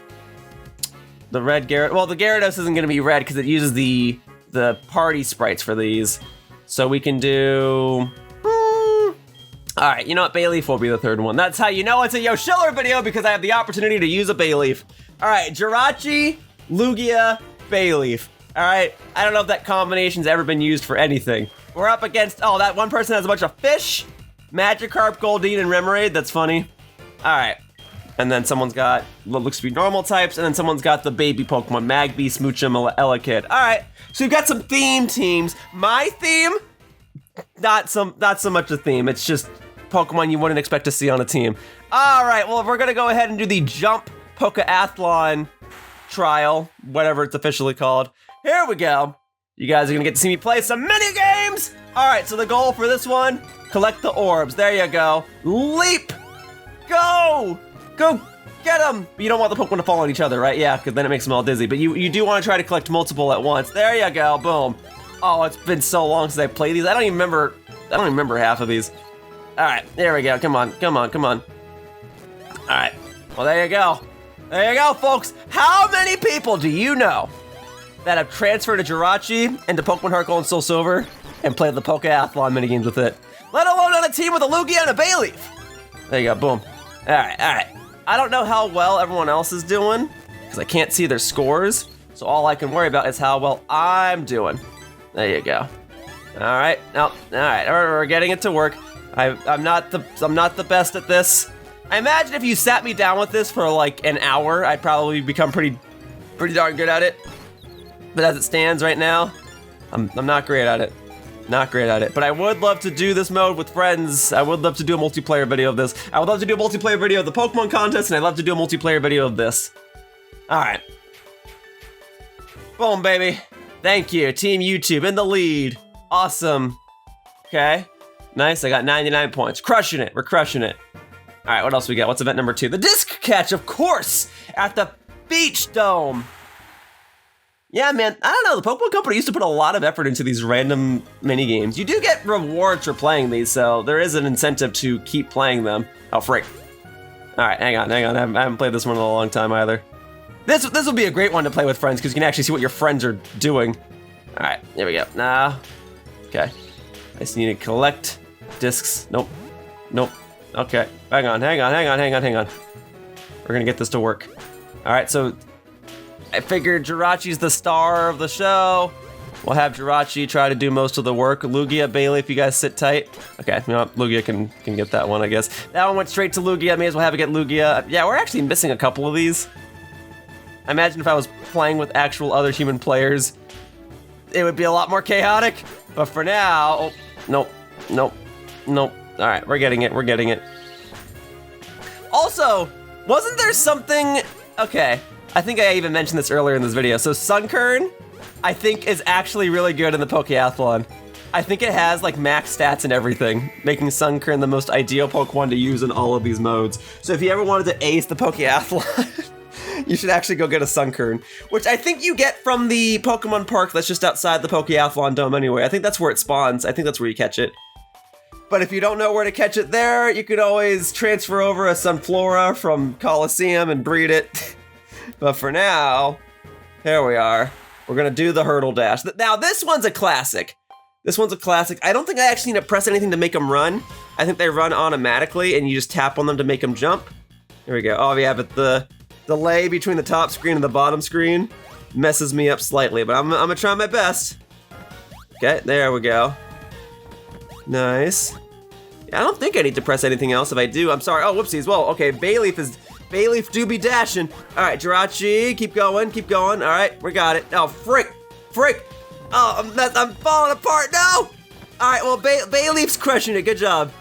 The red Gyarados, well, the Gyarados isn't gonna be red because it uses the party sprites for these. So we can do... All right, you know what? Bayleaf will be the third one. That's how you know it's a Yoshiller video, because I have the opportunity to use a Bayleaf. All right, Jirachi, Lugia, Bayleaf. All right, I don't know if that combination's ever been used for anything. We're up against, oh, that one person has a bunch of fish, Magikarp, Goldeen, and Remoraid. That's funny. All right, and then someone's got what looks to be normal types, and then someone's got the baby Pokemon, Magby, Smoochum, Elekid. All right, so we've got some theme teams. My theme, not so much a theme. It's just Pokemon you wouldn't expect to see on a team. All right, well, we're gonna go ahead and do the Jump Pokeathlon trial, whatever it's officially called. Here we go. You guys are gonna get to see me play some mini games. All right, so the goal for this one, collect the orbs. There you go. Leap, go get them. But you don't want the Pokemon to fall on each other, right? Yeah, because then it makes them all dizzy. But you do want to try to collect multiple at once. There you go, boom. Oh, it's been so long since I played these. I don't even remember half of these. All right, there we go. Come on. All right, well, there you go. There you go, folks. How many people do you know that have transferred to Jirachi into Pokemon Heart Gold and SoulSilver and played the Pokeathlon minigames with it? Let alone on a team with a Lugia and a Bayleaf. There you go, boom. All right. I don't know how well everyone else is doing because I can't see their scores. So all I can worry about is how well I'm doing. There you go. All right, we're getting it to work. I'm not the best at this. I imagine if you sat me down with this for like an hour, I'd probably become pretty darn good at it. But as it stands right now, I'm not great at it. Not great at it. But I would love to do this mode with friends. I would love to do a multiplayer video of this. I would love to do a multiplayer video of the Pokemon contest, and I'd love to do a multiplayer video of this. All right. Boom, baby. Thank you. Team YouTube in the lead. Awesome. Okay. Nice. I got 99 points. Crushing it. We're crushing it. All right. What else we got? What's event number 2? The disc catch, of course, at the Beach Dome. Yeah, man. I don't know. The Pokemon Company used to put a lot of effort into these random mini games. You do get rewards for playing these, so there is an incentive to keep playing them. Oh, frick. All right. Hang on. I haven't played this one in a long time either. This will be a great one to play with friends because you can actually see what your friends are doing. All right, here we go. Okay. I just need to collect discs. Nope. Okay, hang on. We're gonna get this to work. All right, so I figured Jirachi's the star of the show. We'll have Jirachi try to do most of the work. Lugia, Bayleaf, you guys sit tight. Okay, you know what? Lugia can get that one, I guess. That one went straight to Lugia. May as well have it get Lugia. Yeah, we're actually missing a couple of these. I imagine if I was playing with actual other human players, it would be a lot more chaotic. But for now, nope. All right, we're getting it. Also, wasn't there something? Okay, I think I even mentioned this earlier in this video. So Sunkern, I think, is actually really good in the Pokeathlon. I think it has like max stats and everything, making Sunkern the most ideal Pokemon to use in all of these modes. So if you ever wanted to ace the Pokeathlon, you should actually go get a Sunkern, which I think you get from the Pokemon Park that's just outside the Pokeathlon Dome anyway. I think that's where it spawns. I think that's where you catch it. But if you don't know where to catch it there, you could always transfer over a Sunflora from Colosseum and breed it. But for now, here we are. We're gonna do the Hurdle Dash. Now this one's a classic. I don't think I actually need to press anything to make them run. I think they run automatically and you just tap on them to make them jump. Here we go. Oh yeah, but the delay between the top screen and the bottom screen messes me up slightly, but I'm gonna try my best. Okay, there we go. Nice. Yeah, I don't think I need to press anything else. If I do, I'm sorry. Oh, whoopsies. Well, okay, Bayleaf do be dashing. All right, Jirachi, keep going. All right, we got it. Oh, frick. Oh, I'm falling apart. No. All right, well, Bayleaf's crushing it. Good job.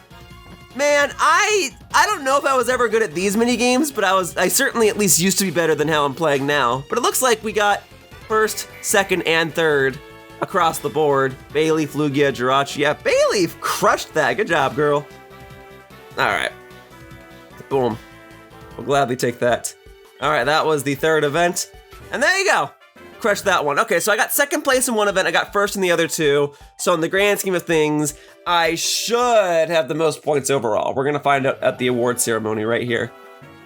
Man, I don't know if I was ever good at these mini games, but I certainly at least used to be better than how I'm playing now. But it looks like we got first, second, and third across the board. Bayleaf, Lugia, Jirachi. Yeah, Bayleaf crushed that. Good job, girl. All right. Boom. We'll gladly take that. All right, that was the third event. And there you go. Crushed that one. Okay, so I got second place in one event. I got first in the other two. So in the grand scheme of things, I should have the most points overall. We're gonna find out at the award ceremony right here.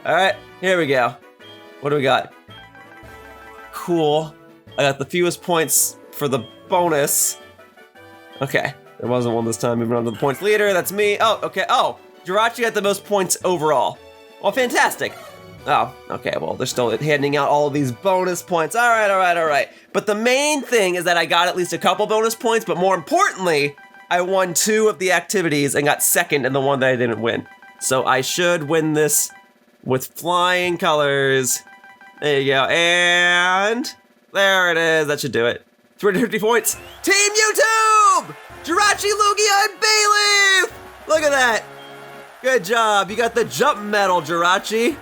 All right, here we go. What do we got? Cool. I got the fewest points for the bonus. Okay, There wasn't one this time. Moving on to the points leader. That's me. Oh, okay. Oh, Jirachi got the most points overall. Well, fantastic. Oh, okay. Well, they're still handing out all of these bonus points. All right. But the main thing is that I got at least a couple bonus points, but more importantly, I won 2 of the activities and got second in the one that I didn't win. So I should win this with flying colors. There you go. And there it is. That should do it. 350 points. Team YouTube! Jirachi, Lugia, and Bayleaf! Look at that. Good job. You got the jump medal, Jirachi.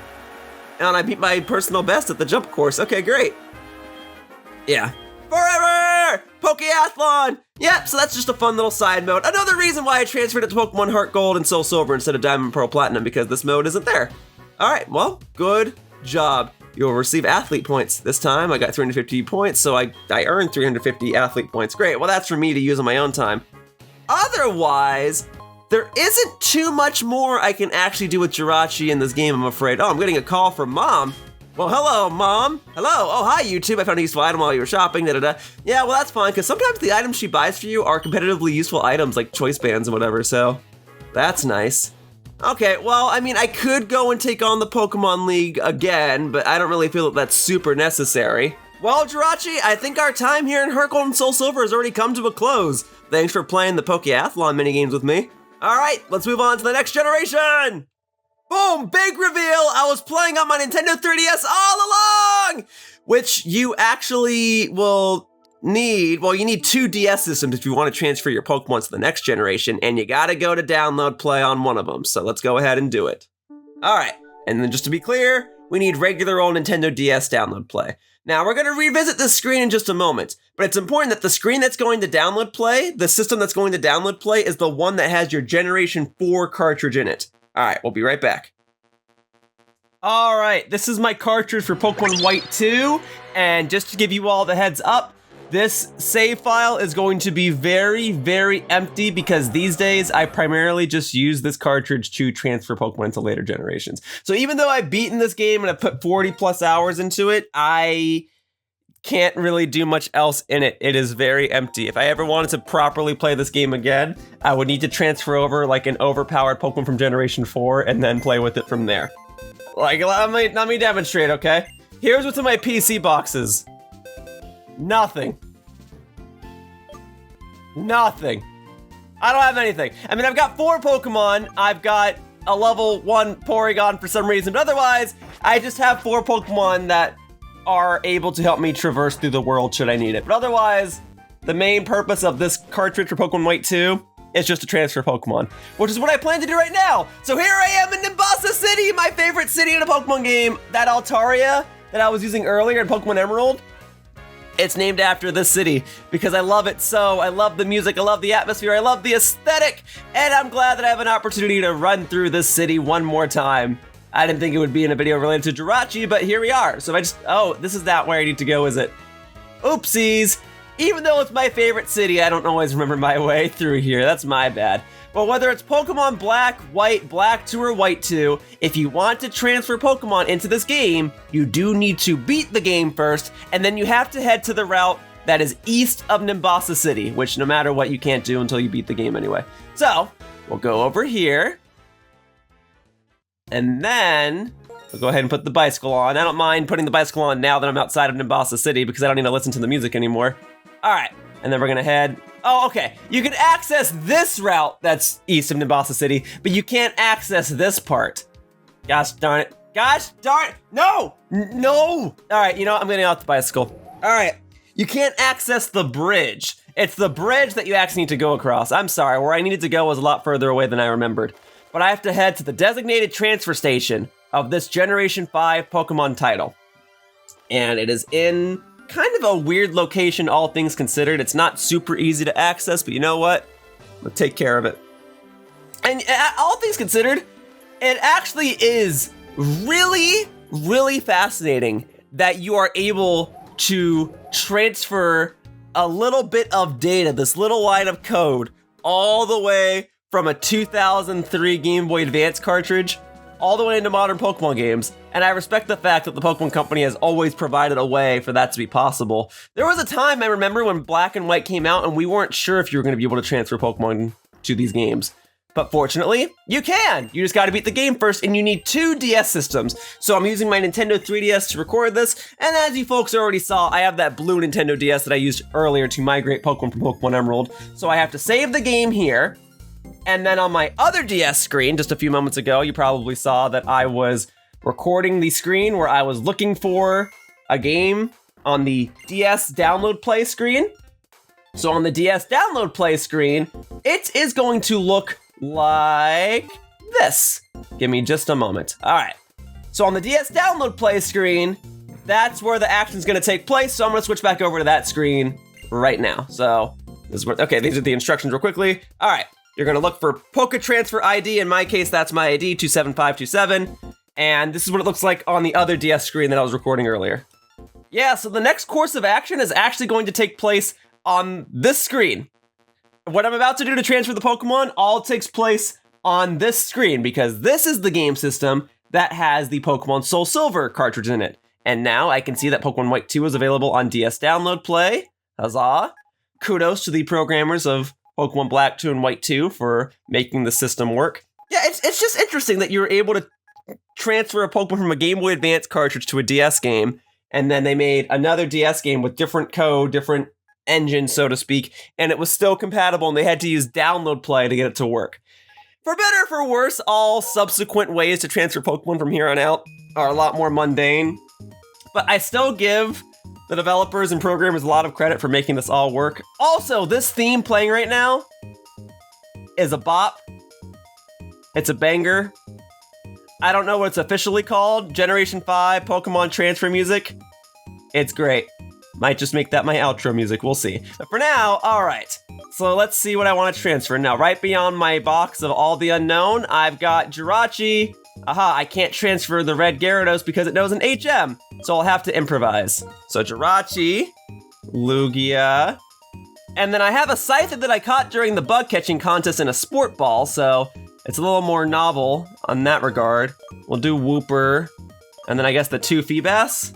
And I beat my personal best at the jump course. Okay, great. Yeah. Forever! Pokeathlon! Yep, so that's just a fun little side mode. Another reason why I transferred it to Pokemon Heart Gold and SoulSilver instead of Diamond, Pearl, Platinum, because this mode isn't there. All right, well, good job. You'll receive athlete points. This time I got 350 points, so I earned 350 athlete points. Great, well that's for me to use on my own time. Otherwise, there isn't too much more I can actually do with Jirachi in this game, I'm afraid. Oh, I'm getting a call from Mom. Well, hello, Mom. Hello. Oh, hi, YouTube. I found a useful item while you were shopping. Yeah, well, that's fine, because sometimes the items she buys for you are competitively useful items, like choice bands and whatever, so that's nice. Okay, well, I mean, I could go and take on the Pokemon League again, but I don't really feel that that's super necessary. Well, Jirachi, I think our time here in Heart Gold and SoulSilver has already come to a close. Thanks for playing the Pokeathlon minigames with me. All right, let's move on to the next generation. Boom, big reveal. I was playing on my Nintendo 3DS all along, which you actually will need. Well, you need 2 DS systems if you want to transfer your Pokemon to the next generation, and you gotta go to download play on one of them. So let's go ahead and do it. All right, and then just to be clear, we need regular old Nintendo DS download play. Now, we're gonna revisit this screen in just a moment, but it's important that the screen that's going to download play, the system that's going to download play, is the one that has your Generation 4 cartridge in it. All right, we'll be right back. All right, this is my cartridge for Pokemon White 2, and just to give you all the heads up, this save file is going to be very, very empty because these days I primarily just use this cartridge to transfer Pokemon to later generations. So even though I've beaten this game and I've put 40 plus hours into it, I can't really do much else in it. It is very empty. If I ever wanted to properly play this game again, I would need to transfer over like an overpowered Pokemon from Generation 4 and then play with it from there. Like, let me demonstrate, okay? Here's what's in my PC boxes. Nothing. Nothing. I don't have anything. I mean, I've got 4 Pokemon. I've got a level 1 Porygon for some reason, but otherwise, I just have 4 Pokemon that are able to help me traverse through the world should I need it. But otherwise, the main purpose of this cartridge for Pokemon White 2 is just to transfer Pokemon, which is what I plan to do right now. So here I am in Nimbasa City, my favorite city in a Pokemon game. That Altaria that I was using earlier in Pokemon Emerald, it's named after this city because I love it so. I love the music, I love the atmosphere, I love the aesthetic, and I'm glad that I have an opportunity to run through this city one more time. I didn't think it would be in a video related to Jirachi, but here we are. So oh, this is not where I need to go, is it? Oopsies. Even though it's my favorite city, I don't always remember my way through here. That's my bad. But whether it's Pokemon Black, Black 2, or White 2, if you want to transfer Pokemon into this game, you do need to beat the game first, and then you have to head to the route that is east of Nimbasa City, which no matter what, you can't do until you beat the game anyway. So, we'll go over here, and then we'll go ahead and put the bicycle on. I don't mind putting the bicycle on now that I'm outside of Nimbasa City because I don't need to listen to the music anymore. All right, and then we're gonna head. Oh, okay. You can access this route that's east of Nimbasa City, but you can't access this part. Gosh darn it. Gosh darn it. No! No! All right, you know what? I'm getting off the bicycle. All right, you can't access the bridge. It's the bridge that you actually need to go across. I'm sorry, where I needed to go was a lot further away than I remembered. But I have to head to the designated transfer station of this Generation 5 Pokemon title. And it is in kind of a weird location, all things considered. It's not super easy to access, but you know what? I'm gonna take care of it. And all things considered, it actually is really, really fascinating that you are able to transfer a little bit of data, this little line of code, all the way from a 2003 Game Boy Advance cartridge all the way into modern Pokemon games and I respect the fact that the Pokemon Company has always provided a way for that to be possible. There was a time I remember when Black and White came out and we weren't sure if you were going to be able to transfer Pokemon to these games. But fortunately, you can! You just gotta beat the game first, and you need 2 DS systems. So I'm using my Nintendo 3DS to record this, and as you folks already saw, I have that blue Nintendo DS that I used earlier to migrate Pokemon from Pokemon Emerald. So I have to save the game here, and then on my other DS screen, just a few moments ago, you probably saw that I was recording the screen where I was looking for a game on the DS download play screen. So on the DS download play screen, it is going to look like this. Give me just a moment. All right. So on the DS download play screen, that's where the action's gonna take place. So I'm gonna switch back over to that screen right now. So this is where, okay, these are the instructions real quickly. All right. You're gonna look for Poke Transfer ID. In my case, that's my ID, 27527. And this is what it looks like on the other DS screen that I was recording earlier. Yeah, so the next course of action is actually going to take place on this screen. What I'm about to do to transfer the Pokemon all takes place on this screen because this is the game system that has the Pokemon SoulSilver cartridge in it. And now I can see that Pokemon White 2 is available on DS Download Play. Huzzah! Kudos to the programmers of Pokemon Black 2 and White 2 for making the system work. Yeah, it's just interesting that you were able to transfer a Pokemon from a Game Boy Advance cartridge to a DS game, and then they made another DS game with different code, different engine, so to speak, and it was still compatible, and they had to use download play to get it to work. For better or for worse, all subsequent ways to transfer Pokemon from here on out are a lot more mundane, but I still give the developers and programmers a lot of credit for making this all work. Also, this theme playing right now is a bop. It's a banger. I don't know what it's officially called, Generation 5 Pokemon Transfer Music. It's great. Might just make that my outro music, we'll see. But for now, all right. So let's see what I want to transfer. Now, right beyond my box of all the unknown, I've got Jirachi. Aha, I can't transfer the red Gyarados because it knows an HM, so I'll have to improvise. So Jirachi, Lugia, and then I have a Scyther that I caught during the bug catching contest in a sport ball, so it's a little more novel on that regard. We'll do Wooper, and then I guess the 2 Feebas.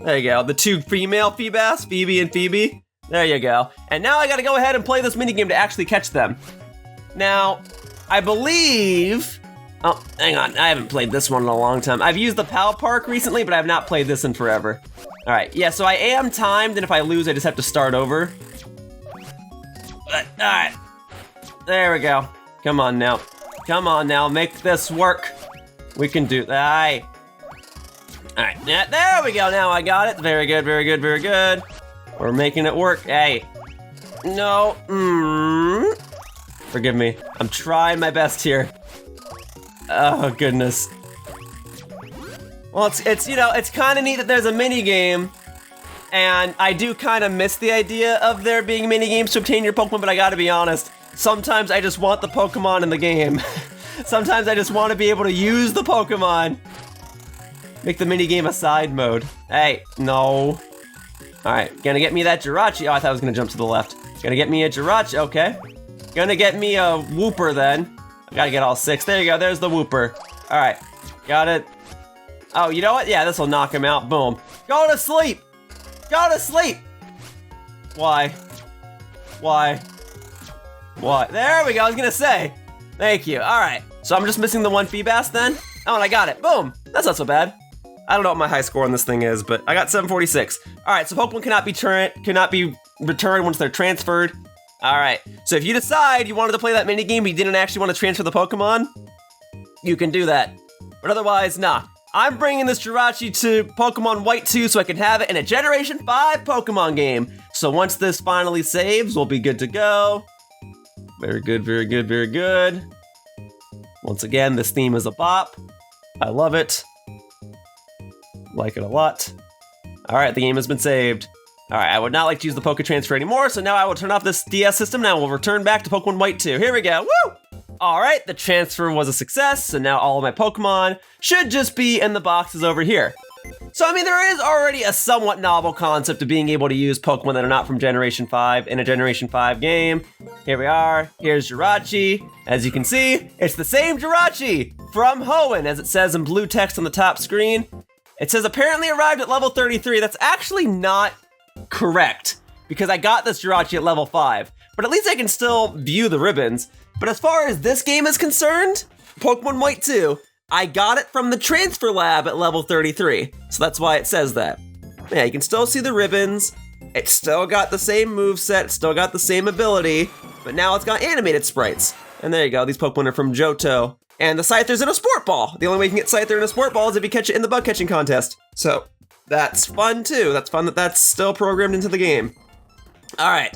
There you go, the 2 female Feebas, Phoebe and Phoebe. There you go. And now I gotta go ahead and play this minigame to actually catch them. Now, I believe... Oh, hang on, I haven't played this one in a long time. I've used the Pal Park recently, but I have not played this in forever. All right, yeah, so I am timed, and if I lose, I just have to start over. All right, there we go. Come on now. Come on now, make this work. We can do that. All right, yeah, there we go. Now I got it. Very good, very good, very good. We're making it work. Hey, no. Forgive me. I'm trying my best here. Oh goodness. Well, it's you know, it's kind of neat that there's a mini game, and I do kind of miss the idea of there being mini games to obtain your Pokemon. But I gotta be honest. Sometimes I just want the Pokemon in the game. Sometimes I just want to be able to use the Pokemon. Make the minigame a side mode. Hey, no. Alright, gonna get me that Jirachi. Oh, I thought I was gonna jump to the left. Gonna get me a Jirachi, okay. Gonna get me a Wooper then. I gotta get all 6. There you go, there's the Wooper. Alright, got it. Oh, you know what? Yeah, this will knock him out. Boom. Go to sleep! Go to sleep! Why? Why? What? There we go, I was gonna say. Thank you, all right. So I'm just missing the 1 Feebas then? Oh, and I got it, boom. That's not so bad. I don't know what my high score on this thing is, but I got 746. All right, so Pokemon cannot be returned once they're transferred. All right, so if you decide you wanted to play that mini game but you didn't actually want to transfer the Pokemon, you can do that. But otherwise, nah. I'm bringing this Jirachi to Pokemon White 2 so I can have it in a Generation 5 Pokemon game. So once this finally saves, we'll be good to go. Very good, very good, very good. Once again, this theme is a bop. I love it. Like it a lot. All right, the game has been saved. All right, I would not like to use the Poke Transfer anymore, so now I will turn off this DS system. Now we'll return back to Pokemon White 2. Here we go, woo! All right, the transfer was a success, so now all of my Pokemon should just be in the boxes over here. So, I mean, there is already a somewhat novel concept of being able to use Pokemon that are not from Generation 5 in a Generation 5 game. Here we are, here's Jirachi. As you can see, it's the same Jirachi from Hoenn, as it says in blue text on the top screen. It says apparently arrived at level 33. That's actually not correct, because I got this Jirachi at level 5, but at least I can still view the ribbons. But as far as this game is concerned, Pokemon White 2, I got it from the transfer lab at level 33, so that's why it says that. Yeah, you can still see the ribbons, it's still got the same moveset, it's still got the same ability, but now it's got animated sprites. And there you go, these Pokemon are from Johto. And the Scyther's in a Sport Ball. The only way you can get Scyther in a Sport Ball is if you catch it in the bug catching contest. So that's fun too. That's fun that that's still programmed into the game. All right,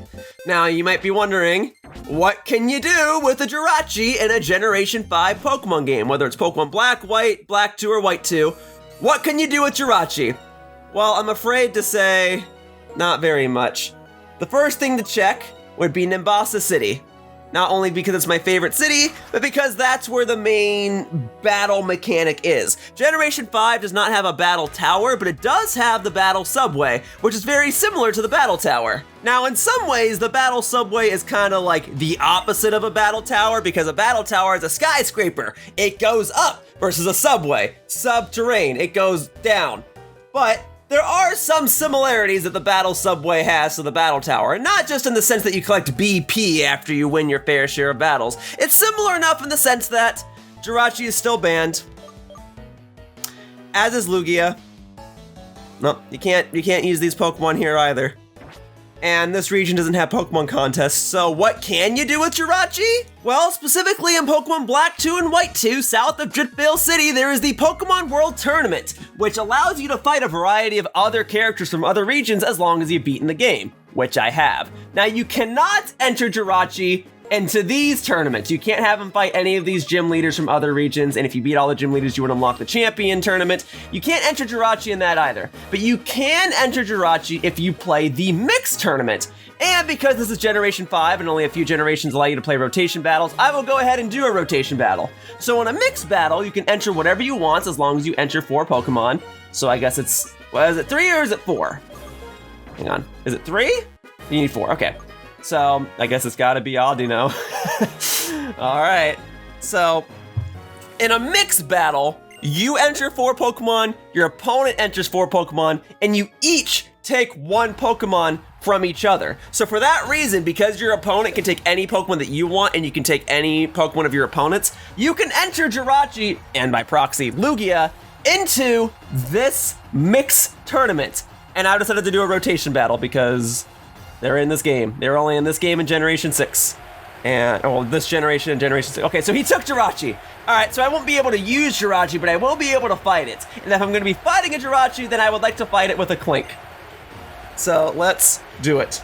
now you might be wondering, what can you do with a Jirachi in a Generation 5 Pokemon game? Whether it's Pokemon Black, White, Black 2, or White 2, what can you do with Jirachi? Well, I'm afraid to say, not very much. The first thing to check would be Nimbasa City. Not only because it's my favorite city, but because that's where the main battle mechanic is. Generation 5 does not have a battle tower, but it does have the battle subway, which is very similar to the battle tower. Now, in some ways, the battle subway is kind of like the opposite of a battle tower, because a battle tower is a skyscraper. It goes up versus a subway. Subterranean, it goes down. But there are some similarities that the battle subway has to the battle tower, and not just in the sense that you collect BP after you win your fair share of battles. It's similar enough in the sense that Jirachi is still banned, as is Lugia. No, you can't use these Pokemon here either. And this region doesn't have Pokemon contests, so what can you do with Jirachi? Well, specifically in Pokemon Black 2 and White 2, south of Dritvale City, there is the Pokemon World Tournament, which allows you to fight a variety of other characters from other regions as long as you've beaten the game, which I have. Now, you cannot enter Jirachi into these tournaments. You can't have him fight any of these gym leaders from other regions, and if you beat all the gym leaders, you would unlock the champion tournament. You can't enter Jirachi in that either, but you can enter Jirachi if you play the mixed tournament. And because this is Generation 5 and only a few generations allow you to play rotation battles, I will go ahead and do a rotation battle. So in a mixed battle, you can enter whatever you want as long as you enter 4 Pokemon. So I guess it's, what is it, 3 or is it 4? Hang on, is it 3? You need 4, okay. So, I guess it's gotta be Audino. Alright, so, in a mixed battle, you enter 4 Pokemon, your opponent enters 4 Pokemon, and you each take 1 Pokemon from each other. So for that reason, because your opponent can take any Pokemon that you want, and you can take any Pokemon of your opponent's, you can enter Jirachi, and by proxy, Lugia, into this mixed tournament. And I decided to do a rotation battle because they're in this game. They're only in this game in Generation 6. And, well, this generation and Generation 6. Okay, so he took Jirachi. All right, so I won't be able to use Jirachi, but I will be able to fight it. And if I'm gonna be fighting a Jirachi, then I would like to fight it with a Clink. So let's do it.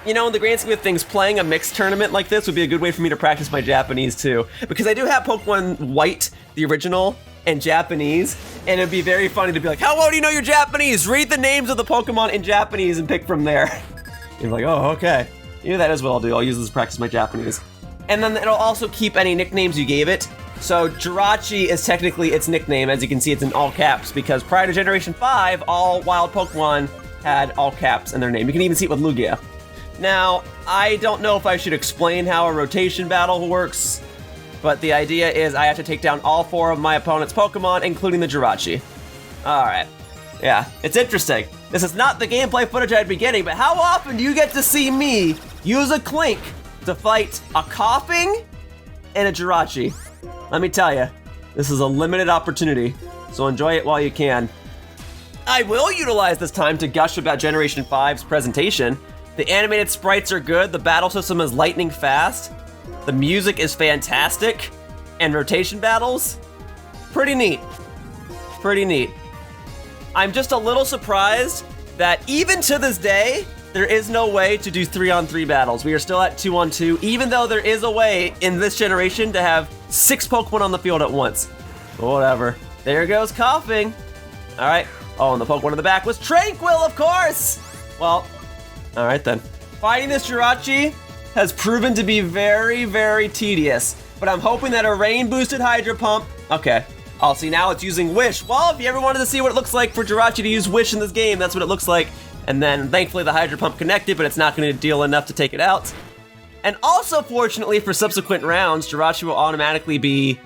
You know, in the grand scheme of things, playing a mixed tournament like this would be a good way for me to practice my Japanese too. Because I do have Pokemon White, the original, and Japanese, and it'd be very funny to be like, how well do you know your Japanese? Read the names of the Pokemon in Japanese and pick from there. You're like, oh, okay. Yeah, that is what I'll do. I'll use this to practice my Japanese. And then it'll also keep any nicknames you gave it. So Jirachi is technically its nickname. As you can see, it's in all caps, because prior to Generation 5, all wild Pokemon had all caps in their name. You can even see it with Lugia. Now, I don't know if I should explain how a rotation battle works, but the idea is I have to take down all 4 of my opponent's Pokemon, including the Jirachi. All right. Yeah, it's interesting. This is not the gameplay footage I'd be getting, but how often do you get to see me use a Clink to fight a Coughing and a Jirachi? Let me tell you, this is a limited opportunity, so enjoy it while you can. I will utilize this time to gush about Generation 5's presentation. The animated sprites are good, the battle system is lightning fast, the music is fantastic, and rotation battles, pretty neat. Pretty neat. I'm just a little surprised that even to this day, there is no way to do 3-on-3 battles. We are still at 2-on-2, even though there is a way in this generation to have 6 Pokemon on the field at once. But whatever. There goes Coughing. All right. Oh, and the Pokemon in the back was Tranquil, of course. Well, all right then. Fighting this Jirachi has proven to be very, very tedious, but I'm hoping that a rain-boosted Hydro Pump, okay. Oh, see, now it's using Wish. Well, if you ever wanted to see what it looks like for Jirachi to use Wish in this game, that's what it looks like. And then, thankfully, the Hydro Pump connected, but it's not going to deal enough to take it out. And also, fortunately, for subsequent rounds, Jirachi will automatically be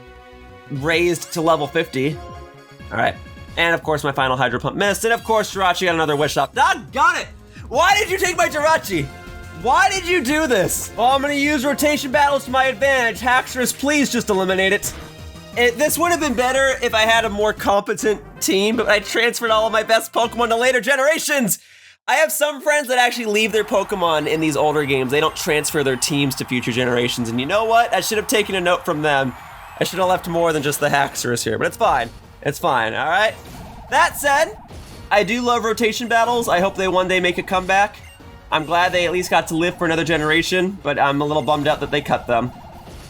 raised to level 50. All right. And of course, my final Hydro Pump missed. And of course, Jirachi got another Wish Up. Doggone it! Why did you take my Jirachi? Why did you do this? Well, I'm gonna use rotation battles to my advantage. Haxorus, please just eliminate it. This would have been better if I had a more competent team, but I transferred all of my best Pokemon to later generations. I have some friends that actually leave their Pokemon in these older games. They don't transfer their teams to future generations. And you know what? I should have taken a note from them. I should have left more than just the Haxorus here, but it's fine. It's fine, all right? That said, I do love rotation battles. I hope they one day make a comeback. I'm glad they at least got to live for another generation, but I'm a little bummed out that they cut them.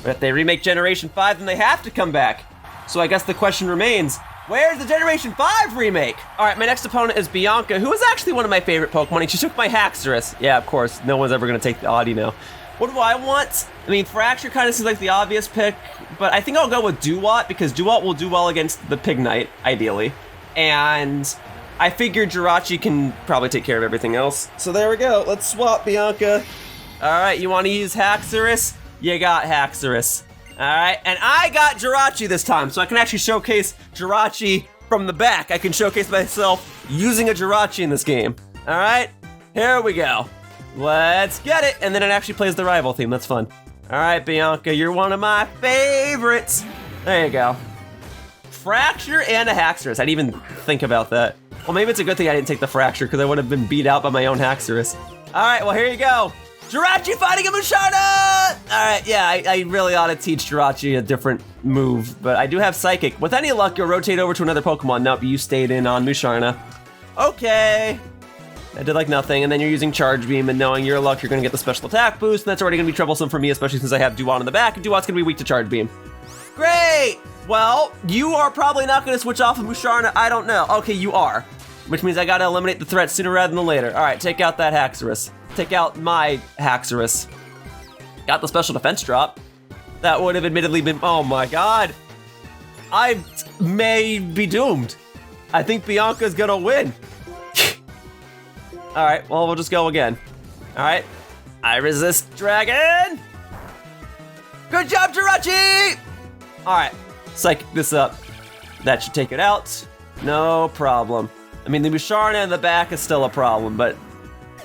But if they remake Generation 5, then they have to come back. So I guess the question remains, where's the Generation 5 remake? All right, my next opponent is Bianca, who is actually one of my favorite Pokemon, and she took my Haxorus. Yeah, of course, no one's ever gonna take the Audino. What do I want? I mean, Fracture kind of seems like the obvious pick, but I think I'll go with Duwat, because Duwat will do well against the Pignite, ideally. And I figured Jirachi can probably take care of everything else. So there we go, let's swap Bianca. All right, you wanna use Haxorus? You got Haxorus. All right, and I got Jirachi this time, so I can actually showcase Jirachi from the back. I can showcase myself using a Jirachi in this game. All right, here we go. Let's get it. And then it actually plays the rival theme, that's fun. All right, Bianca, you're one of my favorites. There you go. Fracture and a Haxorus, I didn't even think about that. Well, maybe it's a good thing I didn't take the Fracture because I would have been beat out by my own Haxorus. All right, well, here you go. Jirachi fighting a Musharna! All right, yeah, I really ought to teach Jirachi a different move, but I do have Psychic. With any luck, you'll rotate over to another Pokemon. Nope, you stayed in on Musharna. Okay. I did like nothing, and then you're using Charge Beam, and knowing your luck, you're gonna get the special attack boost, and that's already gonna be troublesome for me, especially since I have Duwat in the back, and Duwat's gonna be weak to Charge Beam. Great! Well, you are probably not gonna switch off of Musharna, I don't know. Okay, you are. Which means I gotta eliminate the threat sooner rather than later. All right, take out that Haxorus. Take out my Haxorus. Got the special defense drop. That would have admittedly been, oh my God. I may be doomed. I think Bianca's gonna win. All right, well, we'll just go again. All right, I resist dragon. Good job, Jirachi. All right, psychic this up. That should take it out. No problem. I mean, the Musharna in the back is still a problem, but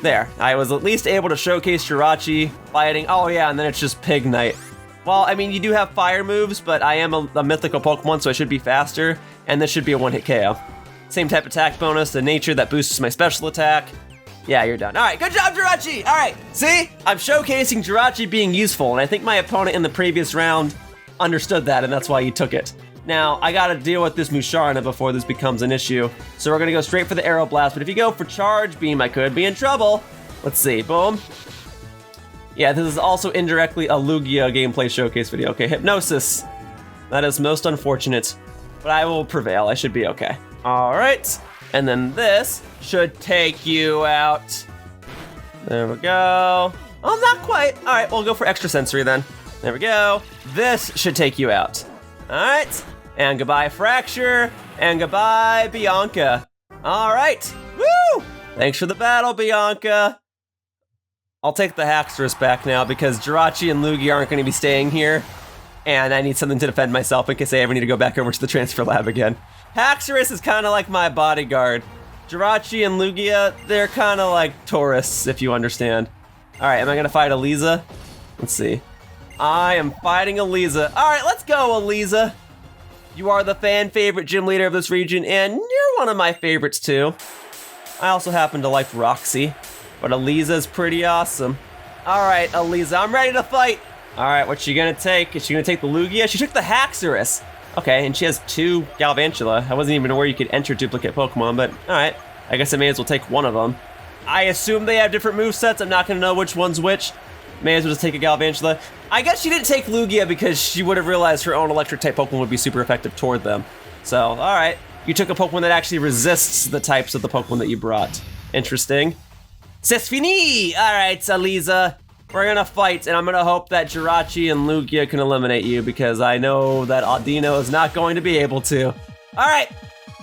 there. I was at least able to showcase Jirachi fighting. Oh yeah, and then it's just Pignite. Well, I mean, you do have fire moves, but I am a mythical Pokemon, so I should be faster, and this should be a one-hit KO. Same type attack bonus, the nature that boosts my special attack. Yeah, you're done. All right, good job, Jirachi. All right, see? I'm showcasing Jirachi being useful, and I think my opponent in the previous round understood that, and that's why he took it. Now, I gotta deal with this Musharna before this becomes an issue, so we're gonna go straight for the Aero Blast, but if you go for Charge Beam, I could be in trouble. Let's see, boom. Yeah, this is also indirectly a Lugia gameplay showcase video. Okay, Hypnosis. That is most unfortunate, but I will prevail. I should be okay. All right, and then this should take you out. There we go. Oh, not quite. All right, we'll go for Extra Sensory then. There we go. This should take you out. All right, and goodbye Fracture, and goodbye Bianca. All right, woo! Thanks for the battle, Bianca. I'll take the Haxorus back now because Jirachi and Lugia aren't gonna be staying here, and I need something to defend myself in case I ever need to go back over to the transfer lab again. Haxorus is kind of like my bodyguard. Jirachi and Lugia, they're kind of like tourists, if you understand. All right, am I gonna fight Eliza? Let's see. I am fighting Eliza. All right, let's go, Eliza. You are the fan favorite gym leader of this region, and you're one of my favorites too. I also happen to like Roxy, but Eliza's pretty awesome. All right, Eliza, I'm ready to fight. All right, what's she gonna take? Is she gonna take the Lugia? She took the Haxorus. Okay, and she has 2 Galvantula. I wasn't even aware you could enter duplicate Pokemon, but all right. I guess I may as well take one of them. I assume they have different movesets. I'm not gonna know which one's which. May as well just take a Galvantula. I guess she didn't take Lugia because she would have realized her own electric type Pokemon would be super effective toward them. So, all right. You took a Pokemon that actually resists the types of the Pokemon that you brought. Interesting. C'est fini! All right, Eliza. We're gonna fight, and I'm gonna hope that Jirachi and Lugia can eliminate you because I know that Audino is not going to be able to. All right,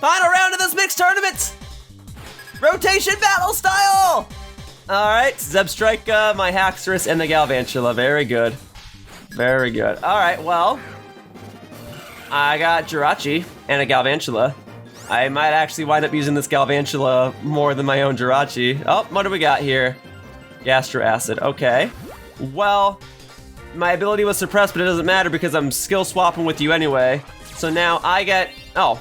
final round of this mixed tournament. Rotation battle style. All right, Zebstrika, my Haxorus, and the Galvantula. Very good. Very good. All right, well, I got Jirachi and a Galvantula. I might actually wind up using this Galvantula more than my own Jirachi. Oh, what do we got here? Gastro Acid, okay. Well, my ability was suppressed, but it doesn't matter because I'm skill swapping with you anyway. So now I get, oh,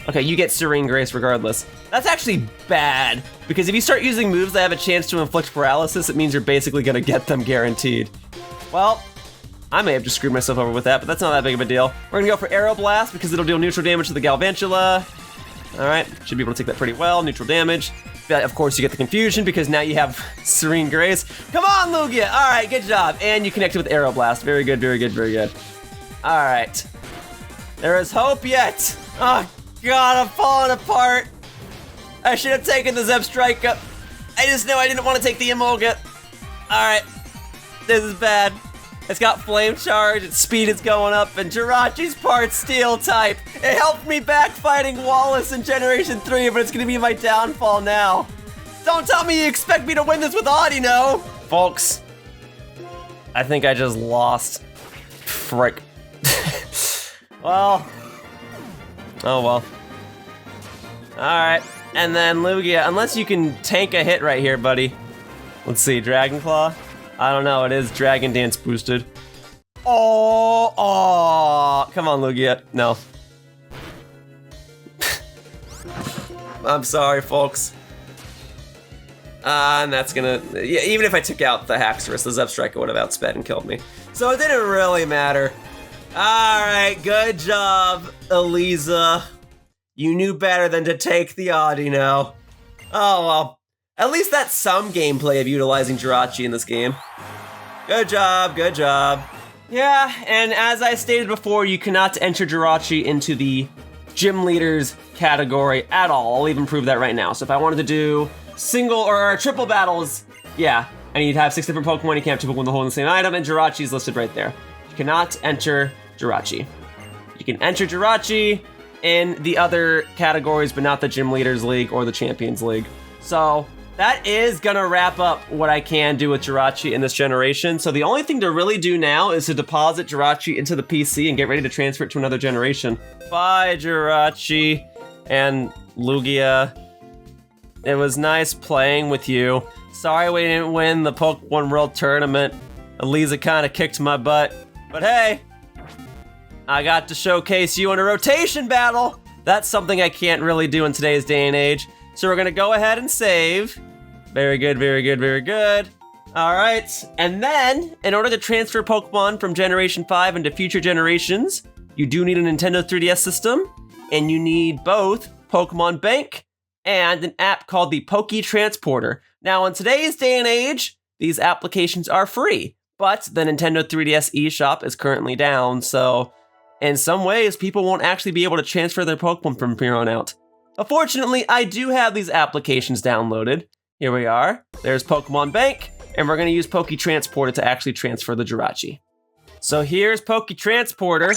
okay, you get Serene Grace regardless. That's actually bad, because if you start using moves that have a chance to inflict paralysis, it means you're basically gonna get them guaranteed. Well, I may have just screwed myself over with that, but that's not that big of a deal. We're gonna go for Aero Blast because it'll deal neutral damage to the Galvantula. All right, should be able to take that pretty well, neutral damage. But of course you get the confusion because now you have Serene Grace. Come on, Lugia, all right, good job. And you connected with Aero Blast, very good, very good, very good. All right, there is hope yet. Oh God, I'm falling apart. I should have taken the Zebstrika. I just know I didn't want to take the Emolga. All right, this is bad. It's got Flame Charge, its speed is going up, and Jirachi's part Steel type. It helped me back fighting Wallace in Generation 3, but it's gonna be my downfall now. Don't tell me you expect me to win this with Audino! Folks, I think I just lost. Frick. Well, oh well. All right, and then Lugia, unless you can tank a hit right here, buddy. Let's see, Dragon Claw? I don't know, it is Dragon Dance boosted. Oh, come on, Lugia. No. I'm sorry, folks. And that's gonna, yeah, even if I took out the Haxorus, the Zebstrika would have outsped and killed me. So it didn't really matter. All right, good job, Eliza. You knew better than to take the Audino. Oh, well. At least that's some gameplay of utilizing Jirachi in this game. Good job, good job. Yeah, and as I stated before, you cannot enter Jirachi into the gym leaders category at all. I'll even prove that right now. So if I wanted to do single or triple battles, yeah, I need to have 6 different Pokemon. You can't have 2 Pokemon holding the same item, and Jirachi is listed right there. You cannot enter Jirachi. You can enter Jirachi in the other categories, but not the Gym Leaders League or the Champions League. So that is gonna wrap up what I can do with Jirachi in this generation. So the only thing to really do now is to deposit Jirachi into the PC and get ready to transfer it to another generation. Bye, Jirachi and Lugia. It was nice playing with you. Sorry we didn't win the Pokemon World Tournament. Eliza kind of kicked my butt. But hey, I got to showcase you in a rotation battle. That's something I can't really do in today's day and age. So we're gonna go ahead and save. Very good, very good, very good. All right, and then in order to transfer Pokemon from Generation 5 into future generations, you do need a Nintendo 3DS system, and you need both Pokemon Bank and an app called the Poke Transporter. Now, in today's day and age, these applications are free, but the Nintendo 3DS eShop is currently down, so in some ways, people won't actually be able to transfer their Pokemon from here on out. Fortunately, I do have these applications downloaded. Here we are. There's Pokemon Bank, and we're gonna use Poke Transporter to actually transfer the Jirachi. So here's Poke Transporter.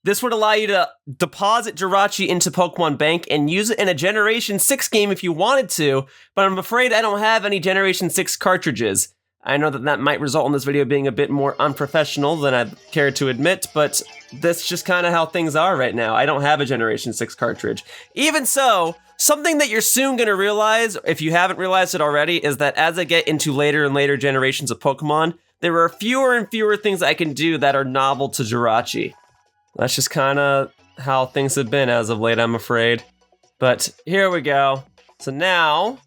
This would allow you to deposit Jirachi into Pokemon Bank and use it in a Generation 6 game if you wanted to, but I'm afraid I don't have any Generation 6 cartridges. I know that might result in this video being a bit more unprofessional than I'd care to admit, but that's just kind of how things are right now. I don't have a Generation 6 cartridge. Even so, something that you're soon going to realize, if you haven't realized it already, is that as I get into later and later generations of Pokemon, there are fewer and fewer things I can do that are novel to Jirachi. That's just kind of how things have been as of late, I'm afraid. But here we go. So now,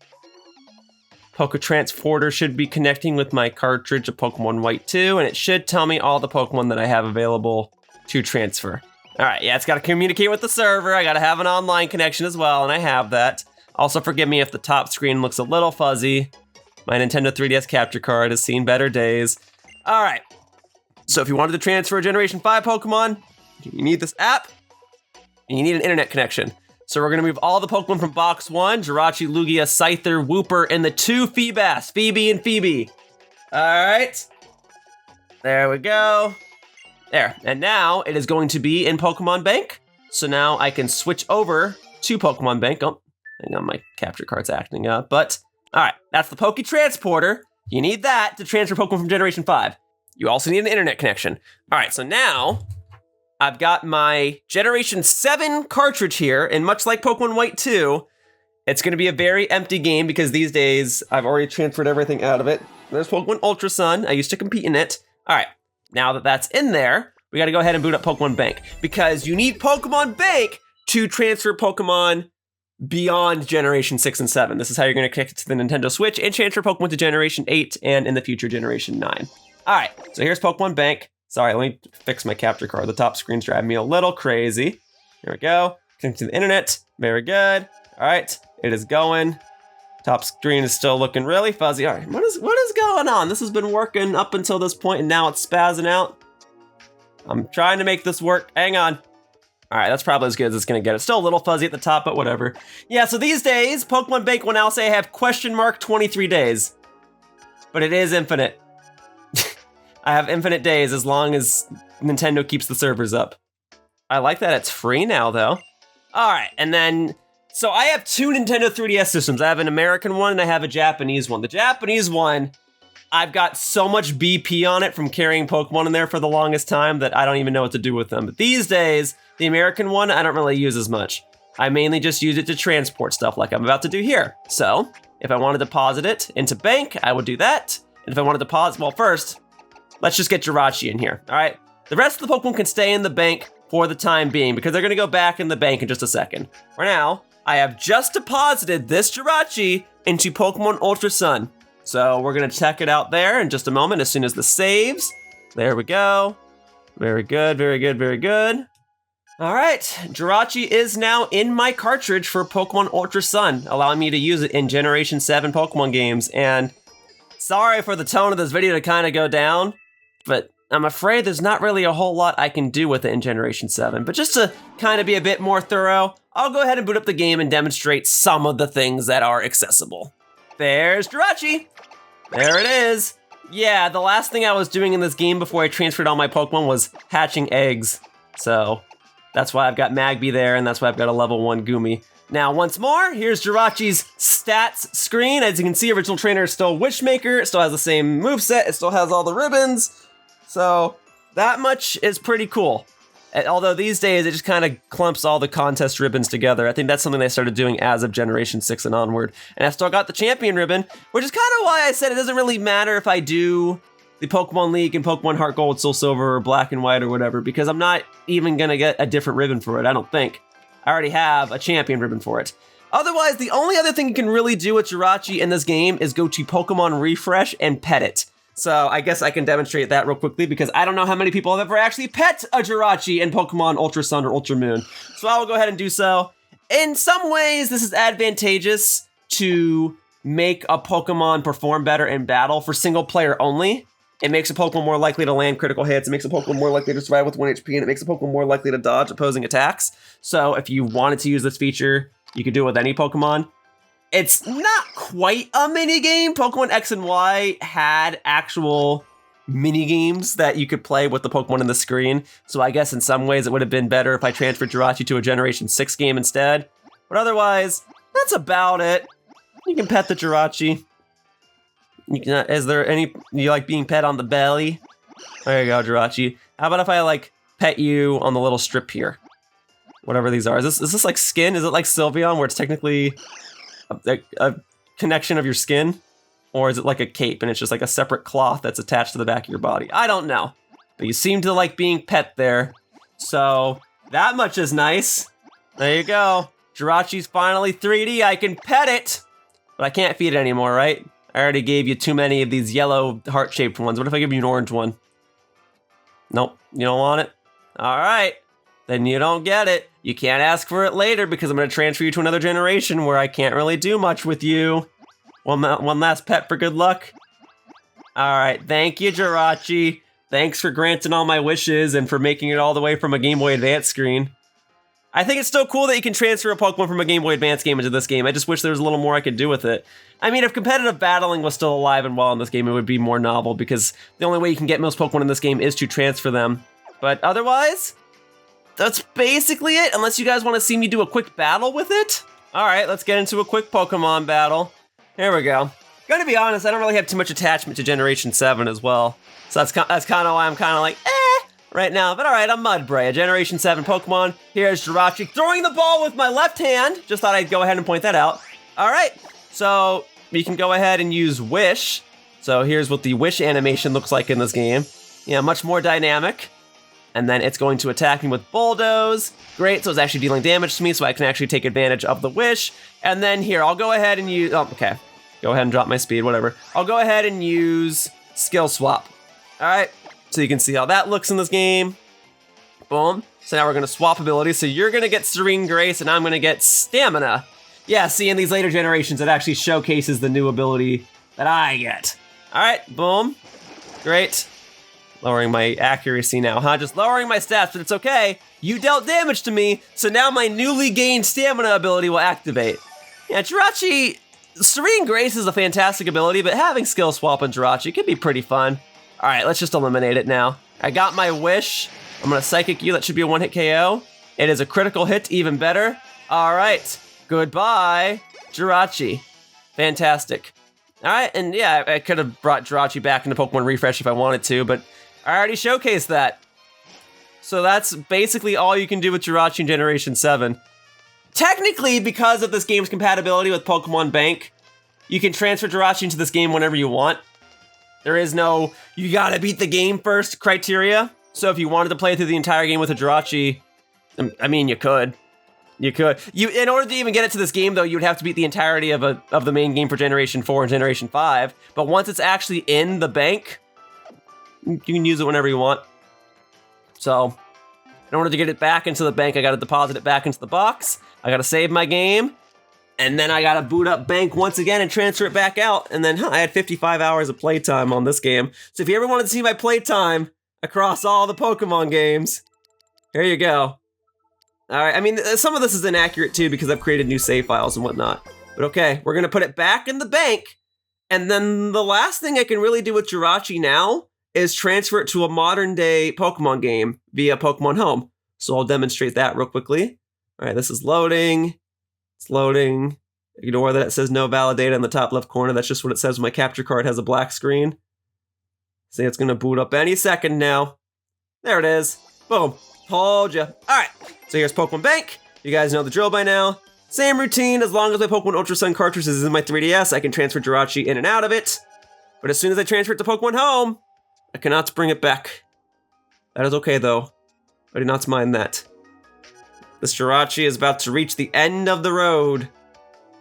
Poke Transporter should be connecting with my cartridge of Pokemon White 2, and it should tell me all the Pokemon that I have available to transfer. All right, yeah, it's got to communicate with the server. I got to have an online connection as well, and I have that. Also, forgive me if the top screen looks a little fuzzy. My Nintendo 3DS capture card has seen better days. All right, so if you wanted to transfer a Generation 5 Pokemon, you need this app, and you need an internet connection. So we're gonna move all the Pokemon from box 1, Jirachi, Lugia, Scyther, Wooper, and the 2 Feebas, Phoebe and Phoebe. All right, there we go. There, and now it is going to be in Pokemon Bank. So now I can switch over to Pokemon Bank. Oh, hang on, my capture card's acting up, but all right, that's the Poke Transporter. You need that to transfer Pokemon from Generation 5. You also need an internet connection. All right, so now I've got my Generation 7 cartridge here, and much like Pokemon White 2, it's going to be a very empty game because these days I've already transferred everything out of it. There's Pokemon Ultra Sun. I used to compete in it. All right, now that that's in there, we got to go ahead and boot up Pokemon Bank because you need Pokemon Bank to transfer Pokemon beyond Generation 6 and 7. This is how you're going to connect it to the Nintendo Switch and transfer Pokemon to Generation 8 and in the future Generation 9. All right, so here's Pokemon Bank. Sorry, let me fix my capture card. The top screen's driving me a little crazy. Here we go. Connect to the internet. Very good. All right, it is going. Top screen is still looking really fuzzy. All right, what is going on? This has been working up until this point, and now it's spazzing out. I'm trying to make this work. Hang on. All right, that's probably as good as it's going to get. It's still a little fuzzy at the top, but whatever. Yeah, so these days, Pokemon Bank will now say I have !23 days. But it is infinite. I have infinite days as long as Nintendo keeps the servers up. I like that it's free now, though. All right, and then, so I have two Nintendo 3DS systems. I have an American one and I have a Japanese one. The Japanese one, I've got so much BP on it from carrying Pokemon in there for the longest time that I don't even know what to do with them. But these days, the American one, I don't really use as much. I mainly just use it to transport stuff like I'm about to do here. So, if I want to deposit it into Bank, I would do that. And if I want to deposit, well, first, let's just get Jirachi in here, all right? The rest of the Pokemon can stay in the bank for the time being because they're gonna go back in the bank in just a second. For now, I have just deposited this Jirachi into Pokemon Ultra Sun. So we're gonna check it out there in just a moment as soon as this saves. There we go. Very good, very good, very good. All right, Jirachi is now in my cartridge for Pokemon Ultra Sun, allowing me to use it in Generation 7 Pokemon games. And sorry for the tone of this video to kind of go down, but I'm afraid there's not really a whole lot I can do with it in Generation 7. But just to kind of be a bit more thorough, I'll go ahead and boot up the game and demonstrate some of the things that are accessible. There's Jirachi. There it is. Yeah, the last thing I was doing in this game before I transferred all my Pokemon was hatching eggs. So that's why I've got Magby there, and that's why I've got a level 1 Gumi. Now, once more, here's Jirachi's stats screen. As you can see, original trainer is still Wishmaker. It still has the same moveset. It still has all the ribbons. So that much is pretty cool. Although these days, it just kind of clumps all the contest ribbons together. I think that's something they started doing as of Generation 6 and onward. And I've still got the champion ribbon, which is kind of why I said it doesn't really matter if I do the Pokemon League and Pokemon Heart Gold, Soul Silver, or Black and White or whatever, because I'm not even going to get a different ribbon for it, I don't think. I already have a champion ribbon for it. Otherwise, the only other thing you can really do with Jirachi in this game is go to Pokemon Refresh and pet it. So I guess I can demonstrate that real quickly because I don't know how many people have ever actually pet a Jirachi in Pokemon Ultra Sun or Ultra Moon. So I will go ahead and do so. In some ways, this is advantageous to make a Pokemon perform better in battle for single player only. It makes a Pokemon more likely to land critical hits, it makes a Pokemon more likely to survive with 1 HP, and it makes a Pokemon more likely to dodge opposing attacks. So if you wanted to use this feature, you could do it with any Pokemon. It's not quite a minigame. Pokemon X and Y had actual minigames that you could play with the Pokemon in the screen. So I guess in some ways it would have been better if I transferred Jirachi to a Generation 6 game instead. But otherwise, that's about it. You can pet the Jirachi. Is there any, you like being pet on the belly? There you go, Jirachi. How about if I like pet you on the little strip here? Whatever these are. Is this like skin? Is it like Sylveon where it's technically a connection of your skin? Or is it like a cape and it's just like a separate cloth that's attached to the back of your body? I don't know. But you seem to like being pet there. So that much is nice. There you go. Jirachi's finally 3D. I can pet it. But I can't feed it anymore, right? I already gave you too many of these yellow heart-shaped ones. What if I give you an orange one? Nope, you don't want it? All right, then you don't get it. You can't ask for it later because I'm going to transfer you to another generation where I can't really do much with you. One last pet for good luck. All right, thank you, Jirachi. Thanks for granting all my wishes and for making it all the way from a Game Boy Advance screen. I think it's still cool that you can transfer a Pokemon from a Game Boy Advance game into this game. I just wish there was a little more I could do with it. I mean, if competitive battling was still alive and well in this game, it would be more novel because the only way you can get most Pokemon in this game is to transfer them. But otherwise, that's basically it, unless you guys want to see me do a quick battle with it. All right, let's get into a quick Pokemon battle. Here we go. Gonna be honest, I don't really have too much attachment to Generation 7 as well. So that's kind of why I'm kind of like, right now, but all right, I'm Mudbray, a Generation 7 Pokemon. Here's Jirachi throwing the ball with my left hand. Just thought I'd go ahead and point that out. All right, so you can go ahead and use Wish. So here's what the Wish animation looks like in this game. Yeah, much more dynamic. And then it's going to attack me with Bulldoze. Great, so it's actually dealing damage to me, so I can actually take advantage of the Wish. And then here, I'll go ahead and use, oh, okay. Go ahead and drop my speed, whatever. I'll go ahead and use Skill Swap. All right, so you can see how that looks in this game. Boom. So now we're gonna swap abilities. So you're gonna get Serene Grace and I'm gonna get Stamina. Yeah, see, in these later generations, it actually showcases the new ability that I get. All right, boom. Great. Lowering my accuracy now, huh? Just lowering my stats, but it's okay. You dealt damage to me, so now my newly gained Stamina ability will activate. Yeah, Jirachi, Serene Grace is a fantastic ability, but having Skill Swap on Jirachi can be pretty fun. All right, let's just eliminate it now. I got my Wish. I'm gonna Psychic you, that should be a one-hit KO. It is a critical hit, even better. All right, goodbye, Jirachi. Fantastic. All right, and yeah, I could have brought Jirachi back into Pokemon Refresh if I wanted to, but I already showcased that. So that's basically all you can do with Jirachi in Generation 7. Technically, because of this game's compatibility with Pokemon Bank, you can transfer Jirachi into this game whenever you want. There is no, you gotta beat the game first criteria. So if you wanted to play through the entire game with a Jirachi, I mean, you could. You could. In order to even get it to this game, though, you'd have to beat the entirety of the main game for Generation 4 and Generation 5. But once it's actually in the bank, you can use it whenever you want. So, in order to get it back into the bank, I gotta deposit it back into the box. I gotta save my game. And then I gotta boot up bank once again and transfer it back out. And then I had 55 hours of playtime on this game. So if you ever wanted to see my playtime across all the Pokemon games, here you go. All right, I mean, some of this is inaccurate too because I've created new save files and whatnot. But okay, we're gonna put it back in the bank. And then the last thing I can really do with Jirachi now is transfer it to a modern day Pokemon game via Pokemon Home. So I'll demonstrate that real quickly. All right, this is loading. It's loading. Ignore that it says no validata in the top left corner. That's just what it says when my capture card has a black screen. See, it's gonna boot up any second now. There it is. Boom. Told ya. All right, so here's Pokemon Bank. You guys know the drill by now. Same routine, as long as my Pokemon Ultra Sun cartridge is in my 3DS, I can transfer Jirachi in and out of it. But as soon as I transfer it to Pokemon Home, I cannot bring it back. That is okay though. I do not mind that. This Jirachi is about to reach the end of the road.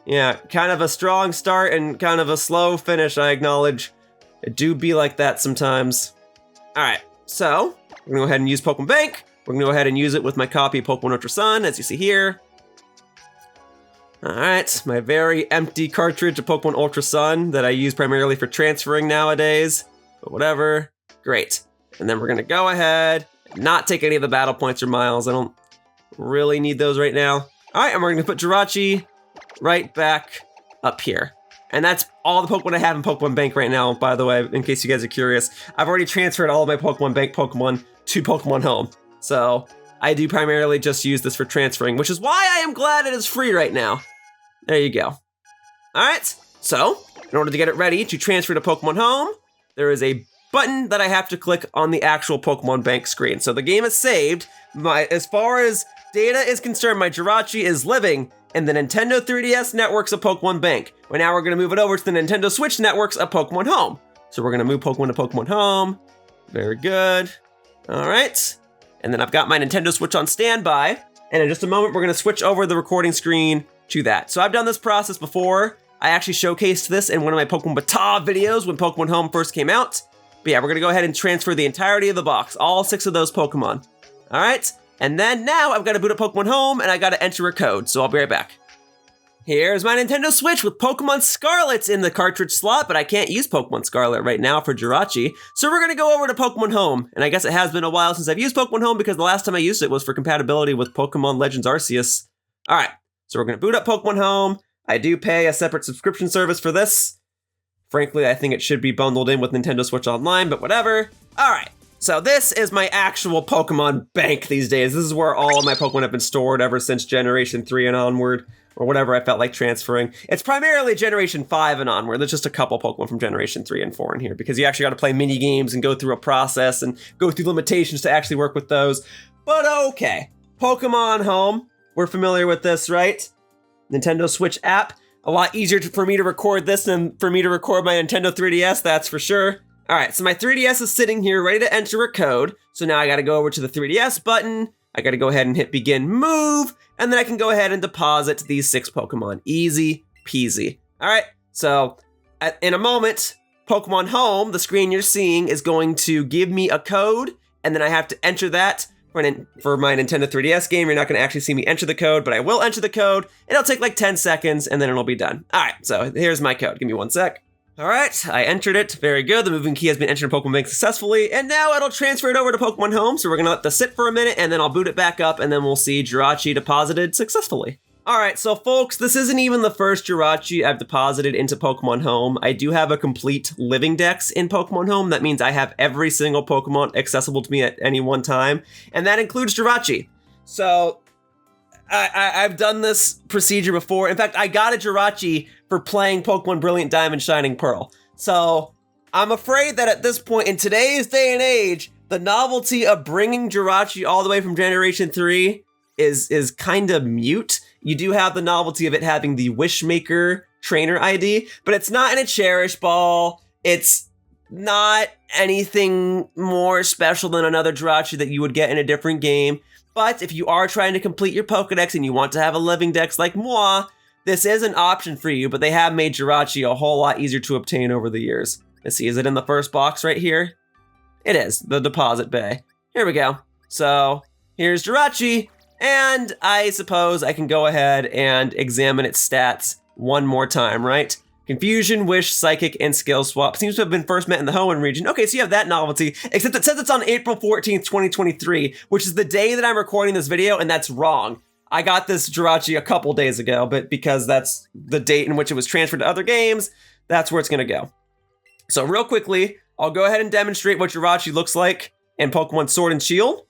Yeah, kind of a strong start and kind of a slow finish, I acknowledge. It do be like that sometimes. All right, so we're gonna go ahead and use Pokemon Bank. We're gonna go ahead and use it with my copy of Pokemon Ultra Sun, as you see here. All right, my very empty cartridge of Pokemon Ultra Sun that I use primarily for transferring nowadays, but whatever. Great. And then we're gonna go ahead and not take any of the battle points or miles. I don't really need those right now. All right, and we're gonna put Jirachi right back up here. And that's all the Pokemon I have in Pokemon Bank right now, by the way, in case you guys are curious. I've already transferred all of my Pokemon Bank Pokemon to Pokemon Home. So I do primarily just use this for transferring, which is why I am glad it is free right now. There you go. All right, so in order to get it ready to transfer to Pokemon Home, there is a button that I have to click on the actual Pokemon Bank screen. So the game is saved. As far as data is concerned, my Jirachi is living in the Nintendo 3DS networks of Pokemon Bank. Well, now we're gonna move it over to the Nintendo Switch networks of Pokemon Home. So we're gonna move Pokemon to Pokemon Home. Very good. All right. And then I've got my Nintendo Switch on standby. And in just a moment, we're gonna switch over the recording screen to that. So I've done this process before. I actually showcased this in one of my Pokemon Bata videos when Pokemon Home first came out. But yeah, we're gonna go ahead and transfer the entirety of the box, all 6 of those Pokemon. All right, and then now I've gotta boot up Pokemon Home and I gotta enter a code, so I'll be right back. Here's my Nintendo Switch with Pokemon Scarlet in the cartridge slot, but I can't use Pokemon Scarlet right now for Jirachi, so we're gonna go over to Pokemon Home. And I guess it has been a while since I've used Pokemon Home because the last time I used it was for compatibility with Pokemon Legends Arceus. All right, so we're gonna boot up Pokemon Home. I do pay a separate subscription service for this. Frankly, I think it should be bundled in with Nintendo Switch Online, but whatever. All right, so this is my actual Pokemon Bank these days. This is where all of my Pokemon have been stored ever since Generation 3 and onward. or whatever I felt like transferring. It's primarily Generation 5 and onward. There's just a couple Pokemon from Generation 3 and 4 in here, because you actually got to play mini games and go through a process and go through limitations to actually work with those. But okay, Pokemon Home. We're familiar with this, right? Nintendo Switch app. A lot easier for me to record this than for me to record my Nintendo 3DS, that's for sure. All right, so my 3DS is sitting here ready to enter a code. So now I got to go over to the 3DS button. I got to go ahead and hit begin move, and then I can go ahead and deposit these 6 Pokemon. Easy peasy. All right, so in a moment, Pokemon Home, the screen you're seeing, is going to give me a code, and then I have to enter that for my Nintendo 3DS game. You're not going to actually see me enter the code, but I will enter the code. It'll take like 10 seconds, and then it'll be done. All right, so here's my code. Give me 1 sec. All right, I entered it. Very good. The moving key has been entered in Pokemon Bank successfully, and now it'll transfer it over to Pokemon Home. So we're going to let this sit for a minute, and then I'll boot it back up, and then we'll see Jirachi deposited successfully. All right, so folks, this isn't even the first Jirachi I've deposited into Pokemon Home. I do have a complete living dex in Pokemon Home. That means I have every single Pokemon accessible to me at any one time, and that includes Jirachi. So I've done this procedure before. In fact, I got a Jirachi for playing Pokemon Brilliant Diamond Shining Pearl. So I'm afraid that at this point, in today's day and age, the novelty of bringing Jirachi all the way from Generation 3 is kind of mute. You do have the novelty of it having the Wishmaker trainer ID, but it's not in a Cherish Ball. It's not anything more special than another Jirachi that you would get in a different game. But if you are trying to complete your Pokedex and you want to have a living dex like moi, this is an option for you, but they have made Jirachi a whole lot easier to obtain over the years. Let's see, is it in the first box right here? It is, the deposit bay. Here we go. So here's Jirachi. And I suppose I can go ahead and examine its stats one more time, right? Confusion, Wish, Psychic, and Skill Swap seems to have been first met in the Hoenn region. Okay, so you have that novelty, except it says it's on April 14th, 2023, which is the day that I'm recording this video, and that's wrong. I got this Jirachi a couple days ago, but because that's the date in which it was transferred to other games, that's where it's gonna go. So real quickly, I'll go ahead and demonstrate what Jirachi looks like in Pokemon Sword and Shield,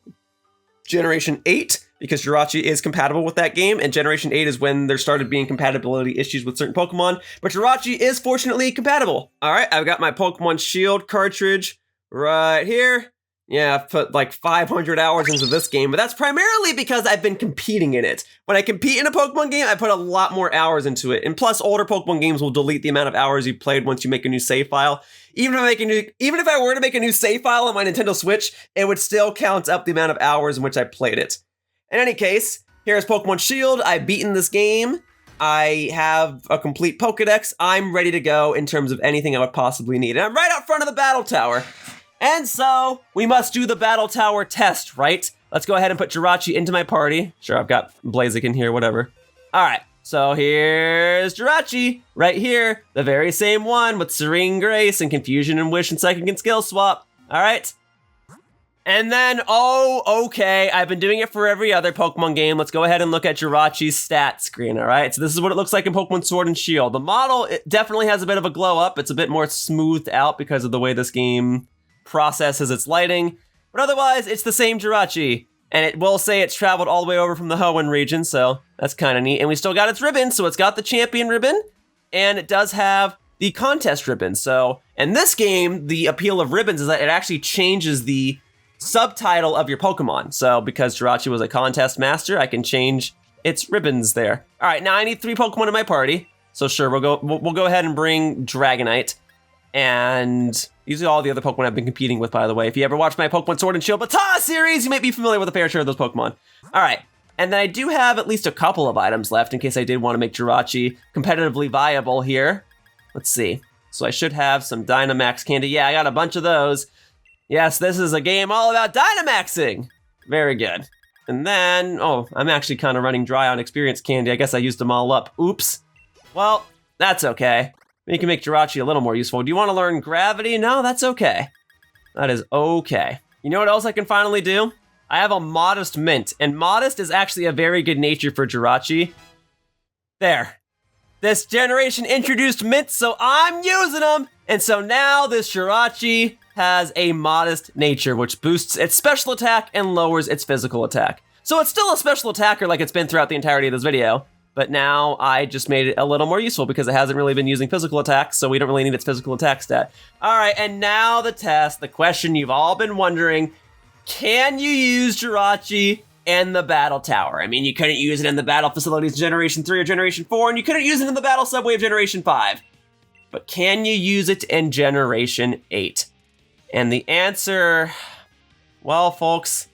Generation 8, because Jirachi is compatible with that game, and Generation 8 is when there started being compatibility issues with certain Pokemon, but Jirachi is fortunately compatible. All right, I've got my Pokemon Shield cartridge right here. Yeah, I've put like 500 hours into this game, but that's primarily because I've been competing in it. When I compete in a Pokemon game, I put a lot more hours into it, and plus older Pokemon games will delete the amount of hours you played once you make a new save file. Even if I were to make a new save file on my Nintendo Switch, it would still count up the amount of hours in which I played it. In any case, here's Pokemon Shield. I've beaten this game. I have a complete Pokedex. I'm ready to go in terms of anything I would possibly need. And I'm right out front of the Battle Tower. And so, we must do the Battle Tower test, right? Let's go ahead and put Jirachi into my party. Sure, I've got Blaziken in here, whatever. All right, so here's Jirachi, right here. The very same one with Serene Grace and Confusion and Wish and Psychic and Skill Swap. All right. And then, oh, okay, I've been doing it for every other Pokemon game. Let's go ahead and look at Jirachi's stat screen, all right? So this is what it looks like in Pokemon Sword and Shield. The model, it definitely has a bit of a glow up. It's a bit more smoothed out because of the way this game processes its lighting. But otherwise, it's the same Jirachi. And it will say it's traveled all the way over from the Hoenn region, so that's kind of neat. And we still got its ribbon, so it's got the champion ribbon. And it does have the contest ribbon. So in this game, the appeal of ribbons is that it actually changes the subtitle of your Pokemon. So because Jirachi was a contest master, I can change its ribbons there. All right, now I need 3 Pokemon in my party. So sure, we'll go ahead and bring Dragonite. And these are all the other Pokemon I've been competing with, by the way. If you ever watched my Pokemon Sword and Shield Bata series, you might be familiar with a fair share of those Pokemon. All right, and then I do have at least a couple of items left in case I did want to make Jirachi competitively viable here. Let's see. So I should have some Dynamax candy. Yeah, I got a bunch of those. Yes, this is a game all about Dynamaxing. Very good. And then, oh, I'm actually kind of running dry on experience candy. I guess I used them all up. Oops. Well, that's okay. We can make Jirachi a little more useful. Do you want to learn Gravity? No, that's okay. That is okay. You know what else I can finally do? I have a Modest Mint, and Modest is actually a very good nature for Jirachi. There. This generation introduced mints, so I'm using them. And so now this Jirachi has a modest nature, which boosts its special attack and lowers its physical attack. So it's still a special attacker like it's been throughout the entirety of this video, but now I just made it a little more useful because it hasn't really been using physical attacks, so we don't really need its physical attack stat. All right, and now the test, the question you've all been wondering, can you use Jirachi in the battle tower? I mean, you couldn't use it in the battle facilities Generation 3 or Generation 4, and you couldn't use it in the battle subway of Generation 5. But can you use it in Generation 8? And the answer, well, folks,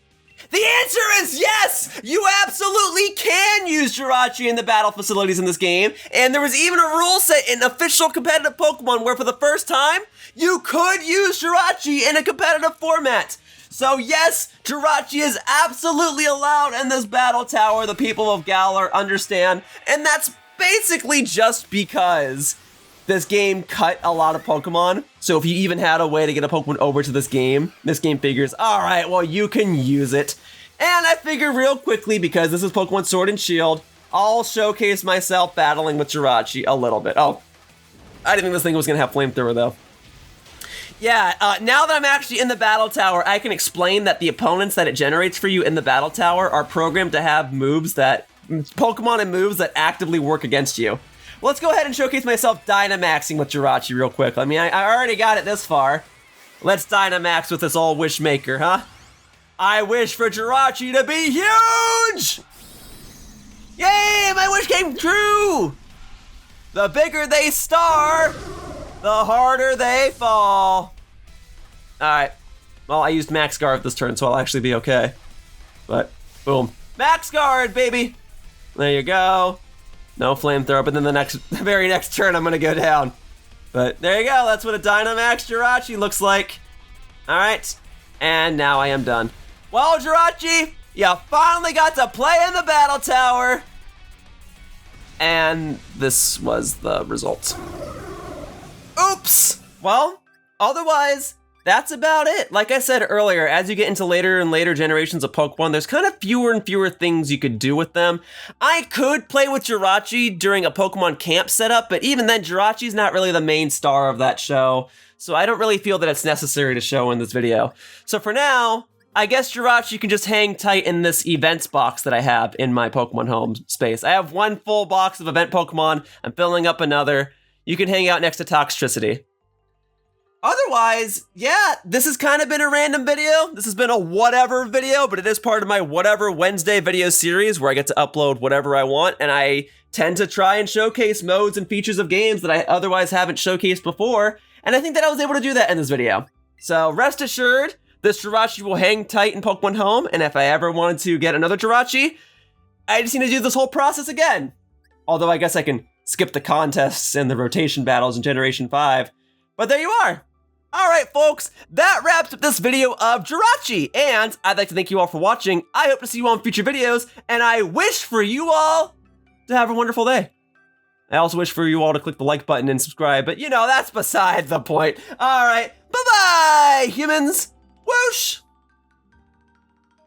the answer is yes! You absolutely can use Jirachi in the battle facilities in this game, and there was even a rule set in official competitive Pokemon where for the first time, you could use Jirachi in a competitive format. So yes, Jirachi is absolutely allowed in this battle tower, the people of Galar understand, and that's basically just because this game cut a lot of Pokemon. So if you even had a way to get a Pokemon over to this game figures, all right, well, you can use it. And I figure real quickly, because this is Pokemon Sword and Shield, I'll showcase myself battling with Jirachi a little bit. Oh, I didn't think this thing was gonna have Flamethrower though. Yeah, now that I'm actually in the battle tower, I can explain that the opponents that it generates for you in the battle tower are programmed to have Pokemon and moves that actively work against you. Well, let's go ahead and showcase myself Dynamaxing with Jirachi real quick. I mean, I already got it this far. Let's Dynamax with this old Wishmaker, huh? I wish for Jirachi to be huge! Yay, my wish came true! The bigger they start, the harder they fall. All right, well, I used Max Guard this turn, so I'll actually be okay. But, boom. Max Guard, baby! There you go. No Flamethrower, but then the very next turn, I'm gonna go down. But there you go, that's what a Dynamax Jirachi looks like. All right, and now I am done. Well, Jirachi, you finally got to play in the battle tower. And this was the result. Oops! Well, otherwise, that's about it. Like I said earlier, as you get into later and later generations of Pokemon, there's kind of fewer and fewer things you could do with them. I could play with Jirachi during a Pokemon camp setup, but even then, Jirachi's not really the main star of that show, so I don't really feel that it's necessary to show in this video. So for now, I guess Jirachi can just hang tight in this events box that I have in my Pokemon home space. I have one full box of event Pokemon, I'm filling up another. You can hang out next to Toxtricity. Otherwise, yeah, this has kind of been a random video. This has been a whatever video, but it is part of my Whatever Wednesday video series where I get to upload whatever I want, and I tend to try and showcase modes and features of games that I otherwise haven't showcased before, and I think that I was able to do that in this video. So rest assured, this Jirachi will hang tight in Pokemon Home, and if I ever wanted to get another Jirachi, I just need to do this whole process again. Although I guess I can skip the contests and the rotation battles in Generation 5, but there you are. All right, folks, that wraps up this video of Jirachi, and I'd like to thank you all for watching. I hope to see you all in future videos, and I wish for you all to have a wonderful day. I also wish for you all to click the like button and subscribe, but you know, that's beside the point. All right, bye-bye, humans. Whoosh!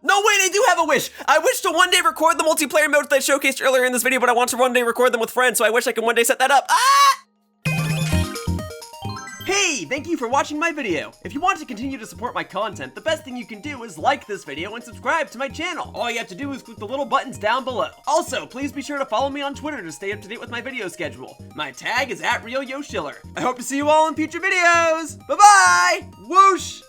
No, wait, I do have a wish. I wish to one day record the multiplayer modes that I showcased earlier in this video, but I want to one day record them with friends, so I wish I could one day set that up. Ah! Hey, thank you for watching my video. If you want to continue to support my content, the best thing you can do is like this video and subscribe to my channel. All you have to do is click the little buttons down below. Also, please be sure to follow me on Twitter to stay up to date with my video schedule. My tag is @RealYoShiller. I hope to see you all in future videos. Bye-bye! Whoosh!